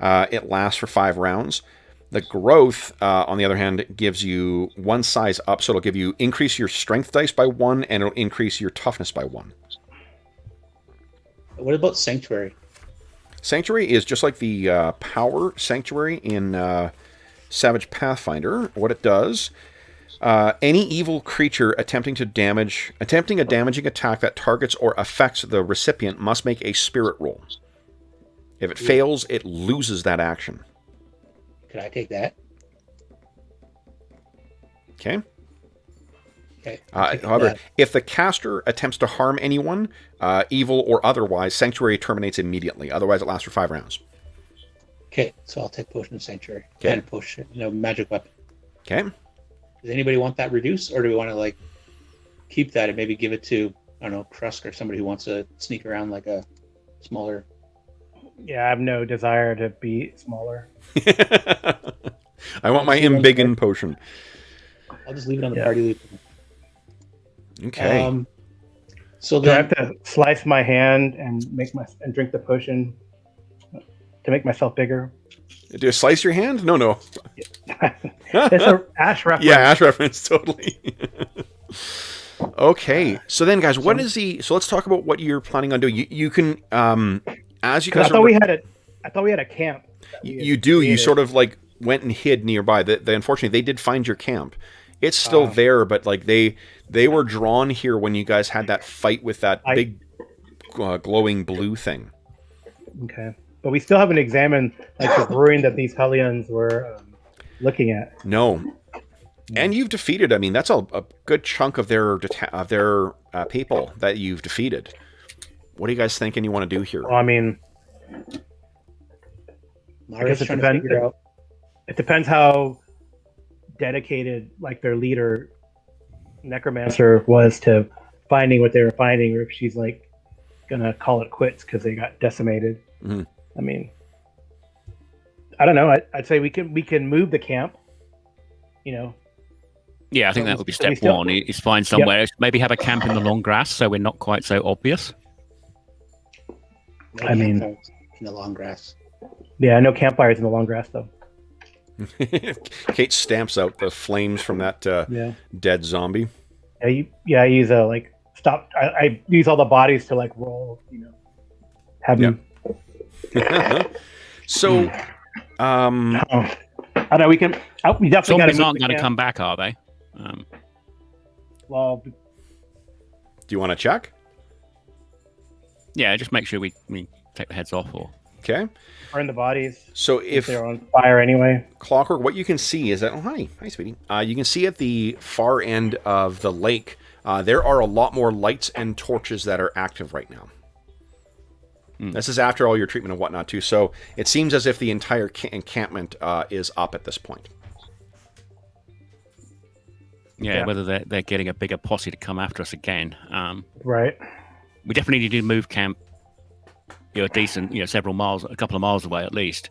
It lasts for 5 rounds. The growth, on the other hand, gives you 1 size up, so it'll give you increase your strength dice by 1, and it'll increase your toughness by 1. What about sanctuary? Sanctuary is just like the power sanctuary in Savage Pathfinder. What it does, any evil creature attempting a damaging attack that targets or affects the recipient must make a spirit roll. If it fails, it loses that action. Could I take that? Okay. Okay. However, if the caster attempts to harm anyone, evil or otherwise, Sanctuary terminates immediately. Otherwise, it lasts for 5 rounds. Okay, so I'll take Potion of Sanctuary. Okay. And Potion, magic weapon. Okay. Does anybody want that reduce, or do we want to keep that and maybe give it to I don't know, Krusk or somebody who wants to sneak around like a smaller. Yeah, I have no desire to be smaller. I want my embiggen potion. I'll just leave it on the party loop. Okay. So Do I then, have to slice my hand and drink the potion to make myself bigger? Do you slice your hand? No. It's a Ash reference. Yeah, Ash reference, totally. Okay, so then, guys, what is the? So let's talk about what you're planning on doing. You can, as you guys. I thought we had a camp. You do. You sort of like went and hid nearby. Unfortunately, they did find your camp. It's still there, but like they were drawn here when you guys had that fight with that big glowing blue thing. Okay, but we still haven't examined like the ruin that these Hellions were looking at. No. And you've defeated. I mean, that's a good chunk of their people that you've defeated. What are you guys thinking you want to do here? Well, I mean, I guess it depends how dedicated, like their leader, Necromancer, was to finding what they were finding, or if she's like gonna call it quits because they got decimated. Mm-hmm. I mean, I don't know. I'd say we can move the camp. You know. Yeah, I think that would be step one. Is find somewhere. Yep. Maybe have a camp in the long grass so we're not quite so obvious. I mean, in the long grass. Yeah, no campfires in the long grass though. Kate stamps out the flames from that dead zombie. Yeah, I use I use all the bodies to like roll. You know, have them. So, I don't know. We definitely got to. Zombies aren't going to come back, are they? Well, do you want to check? Yeah, just make sure we take the heads off. Okay. Burn the bodies. So if they're on fire anyway. Clockwork, what you can see is that hi, sweetie. You can see at the far end of the lake, there are a lot more lights and torches that are active right now. This is after all your treatment and whatnot too. So it seems as if the entire encampment is up at this point. Yeah, whether they're getting a bigger posse to come after us again. Right. We definitely need to move camp. A decent, several miles, a couple of miles away at least.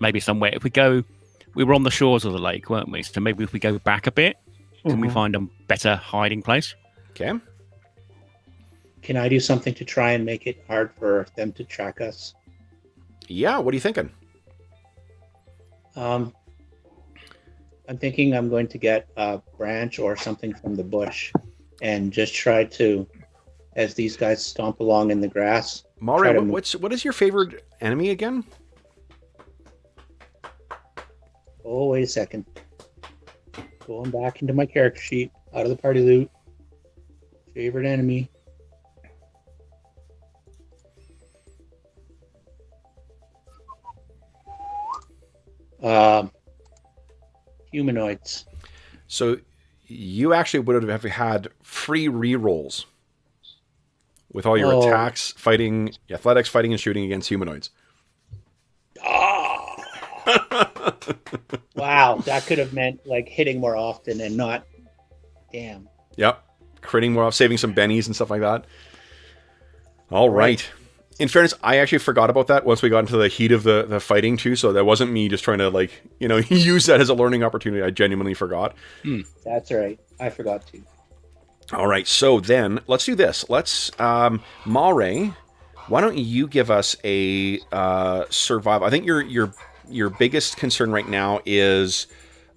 Maybe somewhere. If we go, we were on the shores of the lake, weren't we? So maybe if we go back a bit, can we find a better hiding place? Okay. Can I do something to try and make it hard for them to track us? Yeah, what are you thinking? I'm thinking I'm going to get a branch or something from the bush and just try to, as these guys stomp along in the grass. Maury, what is your favorite enemy again? Oh, wait a second. Going back into my character sheet, out of the party loot. Favorite enemy. Humanoids. So you actually would have had free rerolls with all your attacks, fighting, athletics, fighting, and shooting against humanoids. Oh. Wow, that could have meant like hitting more often and not. Damn. Yep, critting more off, saving some bennies and stuff like that. All right. In fairness, I actually forgot about that once we got into the heat of the fighting too. So that wasn't me just trying to use that as a learning opportunity. I genuinely forgot. That's all right. I forgot to. All right. So then let's do this. Let's Mare, why don't you give us a survival? I think your biggest concern right now is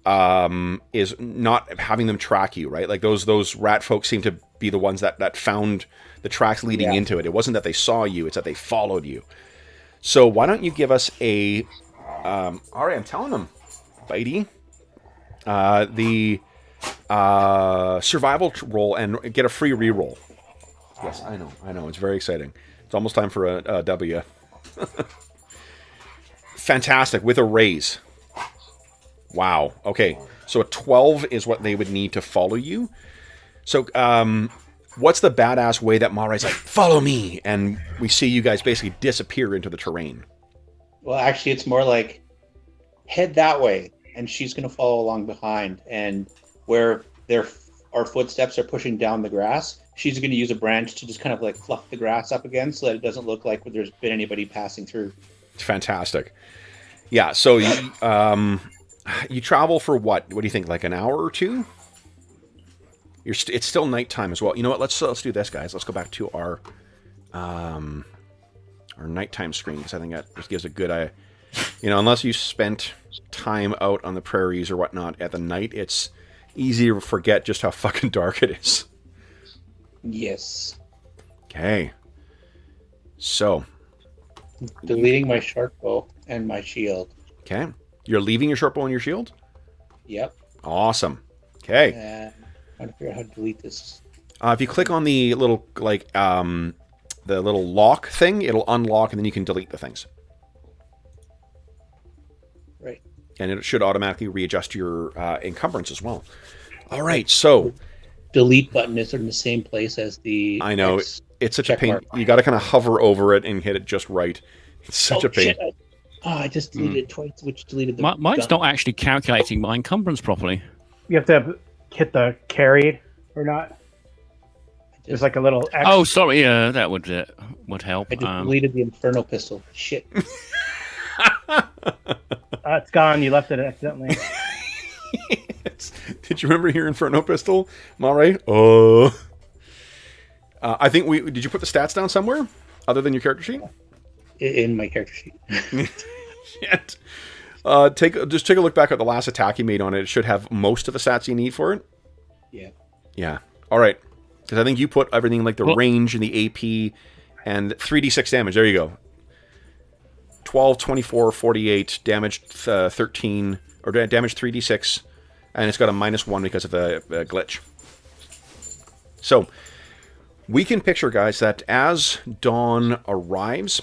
not having them track you, right? Like those rat folks seem to be the ones that found the tracks leading into it. It wasn't that they saw you, it's that they followed you. So why don't you give us a all right, I'm telling them, Bitey, the survival roll and get a free reroll. Yes, I know, it's very exciting. It's almost time for a W. Fantastic, with a raise. Wow. Okay, so a 12 is what they would need to follow you. So what's the badass way that Mare's like, follow me, and we see you guys basically disappear into the terrain? Well, actually, it's more like head that way, and she's going to follow along behind, and where our footsteps are pushing down the grass, she's going to use a branch to just kind of like fluff the grass up again so that it doesn't look like there's been anybody passing through. Fantastic. Yeah, so you travel for what? What do you think, like an hour or two? It's still nighttime as well. You know what? Let's do this, guys. Let's go back to our nighttime screen, because I think that just gives a good unless you spent time out on the prairies or whatnot at the night, it's easy to forget just how fucking dark it is. Yes. Okay. So. Deleting my short bow and my shield. Okay. You're leaving your short bow and your shield? Yep. Awesome. Okay. Trying to figure out how to delete this. If you click on the little, the little lock thing, it'll unlock, and then you can delete the things. Right. And it should automatically readjust your encumbrance as well. All right, so... Delete button is in the same place as the... I know, it's such a pain. You got to kind of hover over it and hit it just right. It's such a pain. Shit. I just deleted it twice, which deleted the... Mine's not actually calculating my encumbrance properly. You have to hit the carried or not. There's like a little X. Oh, sorry. That would help. I just deleted the Inferno pistol. Shit. It's gone. You left it accidentally. Did you remember your Inferno pistol, Mare? I think did you put the stats down somewhere other than your character sheet? In my character sheet. Shit. Just take a look back at the last attack you made on it. It should have most of the stats you need for it. Yeah. Yeah. All right. Because I think you put everything like the range and the AP and 3d6 damage. There you go. 12, 24, 48, damage 13, or damage 3d6, and it's got a -1 because of the glitch. So, we can picture, guys, that as dawn arrives,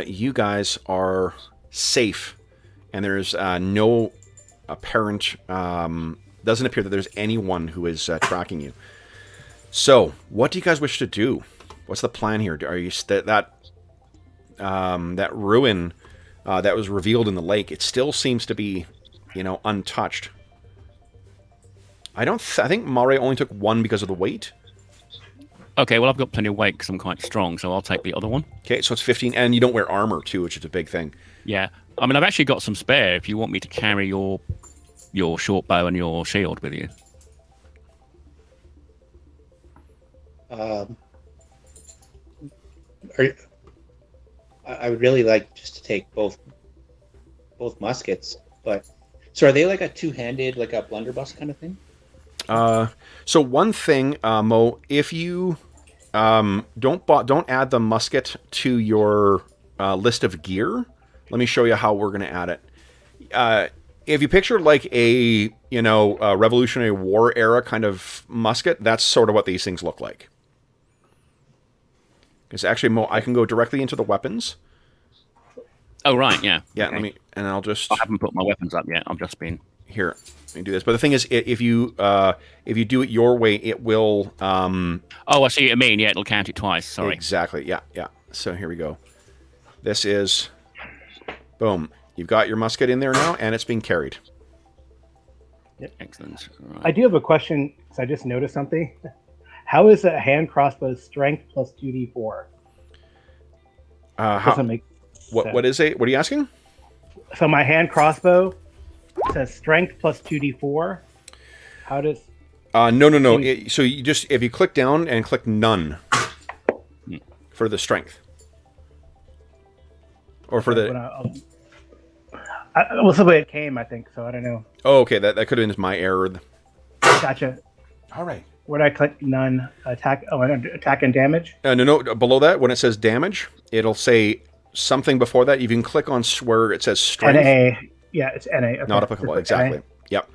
you guys are safe, and there's no apparent... doesn't appear that there's anyone who is tracking you. So, what do you guys wish to do? What's the plan here? Are you that ruin that was revealed in the lake? It still seems to be, untouched. I think Mare only took one because of the weight. Okay, well, I've got plenty of weight because I'm quite strong, so I'll take the other one. Okay, so it's 15, and you don't wear armor too, which is a big thing. Yeah, I mean, I've actually got some spare if you want me to carry your short bow and your shield with you. I would really like just to take both muskets, but so are they like a two-handed, like a blunderbuss kind of thing? So one thing, Mo, if you don't add the musket to your list of gear, let me show you how we're going to add it. If you picture like a Revolutionary War era kind of musket, that's sort of what these things look like. Because actually, Mo, I can go directly into the weapons. Oh right, yeah. Yeah, okay. I'll just. I haven't put my weapons up yet. I've just been here. Let me do this. But the thing is, if you do it your way, it will. Oh, I see what you mean. Yeah, it'll count it twice. Sorry. Exactly. Yeah. So here we go. This is, boom. You've got your musket in there now, and it's being carried. Yep. Excellent. Right. I do have a question, because I just noticed something. How is a hand crossbow strength plus 2d4? Doesn't make sense. What is it? What are you asking? So my hand crossbow says strength plus 2d4. How does... No. So you just, if you click down and click none for the strength. Or for the... Well, the way it came, I think, so I don't know. Oh, okay, that could have been my error. Gotcha. All right. Where did I click none? Attack and damage? No, below that, when it says damage, it'll say something before that. You can click on where it says strength. NA. Yeah, it's NA. Okay. Not applicable, exactly. NA. Yep.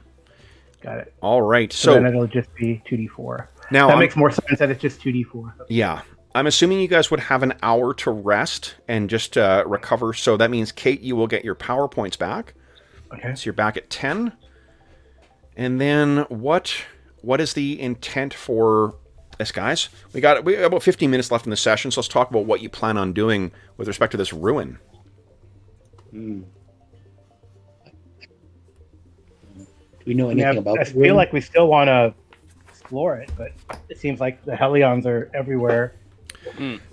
Got it. All right, so then it'll just be 2d4. Now that makes more sense that it's just 2d4. Yeah. I'm assuming you guys would have an hour to rest and just recover. So that means, Kate, you will get your power points back. Okay. So you're back at 10. And then what is the intent for this, guys? We got about 15 minutes left in the session, so let's talk about what you plan on doing with respect to this ruin. Do we know anything about I feel like we still want to explore it, but it seems like the Hellions are everywhere.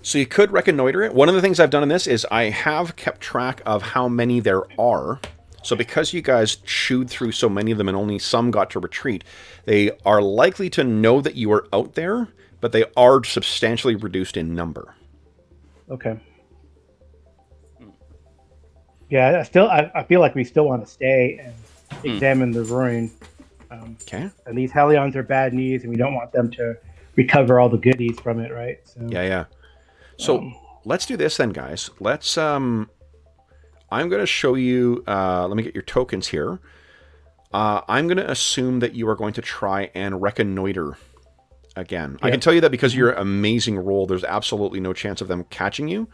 So you could reconnoiter it. One of the things I've done in this is I have kept track of how many there are. So because you guys chewed through so many of them and only some got to retreat, they are likely to know that you are out there, but they are substantially reduced in number. Okay. Yeah, I feel like we still want to stay and examine the ruin. Okay. And these Hellions are bad news, and we don't want them to recover all the goodies from it, right? So, yeah. So let's do this then, guys. Let's. I'm going to show you. Let me get your tokens here. I'm going to assume that you are going to try and reconnoiter again. Yep. I can tell you that because of your amazing roll, there's absolutely no chance of them catching you.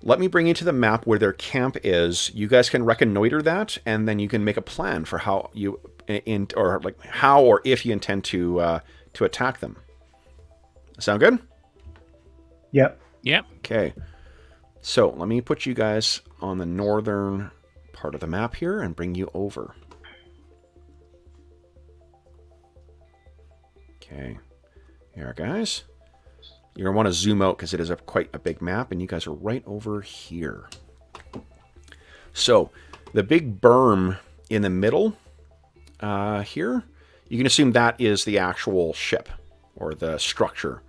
Let me bring you to the map where their camp is. You guys can reconnoiter that, and then you can make a plan for how you how or if you intend to attack them. Sound good? Yep. Okay. So let me put you guys on the northern part of the map here and bring you over. Okay. Here, guys. You're going to want to zoom out because it is quite a big map, and you guys are right over here. So, the big berm in the middle here, you can assume that is the actual ship or the structure.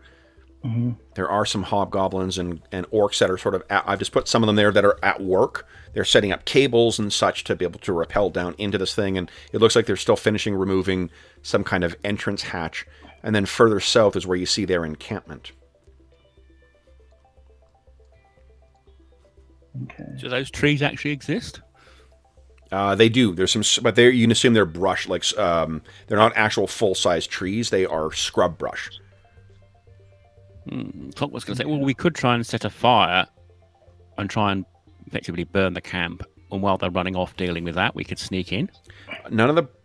Mm-hmm. There are some hobgoblins and orcs that are sort of I've just put some of them there that are at work. They're setting up cables and such to be able to rappel down into this thing, and it looks like they're still finishing removing some kind of entrance hatch. And then further south is where you see their encampment. Okay. Do those trees actually exist? They do. There's some, but you can assume they're brush. Like they're not actual full-size trees. They are scrub brush. Clock was going to say, well, we could try and set a fire and try and effectively burn the camp. And while they're running off dealing with that, we could sneak in.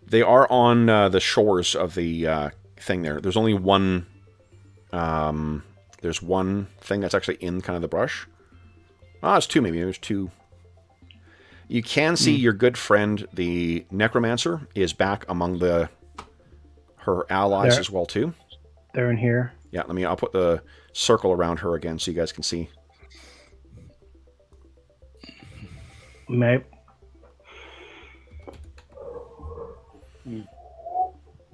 They are on the shores of the thing there. There's only one. There's one thing that's actually in kind of the brush. It's two maybe. There's two. You can see your good friend, the necromancer, is back among her allies as well too. They're in here. Yeah, I'll put the circle around her again so you guys can see. Maybe.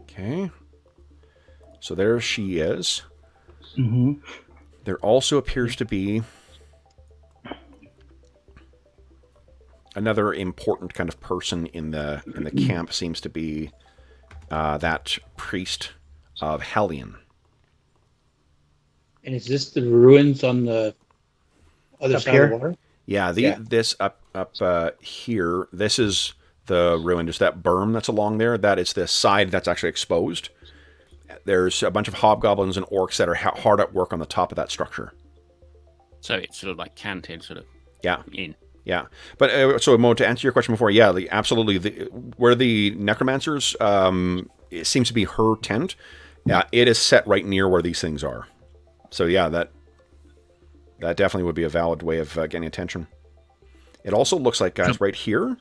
Okay. So there she is. Mm-hmm. There also appears to be another important kind of person in the camp. Seems to be that priest of Hellion. And is this the ruins on the other side of the water? Yeah, this up here, this is the ruin. There's that berm that's along there. That is the side that's actually exposed. There's a bunch of hobgoblins and orcs that are hard at work on the top of that structure. So it's sort of like canted, sort of. In. Yeah, but so Mo, to answer your question before, yeah, absolutely. Where the necromancers, it seems to be her tent. Yeah, it is set right near where these things are. So yeah, that definitely would be a valid way of getting attention. It also looks like, guys, right here,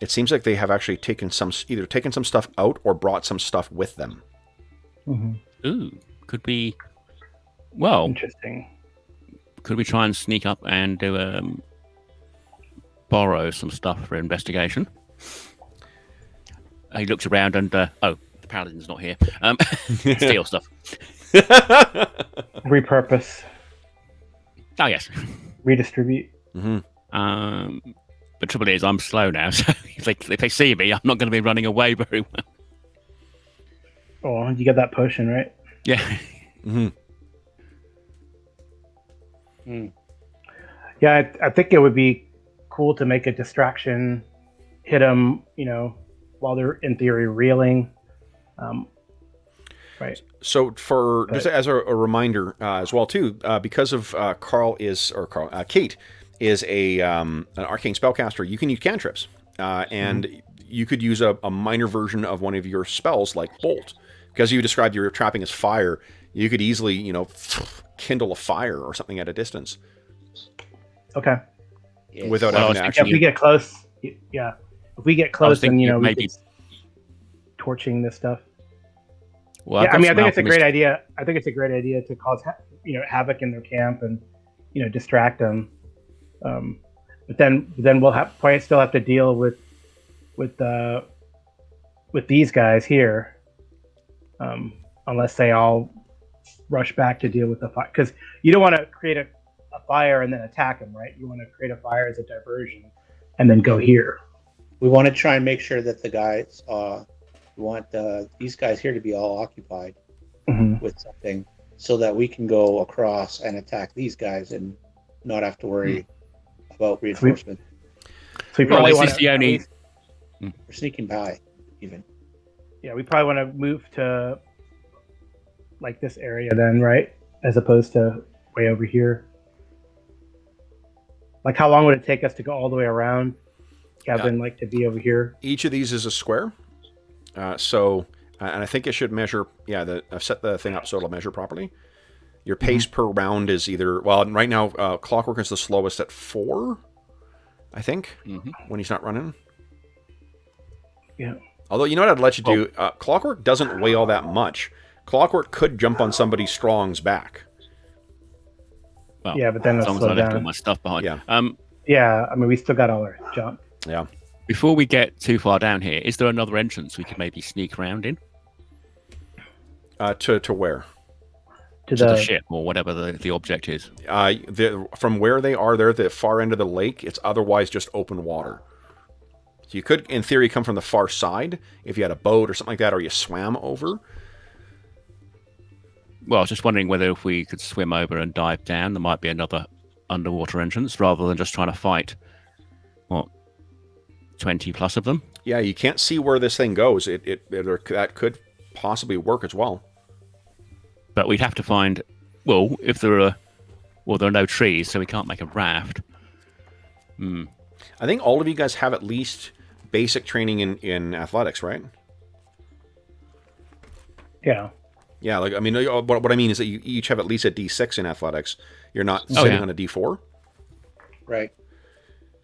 it seems like they have actually either taken some stuff out or brought some stuff with them. Mm-hmm. Ooh, could be. Well, interesting. Could we try and sneak up and do borrow some stuff for investigation? He looks around and the paladin's not here. Steal stuff. Repurpose. Oh yes. Redistribute. Mm-hmm. But trouble is, I'm slow now, so if they see me, I'm not going to be running away very well. Oh, you got that potion, right? Yeah. Mm-hmm. Yeah, I think it would be cool to make a distraction, hit them, while they're in theory reeling. Right. So just as a reminder as well too, because of Kate is an arcane spellcaster, you can use cantrips, and you could use a minor version of one of your spells like Bolt. Because you described your trapping as fire, you could easily, kindle a fire or something at a distance. Okay. Without having to actually... If we get close, If we get close, then, we maybe could torching this stuff. Well, yeah, I mean, I think it's a great idea. I think it's a great idea to cause havoc in their camp and distract them. But then we'll probably still have to deal with these guys here, unless they all rush back to deal with the fire. Because you don't want to create a fire and then attack them, right? You want to create a fire as a diversion and then go here. We want to try and make sure that the guys, we want these guys here to be all occupied with something, so that we can go across and attack these guys and not have to worry about reinforcement. So we probably want to We're sneaking by, even. Yeah, we probably want to move to like this area then, right? As opposed to way over here. Like, how long would it take us to go all the way around, Kevin, like to be over here? Each of these is a square. And I think it should measure, I've set the thing up so it'll measure properly. Your pace per round is either, well, right now, Clockwork is the slowest at 4, I think, when he's not running. Yeah. Although, you know what I'd let you do? Clockwork doesn't weigh all that much. Clockwork could jump on somebody strong's back. Well, yeah, but then as long as I left all my stuff behind. Yeah. Yeah, I mean, we still got all our junk. Yeah. Before we get too far down here, is there another entrance we could maybe sneak around in? To where? To the ship or whatever the object is. From where they are, they're at the far end of the lake. It's otherwise just open water. So you could, in theory, come from the far side if you had a boat or something like that, or you swam over. Well, I was just wondering whether if we could swim over and dive down, there might be another underwater entrance rather than just trying to fight, 20 plus of them? Yeah, you can't see where this thing goes. That could possibly work as well. But we'd have to find, if there are no trees, so we can't make a raft. I think all of you guys have at least basic training in athletics, right? Yeah. Yeah, like, I mean, what I mean is that you each have at least a D6 in athletics. You're not sitting on a D4. Right.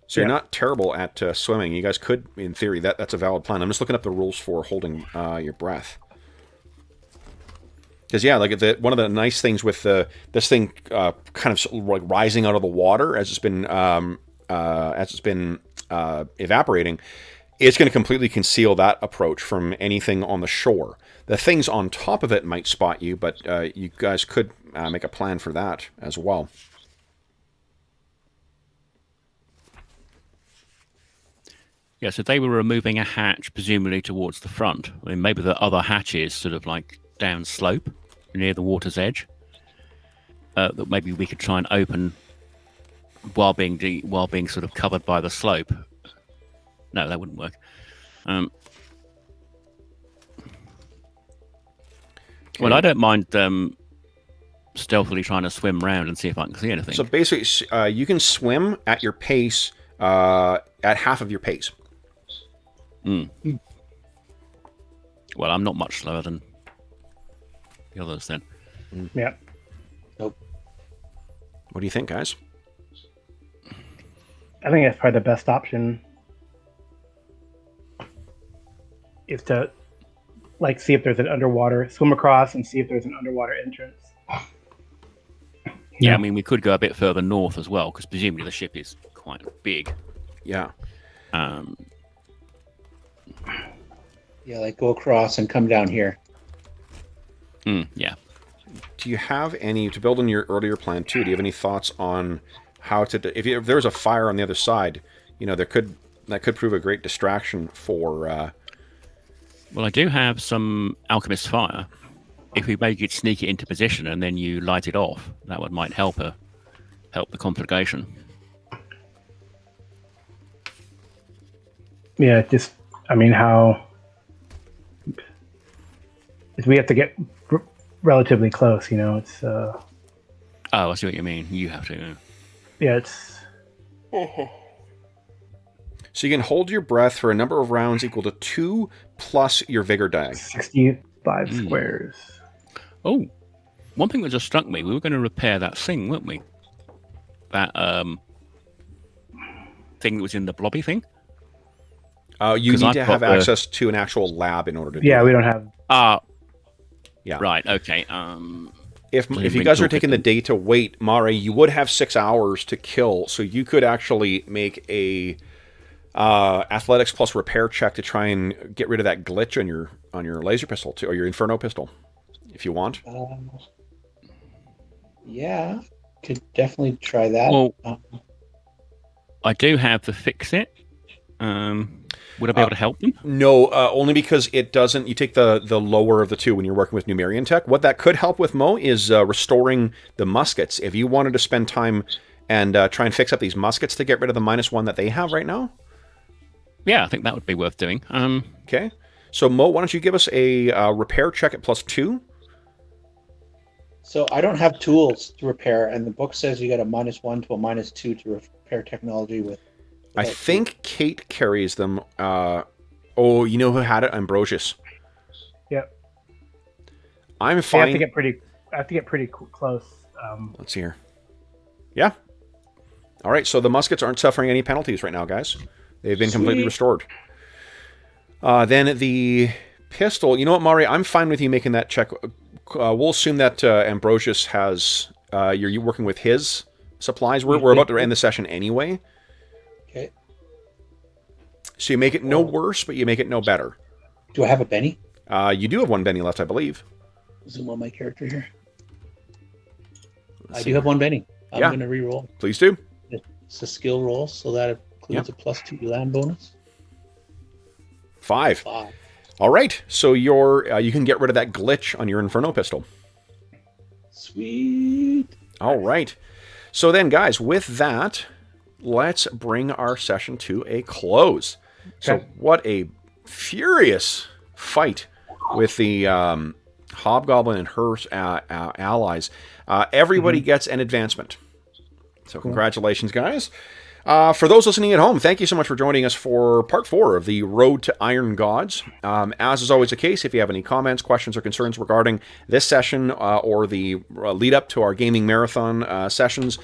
So you're not terrible at swimming. You guys could, in theory, that's a valid plan. I'm just looking up the rules for holding your breath. Because, one of the nice things with this thing kind of like rising out of the water as it's been evaporating, it's going to completely conceal that approach from anything on the shore. The things on top of it might spot you, but you guys could make a plan for that as well. Yeah, so they were removing a hatch, presumably towards the front. I mean, maybe the other hatch is sort of like down slope, near the water's edge. That maybe we could try and open while being sort of covered by the slope. No, that wouldn't work. Well, I don't mind stealthily trying to swim around and see if I can see anything. So basically, you can swim at your pace, at half of your pace. Well, I'm not much slower than the others then. Yeah. Nope. What do you think, guys? I think that's probably the best option. Is to see if there's an underwater, swim across and see if there's an underwater entrance. Yeah, I mean, we could go a bit further north as well, because presumably the ship is quite big. Yeah. Yeah, go across and come down here. Yeah. Do you have any, to build on your earlier plan too, do you have any thoughts on how to, if there's a fire on the other side, that could prove a great distraction for... Well, I do have some alchemist fire. If we maybe could sneak it into position and then you light it off, that might help the conflagration. Yeah, how... We have to get relatively close, it's... Oh, I see what you mean. You have to. Yeah, it's... So you can hold your breath for a number of rounds equal to 2 plus your vigor die. 65 squares. Oh, one thing that just struck me, we were going to repair that thing, weren't we? That thing that was in the blobby thing? You need to have access to an actual lab in order to do that. that. We don't have... Yeah. Right. Okay. If you guys are taking the day to wait, Mare, you would have 6 hours to kill, so you could actually make a athletics plus repair check to try and get rid of that glitch on your laser pistol too, or your inferno pistol, if you want. Yeah, could definitely try that. Well, I do have the fix it. Would I be able to help them? No, only because it doesn't. You take the lower of the two when you're working with Numerian tech. What that could help with, Mo, is restoring the muskets. If you wanted to spend time and try and fix up these muskets to get rid of the -1 that they have right now. Yeah, I think that would be worth doing. Okay. So, Mo, why don't you give us a repair check at +2? So I don't have tools to repair, and the book says you got a -1 to a -2 to repair technology with. I think Kate carries them. Oh, you know who had it? Ambrosius. Yep. I'm fine. I have to get pretty close. Let's see here. Yeah. All right, so the muskets aren't suffering any penalties right now, guys. They've been completely restored. Then the pistol. You know what, Mari? I'm fine with you making that check. We'll assume that Ambrosius has... you're working with his supplies. We're about to end the session anyway. Okay. So you make it no worse, but you make it no better. Do I have a Benny? You do have one Benny left, I believe. Zoom on my character here. I do have one Benny. I'm going to re-roll. Please do. It's a skill roll, so that includes a +2 land bonus. 5. All right, so you can get rid of that glitch on your Inferno pistol. Sweet. All right. So then, guys, with that, let's bring our session to a close. Okay. So what a furious fight with the Hobgoblin and her allies. Everybody gets an advancement. So congratulations, guys. For those listening at home, thank you so much for joining us for part 4 of the Road to Iron Gods. As is always the case, if you have any comments, questions, or concerns regarding this session or the lead up to our gaming marathon sessions,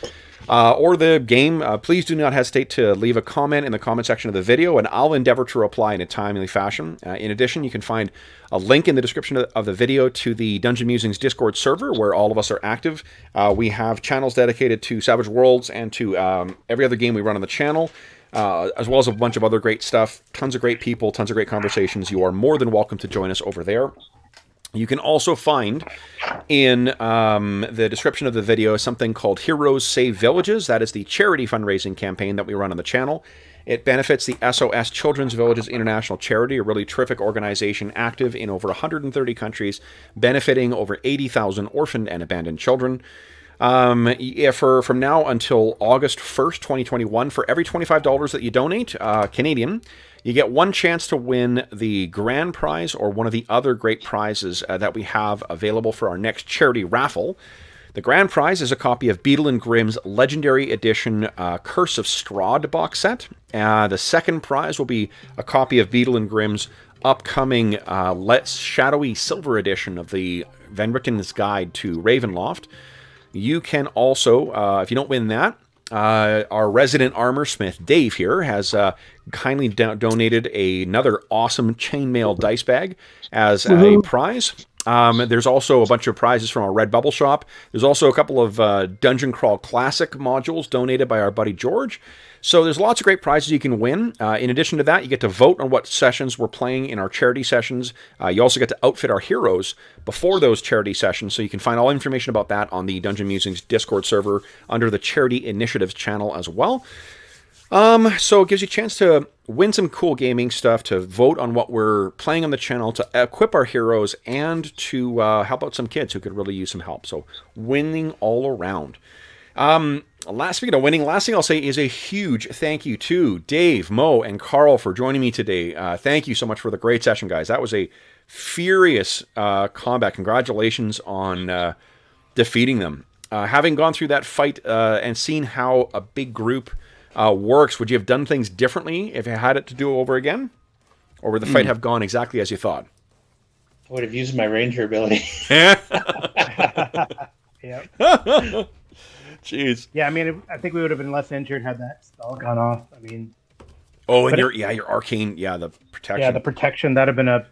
or the game, please do not hesitate to leave a comment in the comment section of the video, and I'll endeavor to reply in a timely fashion. In addition, you can find a link in the description of the video to the Dungeon Musings Discord server, where all of us are active. We have channels dedicated to Savage Worlds and to every other game we run on the channel, as well as a bunch of other great stuff. Tons of great people, tons of great conversations. You are more than welcome to join us over there. You can also find in the description of the video something called Heroes Save Villages. That is the charity fundraising campaign that we run on the channel. It benefits the SOS Children's Villages International Charity, a really terrific organization active in over 130 countries, benefiting over 80,000 orphaned and abandoned children. From now until August 1st, 2021, for every $25 that you donate, Canadian, you get one chance to win the grand prize or one of the other great prizes that we have available for our next charity raffle. The grand prize is a copy of Beadle and Grimm's Legendary Edition Curse of Strahd box set. The second prize will be a copy of Beadle and Grimm's upcoming Shadowy Silver Edition of the Van Richten's Guide to Ravenloft. You can also, if you don't win that, our resident armor smith, Dave, here, has kindly donated another awesome chainmail dice bag as a prize. There's also a bunch of prizes from our Redbubble shop. There's also a couple of Dungeon Crawl Classic modules donated by our buddy George. So there's lots of great prizes you can win. In addition to that, you get to vote on what sessions we're playing in our charity sessions. You also get to outfit our heroes before those charity sessions, so you can find all information about that on the Dungeon Musings Discord server under the Charity Initiatives channel as well. So it gives you a chance to win some cool gaming stuff, to vote on what we're playing on the channel, to equip our heroes, and to help out some kids who could really use some help. So winning all around. Speaking of winning, last thing I'll say is a huge thank you to Dave, Mo, and Carl for joining me today. Thank you so much for the great session, guys. That was a furious combat. Congratulations on defeating them. Having gone through that fight and seen how a big group works, would you have done things differently if you had it to do over again? Or would the fight have gone exactly as you thought? I would have used my ranger ability. Yep. Jeez. Yeah, I mean, I think we would have been less injured had that spell gone off. I mean... Oh, and your arcane, the protection. Yeah, the protection, that'd have been a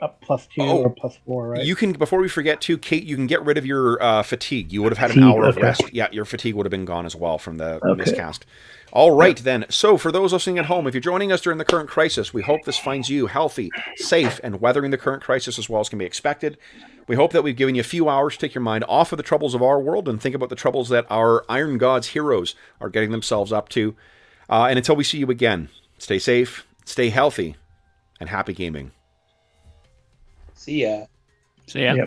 up +2 or +4, right? You can, before we forget too, Kate, you can get rid of your fatigue. You would have had an hour of rest. Yeah, your fatigue would have been gone as well from the miscast. All right, then. So for those listening at home, if you're joining us during the current crisis, we hope this finds you healthy, safe, and weathering the current crisis as well as can be expected. We hope that we've given you a few hours to take your mind off of the troubles of our world and think about the troubles that our Iron Gods heroes are getting themselves up to. And until we see you again, stay safe, stay healthy, and happy gaming. See ya. See ya.